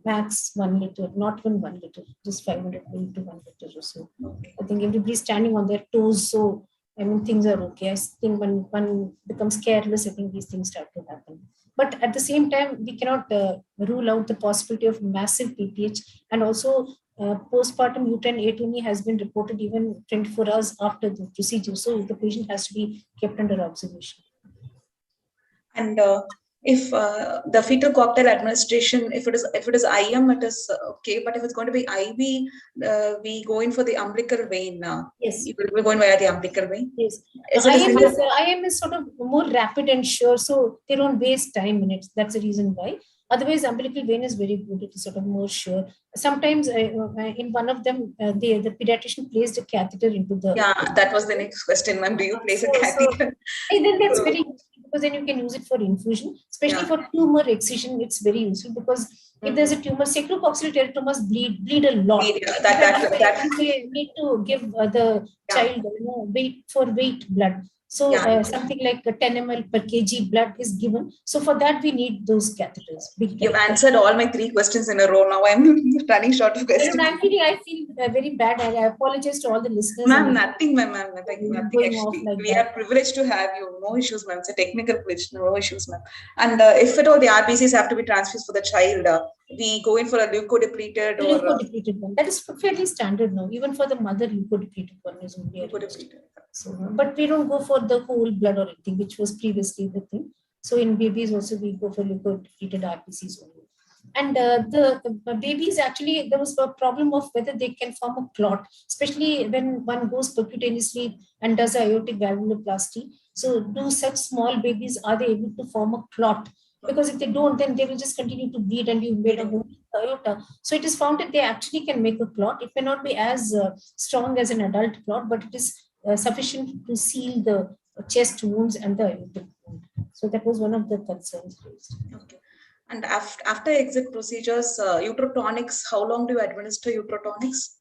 Max 1 liter, not even 1 liter, just 500 ml to 1 liter or so. Okay. I think everybody's standing on their toes, so I mean things are okay. I think when one becomes careless, I think these things start to happen. But at the same time, we cannot rule out the possibility of massive PPH, and also postpartum uterine atony has been reported even 24 hours after the procedure. So the patient has to be kept under observation. And if the fetal cocktail administration, if it is IM, it is okay. But if it's going to be IV, we go in for the umbilical vein. Yes, we're going via the umbilical vein. Yes, IM is sort of more rapid and sure, so they don't waste time in it. That's the reason why. Otherwise, umbilical vein is very good. It is sort of more sure. Sometimes in one of them, the pediatrician placed a catheter into the. Yeah, that was the next question, ma'am. Do you place a catheter? Then that's very useful, because then you can use it for infusion, especially for tumor excision. It's very useful because if there's a tumor, sacrococcygeal teratomas bleed a lot. That we need to give the child weight blood. So something like 10 ml per kg blood is given. So for that, we need those catheters. You've answered all my 3 questions in a row. Now I'm running short of questions. I feel very bad. I apologize to all the listeners. Ma'am, nothing, ma'am. Nothing actually. We are privileged to have you. No issues, ma'am. It's a technical glitch. No issues, ma'am. And if at all the RBCs have to be transfused for the child, we go in for a leukodepleted or... Leukodepleted one. That is fairly standard now. Even for the mother, leukodepleted one is only leukodepleted. So, but we don't go for the whole blood or anything, which was previously the thing. So in babies also, we go for leukodepleted RBCs only. And the babies, actually, there was a problem of whether they can form a clot, especially when one goes percutaneously and does aortic valvuloplasty. So do such small babies, are they able to form a clot? Because if they don't, then they will just continue to bleed and you've made a hole in the aorta. So it is found that they actually can make a clot. It may not be as strong as an adult clot, but it is sufficient to seal the chest wounds and the aortic wound. So that was one of the concerns raised. Okay. And after exit procedures, uterotonics, how long do you administer uterotonics?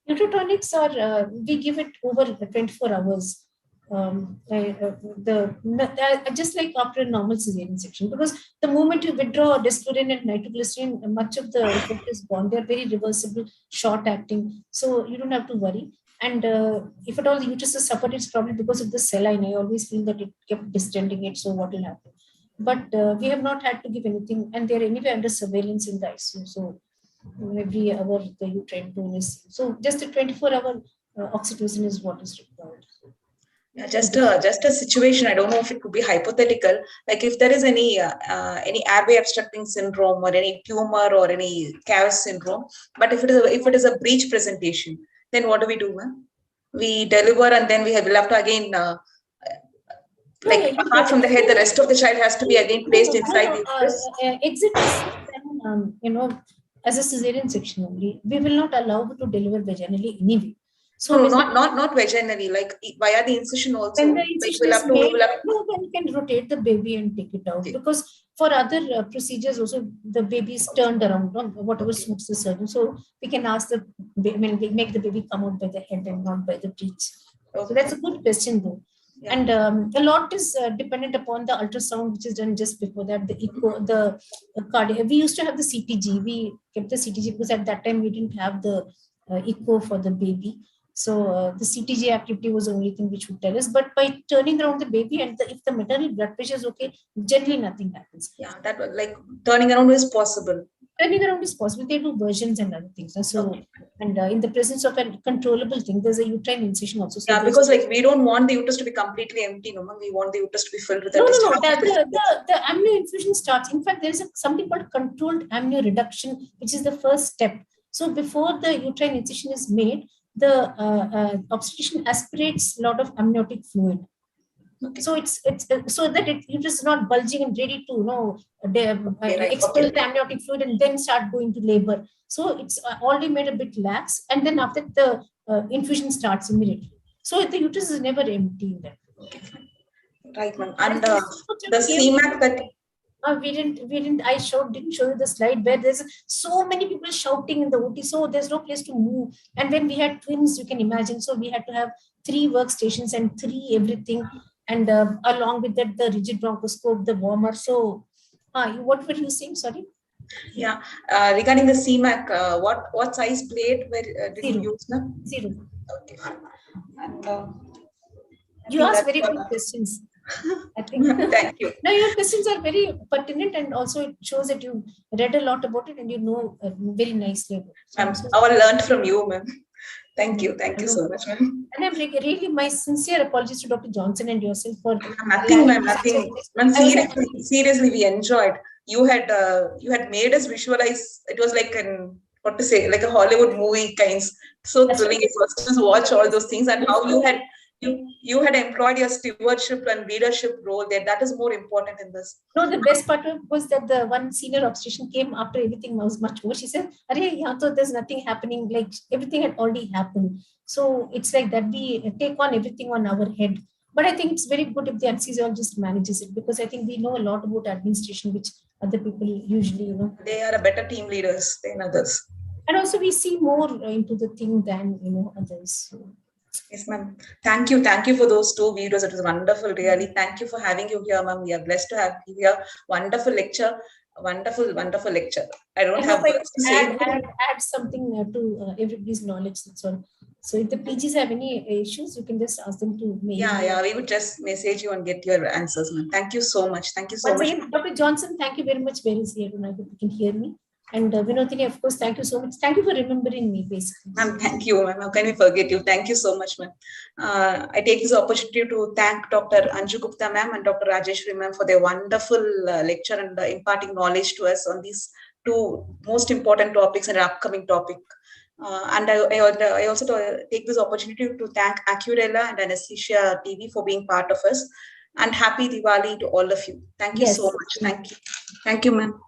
Uterotonics are, we give it over 24 hours. Just like after a normal cesarean section, because the moment you withdraw desflurane and nitroglycerin, much of the effect is gone. They're very reversible, short acting, so you don't have to worry. And if at all the uterus has suffered, it's probably because of the saline. I always feel that it kept distending it, so what will happen? But we have not had to give anything, and they're anyway under surveillance in the ICU. So every hour the uterine tone is, so just a 24-hour oxytocin is what is required. Yeah, just a situation. I don't know if it could be hypothetical. Like if there is any airway obstructing syndrome or any tumor or any cavus syndrome, but if it is a breech presentation, then what do we do, ma'am? We deliver and then we'll have to again, apart from the head, the rest of the child has to be again placed inside the uterus. Exit is, as a cesarean section only. We will not allow her to deliver vaginally anyway. So not vaginally, like via the incision also. When the incision is made, then you can rotate the baby and take it out. Okay. Because for other procedures also, the baby is turned around, whatever suits the surgeon. So we can ask we make the baby come out by the head and not by the breech. Okay. So that's a good question though. Yeah. And a lot is dependent upon the ultrasound, which is done just before that, the echo, the cardiac. We used to have the CTG. We kept the CTG because at that time we didn't have the echo for the baby. So the CTG activity was the only thing which would tell us. But by turning around the baby and if the maternal blood pressure is okay, generally nothing happens. Yeah, that like turning around is possible. Turning around is possible. They do versions and other things. So and in the presence of a controllable thing, there's a uterine incision also. So yeah, because like we don't want the uterus to be completely empty. No, we want the uterus to be filled with. No. The amnio infusion starts. In fact, there is something called controlled amnio reduction, which is the first step. So before the uterine incision is made, the obstetrician aspirates a lot of amniotic fluid. Okay. So it's so that it is not bulging and ready to expel Okay. the amniotic fluid and then start going to labor. So it's already made a bit lax, and then after the infusion starts immediately. So the uterus is never empty in that. Okay, fine. Right, ma'am. And the CMAC that we didn't. I didn't show you the slide where there's so many people shouting in the OT, so there's no place to move. And when we had twins, you can imagine. So we had to have 3 workstations and 3 everything, and along with that, the rigid bronchoscope, the warmer. So, what were you saying? Sorry. Yeah, regarding the CMAC, what size plate did you use, ma'am? 0. Okay. And you asked very good questions. I think. Thank you. No, your questions are very pertinent, and also it shows that you read a lot about it and you know very nicely. I learned from you, ma'am. Thank you so much, ma'am. And I'm really my sincere apologies to Dr. Johnson and yourself for nothing, ma'am. Nothing. Ma'am, seriously, we enjoyed. You had made us visualize. It was like like a Hollywood movie kinds. So thrilling it was to watch all those things, and how you had employed your stewardship and leadership role there. That is more important in this. No, the best part was that the one senior obstetrician came after everything was much more. She said, there's nothing happening. Like everything had already happened. So it's like that we take on everything on our head. But I think it's very good if the anesthesiologist manages it, because I think we know a lot about administration, which other people usually, They are a better team leaders than others. And also we see more into the thing than, others. So. Yes, ma'am. Thank you for those 2 videos. It was wonderful, really. Thank you for having you here, ma'am. We are blessed to have you here. Wonderful lecture. Wonderful lecture. I don't have words to say. Add something to everybody's knowledge. That's all. So if the PGs have any issues, you can just ask them to mail. Yeah. We would just message you and get your answers, ma'am. Thank you so much. Once much. Again, Dr. Johnson, thank you very much. Where is here tonight? You can hear me. And Vinothini, of course, thank you so much. Thank you for remembering me, basically. Ma'am, thank you, ma'am. How can we forget you? Thank you so much, ma'am. I take this opportunity to thank Dr. Anju Gupta, ma'am, and Dr. Rajeshwari, ma'am, for their wonderful lecture and imparting knowledge to us on these 2 most important topics and upcoming topic. And I also take this opportunity to thank Accurella and Anesthesia TV for being part of us. And happy Diwali to all of you. Thank you so much. Thank you. Thank you, ma'am.